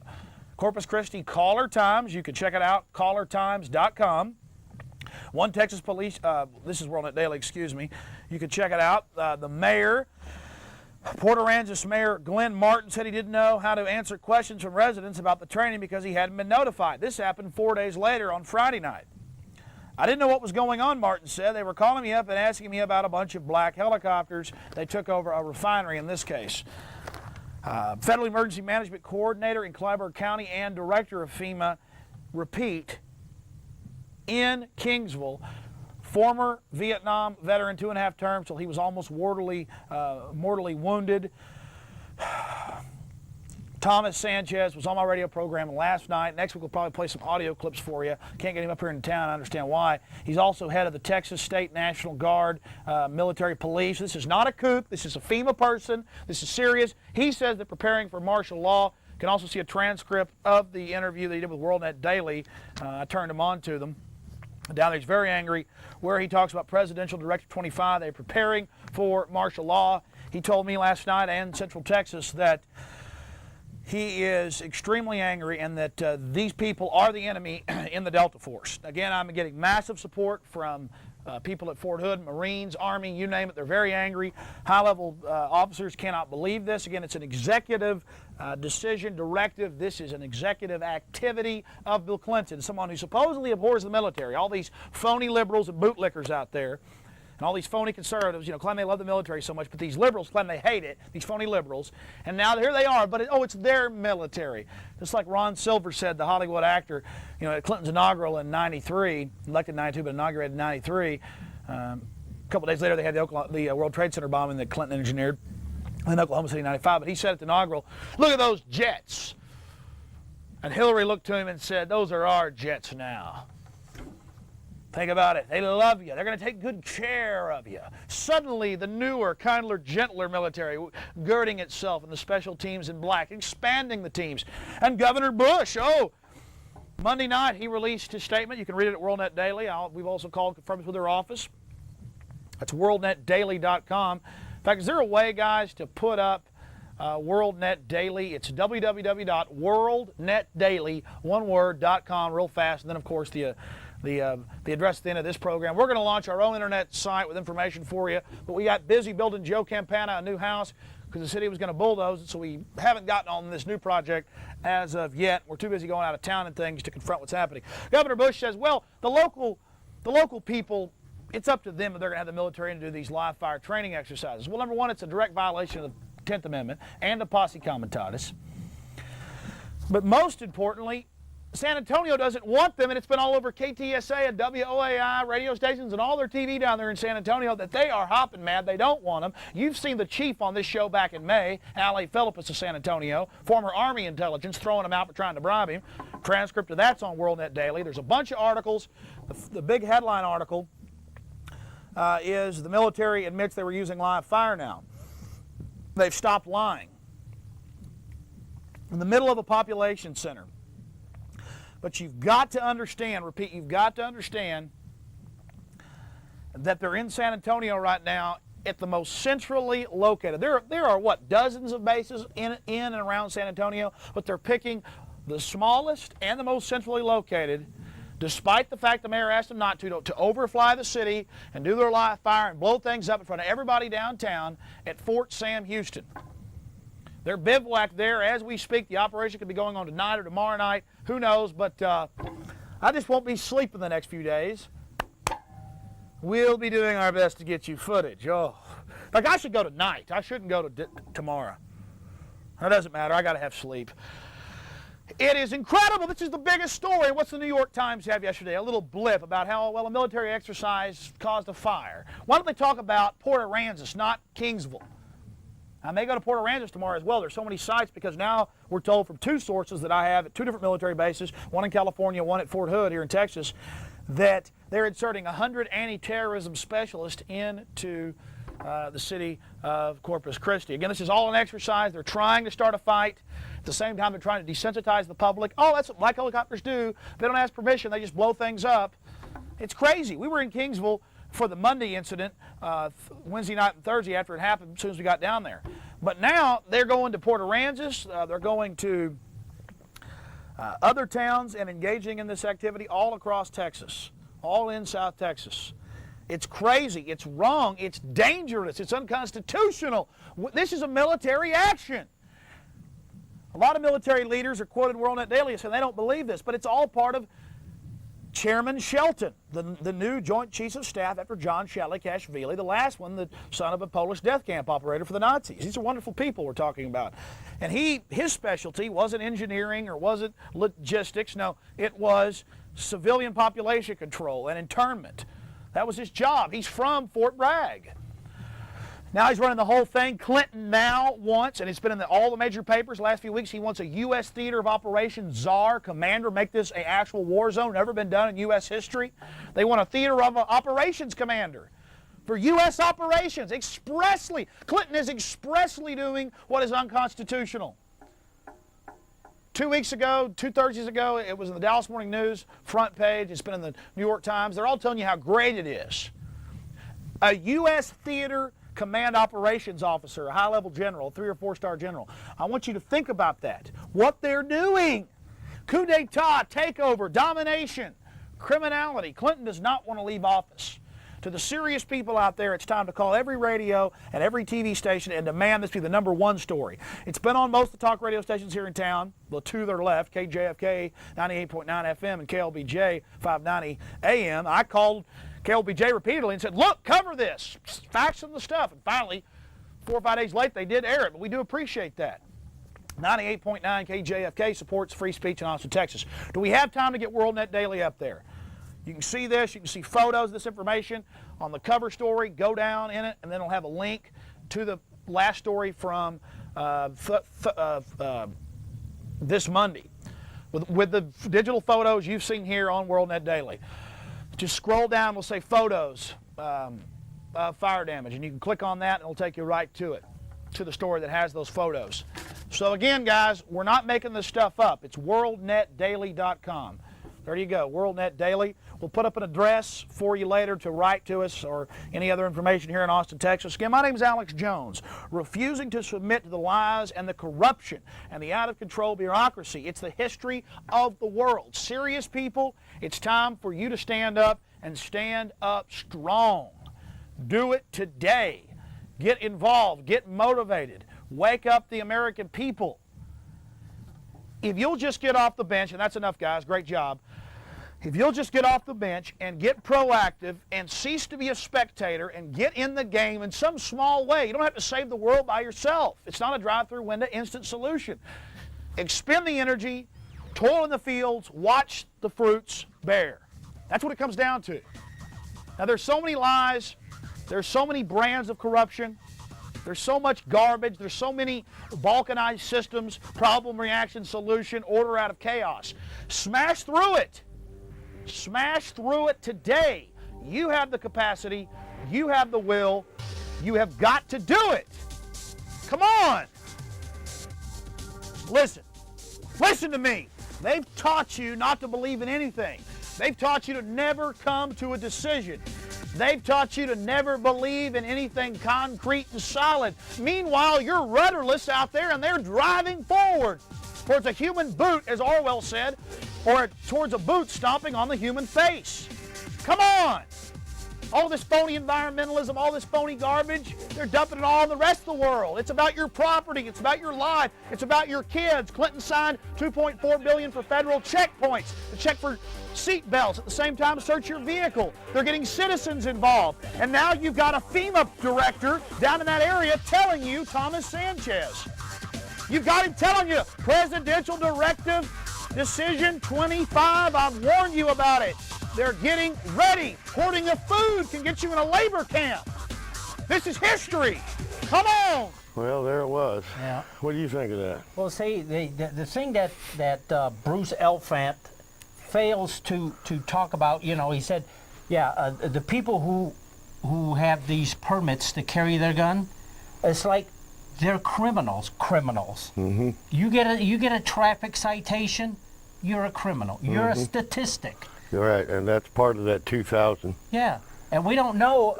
Corpus Christi Caller Times, you can check it out, callertimes.com. One Texas police, this is WorldNet Daily, excuse me, you can check it out. The mayor, Port Aransas Mayor Glenn Martin, said he didn't know how to answer questions from residents about the training because he hadn't been notified. This happened 4 days later on Friday night. I didn't know what was going on, Martin said. They were calling me up and asking me about a bunch of black helicopters. They took over a refinery in this case. Federal Emergency Management Coordinator in Clyburn County and Director of FEMA repeat in Kingsville, former Vietnam veteran, 2.5 terms till he was almost mortally wounded. Thomas Sanchez was on my radio program last night. Next week we'll probably play some audio clips for you. Can't get him up here in town. I understand why. He's also head of the Texas State National Guard military police. This is not a kook. This is a FEMA person. This is serious. He says that preparing for martial law. You can also see a transcript of the interview that he did with WorldNet Daily. I turned him on to them. Down there, he's very angry, where he talks about Presidential Directive 25. They're preparing for martial law. He told me last night and Central Texas that he is extremely angry and that these people are the enemy in the Delta Force. Again, I'm getting massive support from people at Fort Hood, Marines, Army, you name it. They're very angry. High-level officers cannot believe this. Again, it's an executive decision, directive. This is an executive activity of Bill Clinton, someone who supposedly abhors the military. All these phony liberals and bootlickers out there, and all these phony conservatives, claim they love the military so much, but these liberals claim they hate it, these phony liberals. And now here they are, but it's their military. Just like Ron Silver said, the Hollywood actor, at Clinton's inaugural in 93, elected in 92, but inaugurated in 93. A couple days later, they had the World Trade Center bombing that Clinton engineered in Oklahoma City in 95. But he said at the inaugural, look at those jets. And Hillary looked to him and said, those are our jets now. Think about it. They love you. They're going to take good care of you. Suddenly, the newer, kindler, gentler military girding itself in the special teams in black, expanding the teams. And Governor Bush, Monday night, he released his statement. You can read it at WorldNet Daily. We've also called, confirmed with their office. That's worldnetdaily.com. In fact, is there a way, guys, to put up WorldNet Daily. It's www.worldnetdaily.com, real fast. And then, of course, the address at the end of this program. We're going to launch our own internet site with information for you, but we got busy building Joe Campana a new house because the city was going to bulldoze it, so we haven't gotten on this new project as of yet. We're too busy going out of town and things to confront what's happening. Governor Bush says, well, the local people, it's up to them if they're going to have the military to do these live fire training exercises. Well, number one, it's a direct violation of the 10th Amendment and the Posse Comitatus. But most importantly, San Antonio doesn't want them, and it's been all over KTSA and WOAI radio stations and all their TV down there in San Antonio that they are hopping mad. They don't want them. You've seen the chief on this show back in May, Allie Philippus of San Antonio, former Army intelligence, throwing him out for trying to bribe him. Transcript of that's on WorldNet Daily. There's a bunch of articles. The big headline article is the military admits they were using live fire now. They've stopped lying. In the middle of a population center. But you've got to understand, repeat, you've got to understand that they're in San Antonio right now at the most centrally located. There are what, dozens of bases in and around San Antonio, but they're picking the smallest and the most centrally located, despite the fact the mayor asked them not to overfly the city and do their live fire and blow things up in front of everybody downtown at Fort Sam Houston. They're bivouacked there as we speak. The operation could be going on tonight or tomorrow night. Who knows? But I just won't be sleeping the next few days. We'll be doing our best to get you footage. Oh, like I should go tonight. I shouldn't go to tomorrow. That doesn't matter. I got to have sleep. It is incredible. This is the biggest story. What's the New York Times have yesterday? A little blip about how, well, a military exercise caused a fire. Why don't they talk about Port Aransas, not Kingsville? I may go to Port Aransas tomorrow as well. There's so many sites because now we're told from two sources that I have at two different military bases, one in California, one at Fort Hood here in Texas, that they're inserting 100 anti-terrorism specialists into the city of Corpus Christi. Again, this is all an exercise. They're trying to start a fight. At the same time, they're trying to desensitize the public. Oh, that's what black helicopters do. They don't ask permission. They just blow things up. It's crazy. We were in Kingsville for the Monday incident, Wednesday night and Thursday after it happened, as soon as we got down there. But now they're going to Port Aransas, they're going to other towns and engaging in this activity all across Texas, all in South Texas. It's crazy, it's wrong, it's dangerous, it's unconstitutional. This is a military action. A lot of military leaders are quoted in WorldNet Daily saying they don't believe this, but it's all part of Chairman Shelton, the new Joint Chiefs of Staff after John Shalikashvili, the last one, the son of a Polish death camp operator for the Nazis. These are wonderful people we're talking about. And his specialty wasn't engineering or wasn't logistics. No, it was civilian population control and internment. That was his job. He's from Fort Bragg. Now he's running the whole thing. Clinton now wants, and it's been in all the major papers the last few weeks, he wants a U.S. Theater of Operations czar, commander, make this an actual war zone, never been done in U.S. history. They want a Theater of Operations commander for U.S. operations, expressly. Clinton is expressly doing what is unconstitutional. 2 weeks ago, 2 Thursdays ago, it was in the Dallas Morning News, front page. It's been in the New York Times. They're all telling you how great it is. A U.S. Theater Command Operations Officer, a high-level general, a 3- or 4-star general. I want you to think about that. What they're doing. Coup d'etat, takeover, domination, criminality. Clinton does not want to leave office. To the serious people out there, it's time to call every radio and every TV station and demand this be the #1 story. It's been on most of the talk radio stations here in town, the two that are left, KJFK 98.9 FM and KLBJ 590 AM. I called KLBJ repeatedly and said, look, cover this, facts and the stuff. And finally, 4 or 5 days late, they did air it, but we do appreciate that. 98.9 KJFK supports free speech in Austin, Texas. Do we have time to get WorldNet Daily up there? You can see this, you can see photos of this information on the cover story. Go down in it, and then it'll have a link to the last story from this Monday with the digital photos you've seen here on WorldNet Daily. Just scroll down, we'll say photos of fire damage, and you can click on that and it'll take you right to it, to the story that has those photos. So again, guys, we're not making this stuff up. It's worldnetdaily.com. There you go, WorldNet Daily. We'll put up an address for you later to write to us or any other information here in Austin, Texas. Again, my name is Alex Jones. Refusing to submit to the lies and the corruption and the out-of-control bureaucracy. It's the history of the world. Serious people, it's time for you to stand up and stand up strong. Do it today. Get involved. Get motivated. Wake up the American people. If you'll just get off the bench, and that's enough, guys, great job. If you'll just get off the bench and get proactive and cease to be a spectator and get in the game in some small way, you don't have to save the world by yourself. It's not a drive-through window instant solution. Expend the energy, toil in the fields, watch the fruits bear. That's what it comes down to. Now, there's so many lies, there's so many brands of corruption, there's so much garbage, there's so many balkanized systems, problem, reaction, solution, order out of chaos. Smash through it. Smash through it today. You have the capacity, you have the will, you have got to do it. Come on. Listen to me. They've taught you not to believe in anything. They've taught you to never come to a decision. They've taught you to never believe in anything concrete and solid. Meanwhile, you're rudderless out there and they're driving forward towards a human boot, as Orwell said, or towards a boot stomping on the human face. Come on! All this phony environmentalism, all this phony garbage, they're dumping it all on the rest of the world. It's about your property, it's about your life, it's about your kids. Clinton signed $2.4 billion for federal checkpoints to check for seat belts, at the same time search your vehicle. They're getting citizens involved. And now you've got a FEMA director down in that area telling you, Thomas Sanchez, you've got him telling you, Presidential Directive Decision 25, I've warned you about it. They're getting ready. Hoarding of food can get you in a labor camp. This is history. Come on. Well, there it was. Yeah. What do you think of that? Well, see, the thing that Bruce Elfant fails to talk about, you know, he said, yeah, the people who have these permits to carry their gun, it's like they're criminals. Mm-hmm. You get a traffic citation, you're a criminal. You're a statistic. You're right, and that's part of that 2,000. Yeah, and we don't know.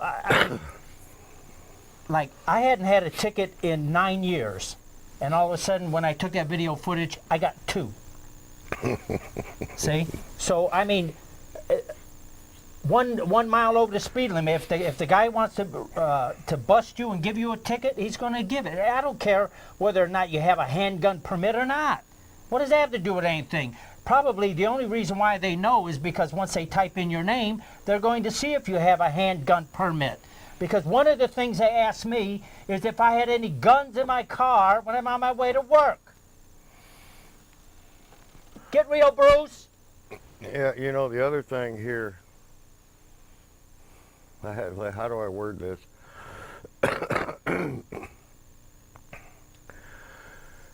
Like, I hadn't had a ticket in 9 years, and all of a sudden, when I took that video footage, I got 2. See? So, I mean, 1 mile over the speed limit. If the guy wants to bust you and give you a ticket, he's going to give it. I don't care whether or not you have a handgun permit or not. What does that have to do with anything? Probably the only reason why they know is because once they type in your name, they're going to see if you have a handgun permit. Because one of the things they asked me is if I had any guns in my car when I'm on my way to work. Get real, Bruce. Yeah, you know, the other thing here, how do I word this?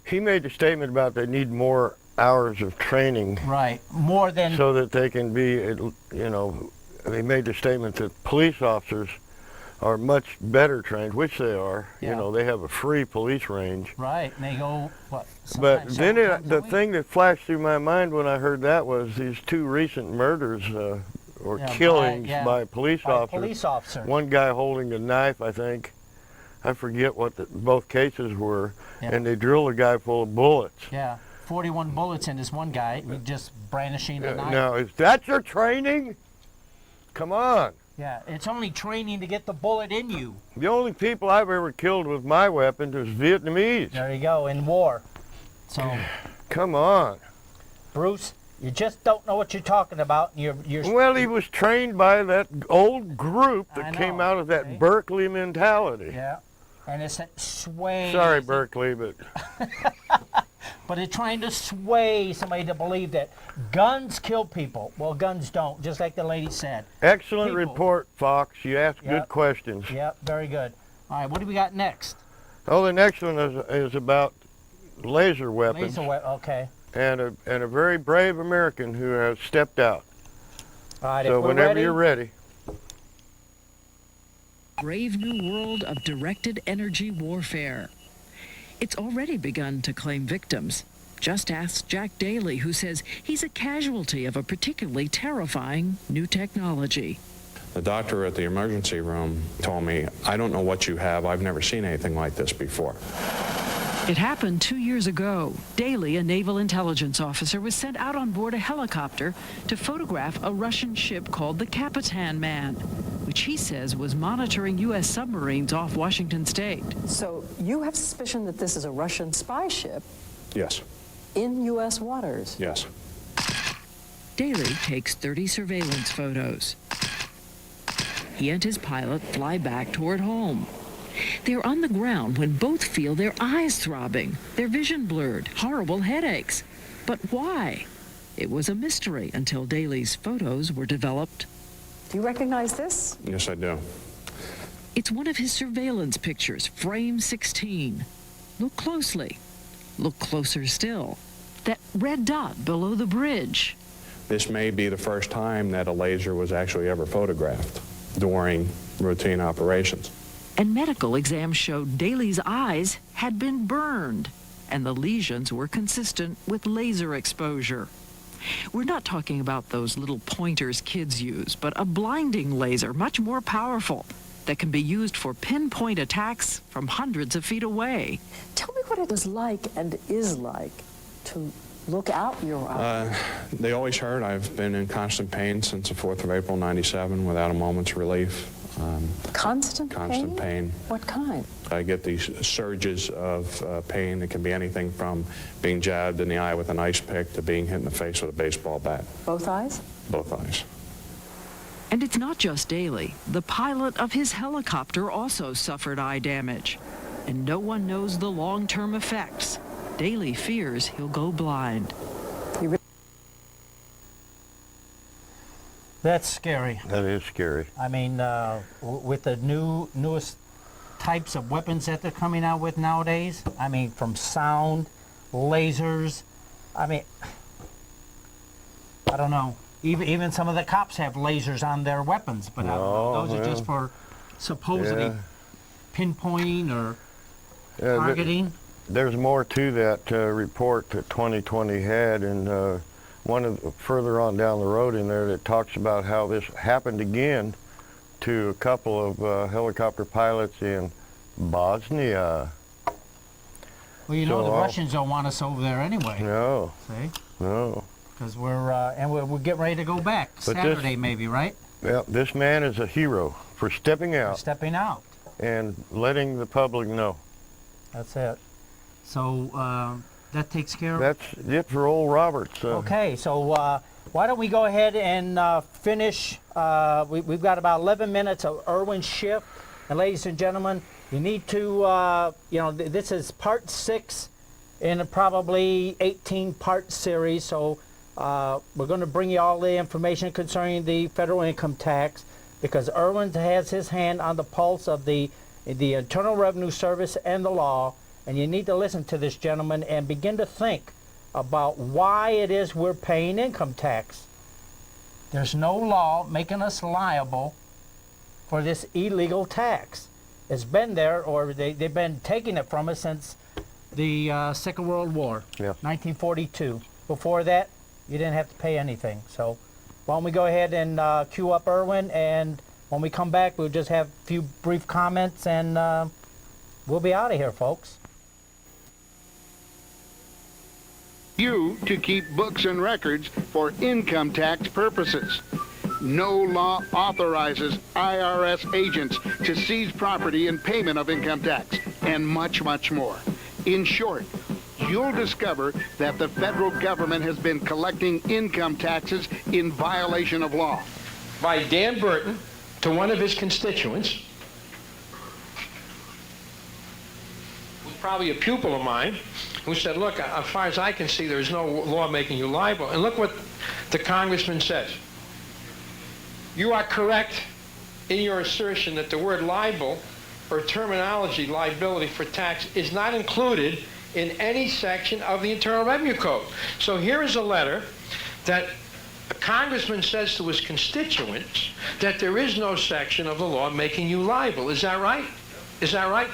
He made the statement about they need more hours of training. Right, more than... So that they can be, you know, they made the statement that police officers are much better trained, which they are. Yeah. You know, they have a free police range. Right, and they go, what? But then the thing that flashed through my mind when I heard that was these 2 recent murders or killings by police officers. One guy holding a knife, I think. I forget what both cases were, and they drilled a guy full of bullets. Yeah, 41 bullets in this one guy, just brandishing a knife. Now, is that your training? Come on. Yeah, it's only training to get the bullet in you. The only people I've ever killed with my weapons was Vietnamese. There you go, in war. So, come on. Bruce, you just don't know what you're talking about. Well, he was trained by that old group that came out of that Berkeley mentality. Yeah, and it's that sway. Sorry, Berkeley, but... But they're trying to sway somebody to believe that guns kill people. Well, guns don't, just like the lady said. Excellent report, Fox. You asked good questions. Yep, very good. All right, what do we got next? Oh, the next one is about laser weapons. Okay. And a very brave American who has stepped out. All right, so whenever you're ready. Brave new world of directed energy warfare. It's already begun to claim victims. Just ask Jack Daly, who says he's a casualty of a particularly terrifying new technology. The doctor at the emergency room told me, "I don't know what you have. I've never seen anything like this before." It happened 2 years ago. Daly, a naval intelligence officer, was sent out on board a helicopter to photograph a Russian ship called the Capitan Man, which he says was monitoring U.S. submarines off Washington State. So you have suspicion that this is a Russian spy ship Yes. in U.S. waters? Yes. Daly takes 30 surveillance photos. He and his pilot fly back toward home. They're on the ground when both feel their eyes throbbing, their vision blurred, horrible headaches. But why? It was a mystery until Daly's photos were developed. Do you recognize this? Yes, I do. It's one of his surveillance pictures, frame 16. Look closely. Look closer still. That red dot below the bridge. This may be the first time that a laser was actually ever photographed during routine operations. And medical exams showed Daly's eyes had been burned, and the lesions were consistent with laser exposure. We're not talking about those little pointers kids use, but a blinding laser, much more powerful, that can be used for pinpoint attacks from hundreds of feet away. Tell me what it was like and is like to look out your eyes. They always hurt. I've been in constant pain since the 4th of April, '97, without a moment's relief. Constant pain? What kind? I get these surges of pain. It can be anything from being jabbed in the eye with an ice pick to being hit in the face with a baseball bat. Both eyes? Both eyes. And it's not just Daly. The pilot of his helicopter also suffered eye damage. And no one knows the long-term effects. Daly fears he'll go blind. That's scary. That is scary. I mean, with the newest types of weapons that they're coming out with nowadays, I mean, from sound, lasers, I mean, I don't know. Even some of the cops have lasers on their weapons, but I don't know. Those are just for supposedly pinpointing or targeting. There's more to that report that 2020 had, and further on down the road in there that talks about how this happened again to a couple of helicopter pilots in Bosnia. Well, you know, the Russians don't want us over there anyway. No. See? No. Because we're getting ready to go back Saturday, maybe, right? Yeah. This man is a hero for stepping out. And letting the public know. That's it. So that takes care of. That's it for old Roberts. Okay, so why don't we go ahead and finish? We've got about 11 minutes of Irwin's shift. And ladies and gentlemen, you need to, this is part 6 in a probably 18-part series. So we're going to bring you all the information concerning the federal income tax, because Irwin has his hand on the pulse of the Internal Revenue Service and the law. And you need to listen to this gentleman and begin to think about why it is we're paying income tax. There's no law making us liable for this illegal tax. It's been there, or they've been taking it from us since the Second World War, 1942. Before that, you didn't have to pay anything. So why don't we go ahead and cue up Irwin, and when we come back, we'll just have a few brief comments, and we'll be out of here, folks. You to keep books and records for income tax purposes. No law authorizes IRS agents to seize property in payment of income tax, and much, much more. In short, you'll discover that the federal government has been collecting income taxes in violation of law. By Dan Burton to one of his constituents, who's probably a pupil of mine, who said, look, as far as I can see, there's no law making you liable. And look what the congressman says. You are correct in your assertion that the word liable, or terminology liability for tax, is not included in any section of the Internal Revenue Code. So here is a letter that a congressman says to his constituents that there is no section of the law making you liable. Is that right? Is that right?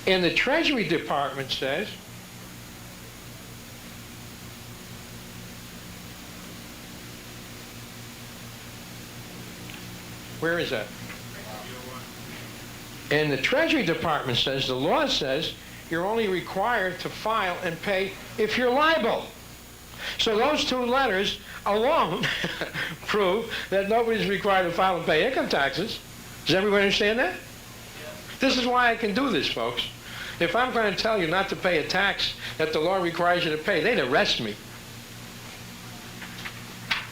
And the Treasury Department says, where is that? And the Treasury Department says, the law says, you're only required to file and pay if you're liable. So those two letters alone prove that nobody's required to file and pay income taxes. Does everybody understand that? This is why I can do this, folks. If I'm going to tell you not to pay a tax that the law requires you to pay, they'd arrest me.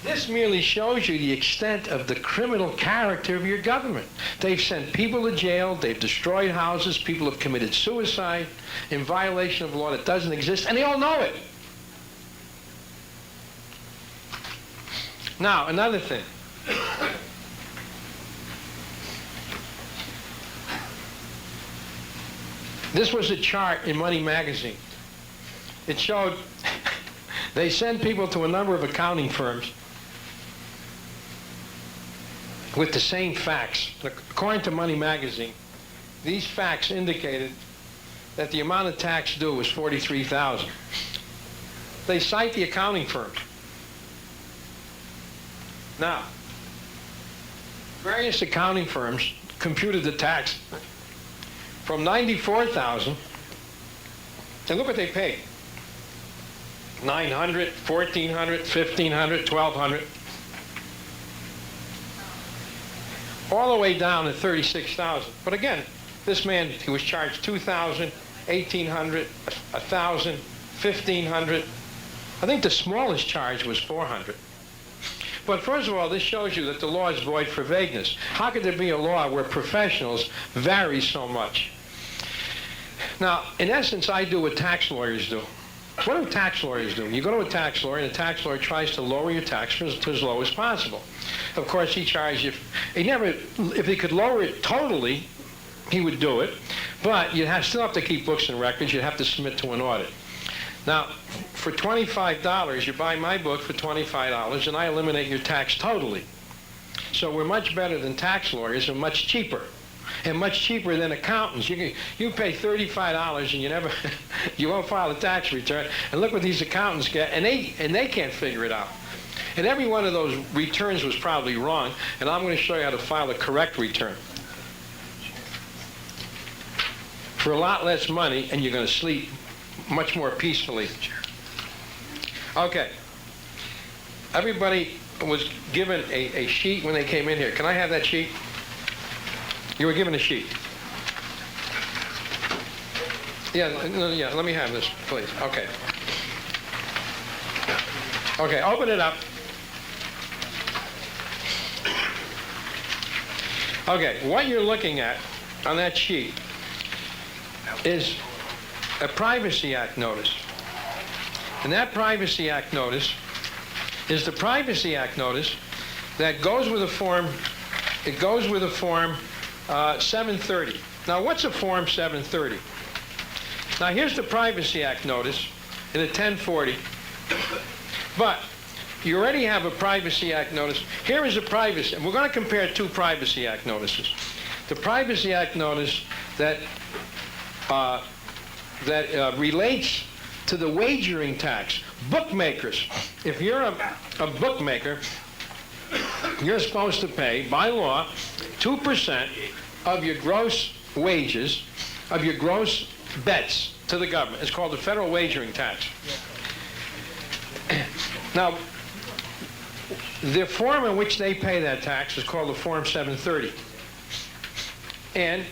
This merely shows you the extent of the criminal character of your government. They've sent people to jail, they've destroyed houses, people have committed suicide in violation of a law that doesn't exist, and they all know it. Now, another thing. This was a chart in Money Magazine. It showed they send people to a number of accounting firms with the same facts. According to Money Magazine, these facts indicated that the amount of tax due was $43,000. They cite the accounting firms. Now, various accounting firms computed the tax from $94,000, and look what they paid. $900, $1,400, $1,500, $1,200. All the way down to $36,000. But again, this man, he was charged $2,000, $1,800, $1,000, $1,500. I think the smallest charge was $400. But first of all, this shows you that the law is void for vagueness. How could there be a law where professionals vary so much? Now, in essence, I do what tax lawyers do. What do tax lawyers do? You go to a tax lawyer, and the tax lawyer tries to lower your tax to as low as possible. Of course, he charges you. If he could lower it totally, he would do it. But you'd still have to keep books and records. You'd have to submit to an audit. Now, for $25, you buy my book for $25, and I eliminate your tax totally. So we're much better than tax lawyers and much cheaper. And much cheaper than accountants. You pay $35 and you won't file a tax return. And look what these accountants get, and they can't figure it out. And every one of those returns was probably wrong, and I'm going to show you how to file a correct return. For a lot less money, and you're going to sleep much more peacefully. Okay. Everybody was given a sheet when they came in here. Can I have that sheet? You were given a sheet. Yeah, let me have this, please. Okay. Okay, open it up. Okay, what you're looking at on that sheet is a Privacy Act notice. And that Privacy Act notice is the Privacy Act notice that goes with a form, it goes with a form 730. Now, what's a Form 730? Now, here's the Privacy Act notice in a 1040. But you already have a Privacy Act notice. Here is a privacy, and we're going to compare two Privacy Act notices. The Privacy Act notice that relates to the wagering tax. Bookmakers. If you're a bookmaker, you're supposed to pay, by law, 2% of your gross wages, of your gross bets to the government. It's called the federal wagering tax. Now, the form in which they pay that tax is called the Form 730. And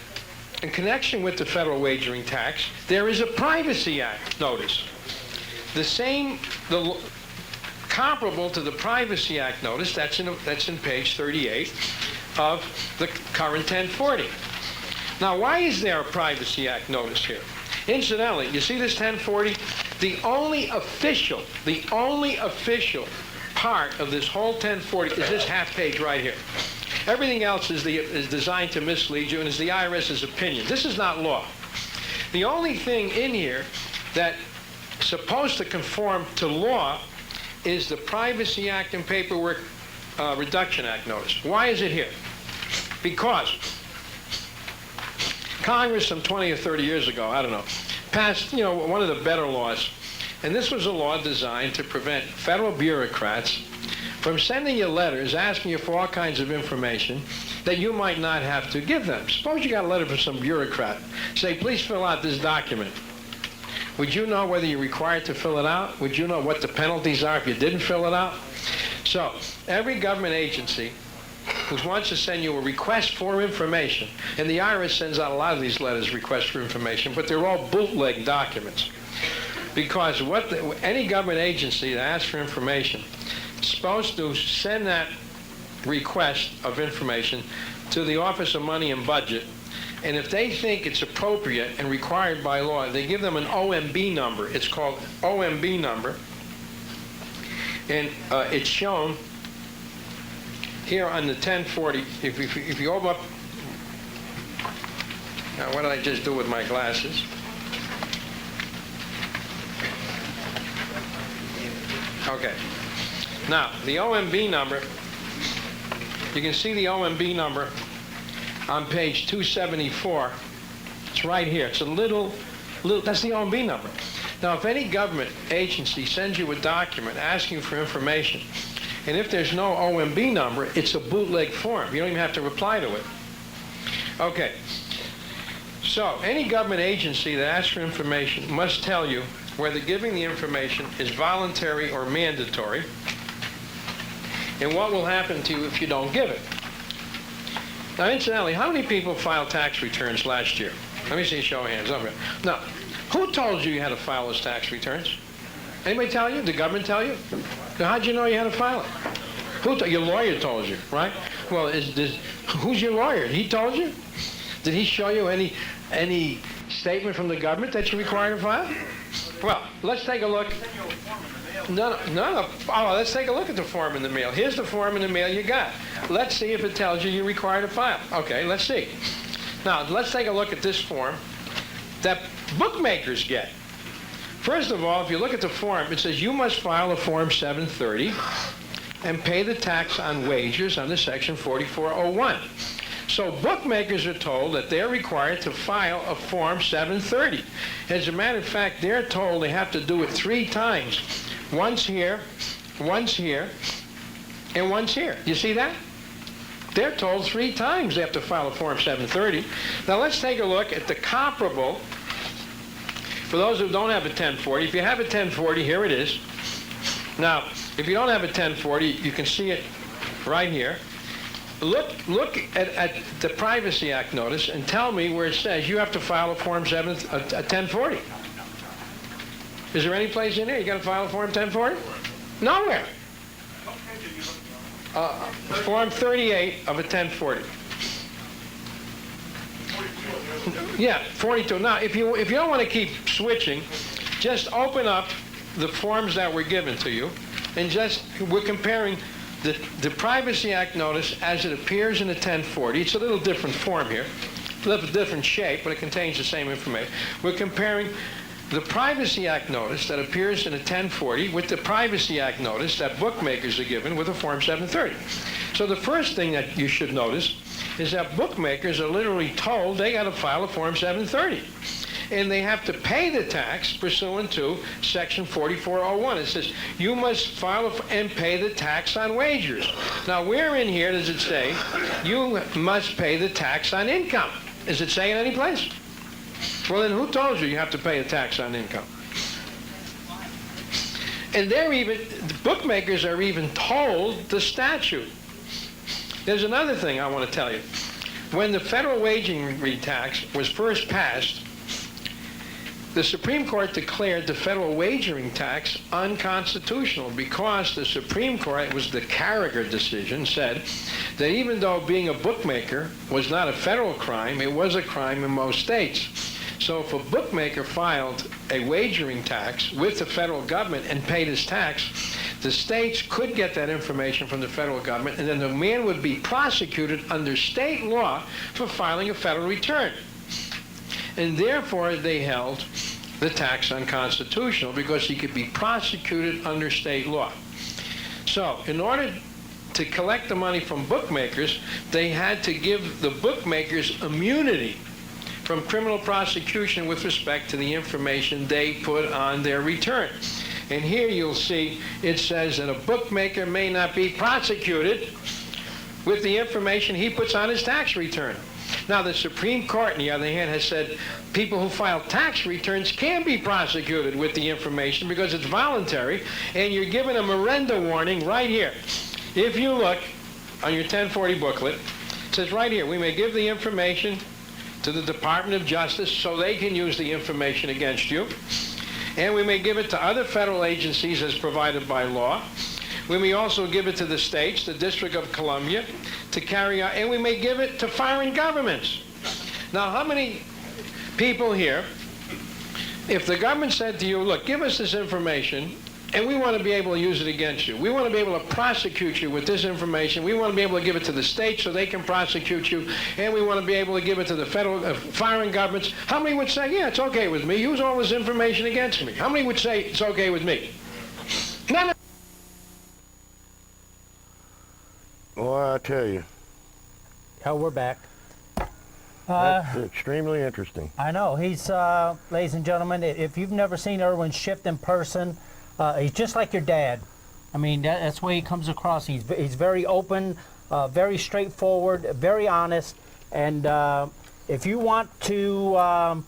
in connection with the federal wagering tax, there is a Privacy Act notice. Comparable to the Privacy Act notice, that's in page 38 of the current 1040. Now, why is there a Privacy Act notice here? Incidentally, you see this 1040? The only official part of this whole 1040 is this half page right here. Everything else is designed to mislead you and is the IRS's opinion. This is not law. The only thing in here that's supposed to conform to law is the Privacy Act and Paperwork Reduction Act notice. Why is it here? Because Congress some 20 or 30 years ago, I don't know, passed, one of the better laws. And this was a law designed to prevent federal bureaucrats from sending you letters asking you for all kinds of information that you might not have to give them. Suppose you got a letter from some bureaucrat. Say, please fill out this document. Would you know whether you're required to fill it out? Would you know what the penalties are if you didn't fill it out? So, every government agency who wants to send you a request for information, and the IRS sends out a lot of these letters, requests for information, but they're all bootleg documents. Because any government agency that asks for information is supposed to send that request of information to the Office of Money and Budget, and if they think it's appropriate and required by law, they give them an OMB number. It's called OMB number, and it's shown here on the 1040. If you open up, now what did I just do with my glasses? Okay. Now, the OMB number, you can see the OMB number on page 274. It's right here. It's a little, that's the OMB number. Now, if any government agency sends you a document asking for information, and if there's no OMB number, it's a bootleg form. You don't even have to reply to it. Okay. So, any government agency that asks for information must tell you whether giving the information is voluntary or mandatory, and what will happen to you if you don't give it. Now, incidentally, how many people filed tax returns last year? Let me see a show of hands. Okay. Now, who told you you had to file those tax returns? Anybody tell you? Did the government tell you? Now, how'd you know you had to file it? Your lawyer told you, right? Well, who's your lawyer? He told you? Did he show you any statement from the government that you're required to file? Well, let's take a look. No. Oh, let's take a look at the form in the mail. Here's the form in the mail you got. Let's see if it tells you you're required to file. Okay, let's see. Now, let's take a look at this form that bookmakers get. First of all, if you look at the form, it says you must file a Form 730 and pay the tax on wagers under Section 4401. So bookmakers are told that they're required to file a Form 730. As a matter of fact, they're told they have to do it 3 times. Once here, once here, and once here. You see that? They're told 3 times they have to file a Form 730. Now let's take a look at the comparable. For those who don't have a 1040, if you have a 1040, here it is. Now, if you don't have a 1040, you can see it right here. Look at the Privacy Act notice and tell me where it says you have to file a Form 1040. Is there any place in there you got to file a Form 1040? Nowhere. Form 38 of a 1040. Yeah, 42. Now, if you don't want to keep switching, just open up the forms that were given to you, and we're comparing the Privacy Act notice as it appears in the 1040. It's a little different form here, a little different shape, but it contains the same information. We're comparing the Privacy Act notice that appears in a 1040 with the Privacy Act notice that bookmakers are given with a Form 730. So the first thing that you should notice is that bookmakers are literally told they got to file a Form 730. And they have to pay the tax pursuant to Section 4401. It says, you must file and pay the tax on wagers. Now, where in here does it say you must pay the tax on income? Does it say it any place? Well, then who told you have to pay a tax on income? And the bookmakers are even told the statute. There's another thing I want to tell you. When the federal wagering tax was first passed, the Supreme Court declared the federal wagering tax unconstitutional because the Supreme Court, it was the Carragher decision, said that even though being a bookmaker was not a federal crime, it was a crime in most states. So if a bookmaker filed a wagering tax with the federal government and paid his tax, the states could get that information from the federal government, and then the man would be prosecuted under state law for filing a federal return. And therefore, they held the tax unconstitutional because he could be prosecuted under state law. So, in order to collect the money from bookmakers, they had to give the bookmakers immunity from criminal prosecution with respect to the information they put on their return. And here you'll see it says that a bookmaker may not be prosecuted with the information he puts on his tax return. Now, the Supreme Court, on the other hand, has said people who file tax returns can be prosecuted with the information because it's voluntary, and you're given a Miranda warning right here. If you look on your 1040 booklet, it says right here, we may give the information to the Department of Justice so they can use the information against you, and we may give it to other federal agencies as provided by law. We may also give it to the states, the District of Columbia, to carry out, and we may give it to foreign governments. Now, how many people here, if the government said to you, look, give us this information, and we want to be able to use it against you. We want to be able to prosecute you with this information. We want to be able to give it to the states so they can prosecute you, and we want to be able to give it to the federal, foreign governments. How many would say, yeah, it's okay with me. Use all this information against me? How many would say it's okay with me? None of Well, I tell you. Oh, we're back. That's extremely interesting. I know. He's, ladies and gentlemen, if you've never seen Irwin Schiff in person, he's just like your dad. I mean, that's the way he comes across. He's very open, very straightforward, very honest. And if you want to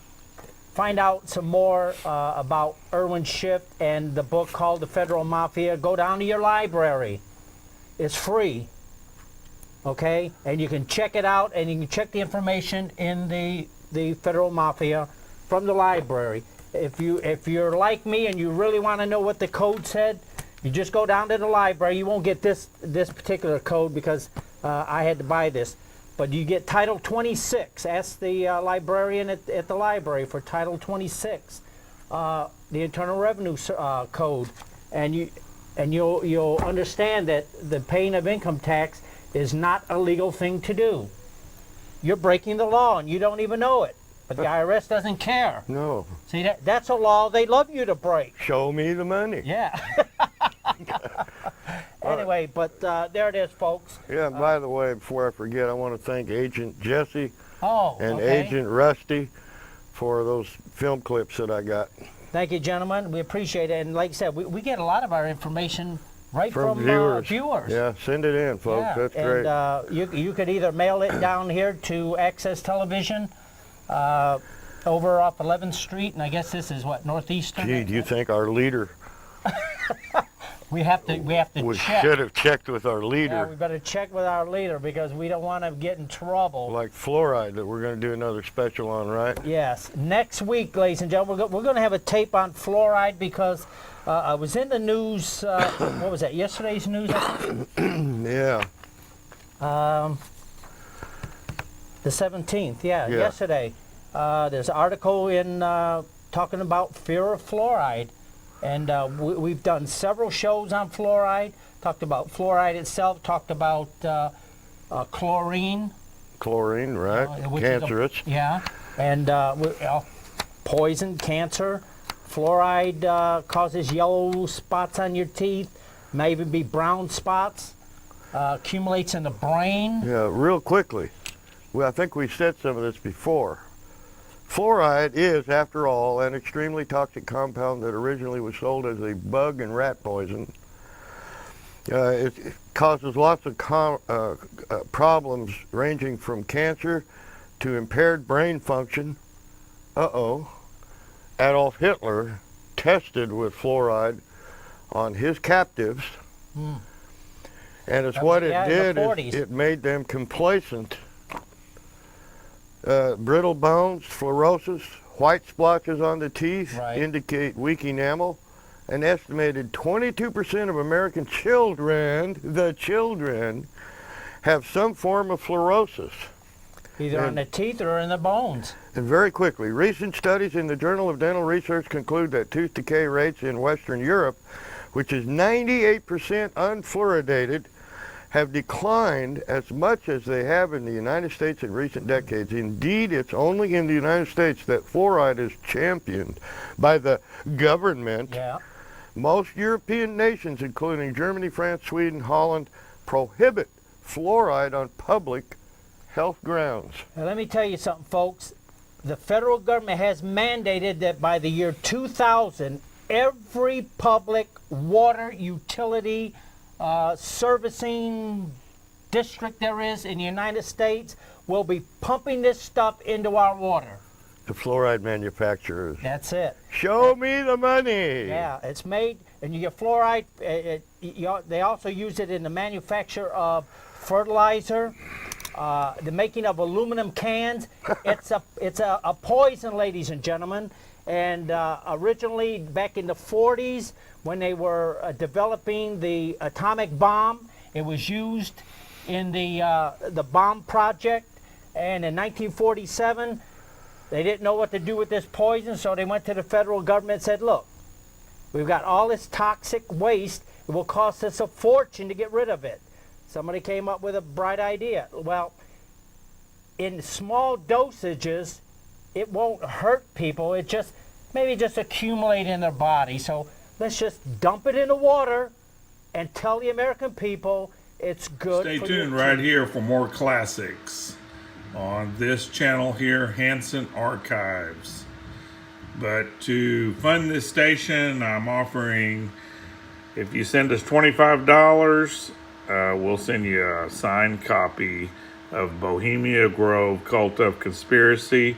find out some more about Irwin Schiff and the book called The Federal Mafia, go down to your library. It's free. Okay, and you can check it out, and you can check the information in the Federal Mafia from the library. If you're like me and you really want to know what the code said, you just go down to the library. You won't get this particular code because I had to buy this, but you get Title 26. Ask the librarian at the library for Title 26, the Internal Revenue Code, and you'll understand that the paying of income tax is not a legal thing to do. You're breaking the law and you don't even know it. But the IRS doesn't care. No. See, that's a law they love you to break. Show me the money. Yeah. Anyway, but there it is, folks. Yeah, and by the way, before I forget, I want to thank Agent Jesse and okay. Agent Rusty for those film clips that I got. Thank you, gentlemen. We appreciate it. And like I said, we get a lot of our information right from viewers. Yeah, send it in, folks. Yeah. That's great. And you could either mail it down here to Access Television over off 11th Street, and I guess this is what, Northeastern? Gee, do you think our leader... we have to we check. should have checked with our leader. Yeah, we better check with our leader because we don't want to get in trouble. Like fluoride that we're going to do another special on, right? Yes. Next week, ladies and gentlemen, we're going to have a tape on fluoride because I was in the news, what was that, yesterday's news? Yeah. The 17th, yesterday. There's an article in talking about fear of fluoride. And we've done several shows on fluoride, talked about fluoride itself, talked about chlorine. Chlorine, right, cancerous. And poison, cancer. Fluoride causes yellow spots on your teeth, may even be brown spots, accumulates in the brain. Yeah, real quickly. Well, I think we said some of this before. Fluoride is, after all, an extremely toxic compound that originally was sold as a bug and rat poison. It causes lots of problems ranging from cancer to impaired brain function. Adolf Hitler tested with fluoride on his captives, and it's what it did is it made them complacent. Brittle bones, fluorosis, white splotches on the teeth indicate weak enamel. An estimated 22% of American children, have some form of fluorosis. Either on the teeth or in the bones. And very quickly, recent studies in the Journal of Dental Research conclude that tooth decay rates in Western Europe, which is 98% unfluoridated, have declined as much as they have in the United States in recent decades. Indeed, it's only in the United States that fluoride is championed by the government. Most European nations, including Germany, France, Sweden, Holland, prohibit fluoride on public health grounds. Now, let me tell you something, folks. the federal government has mandated that by the year 2000, every public water utility servicing district there is in the United States will be pumping this stuff into our water. The fluoride manufacturers. That's it. Show me the money. Yeah, it's made, and you get fluoride. They also use it in the manufacture of fertilizer, the making of aluminum cans. It's a poison, ladies and gentlemen. And originally, back in the 40s, when they were developing the atomic bomb, it was used in the bomb project. And in 1947, they didn't know what to do with this poison, so they went to the federal government and said, look, we've got all this toxic waste. It will cost us a fortune to get rid of it. Somebody came up with a bright idea. Well, in small dosages, it won't hurt people. It just maybe just accumulate in their body. So let's just dump it in the water and tell the American people it's good. Stay tuned right here for more classics on this channel here, Hanson Archives. But to fund this station, I'm offering, if you send us $25, we'll send you a signed copy of Bohemian Grove, Cult of Conspiracy.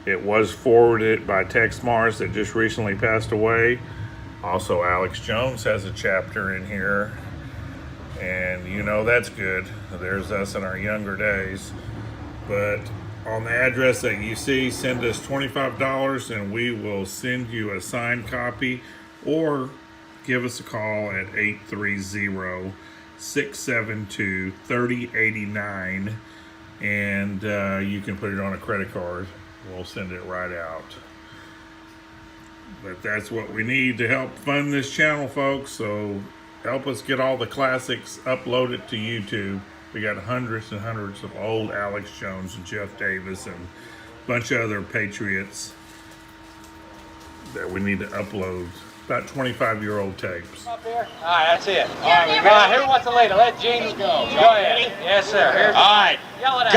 It was forwarded by Tex Mars that just recently passed away. Also, Alex Jones has a chapter in here. And you know that's good. There's us in our younger days. But on the address that you see, send us $25 and we will send you a signed copy, or give us a call at 830-672-3089 and you can put it on a credit card. We'll send it right out. But that's what we need to help fund this channel, folks. So help us get all the classics uploaded to YouTube. We got hundreds and hundreds of old Alex Jones and Jeff Davis and a bunch of other patriots that we need to upload. About 25-year-old tapes. Up here. All right, that's it. All right, who wants to lead? Let Gene go. Go ahead. Yes, sir. All right. God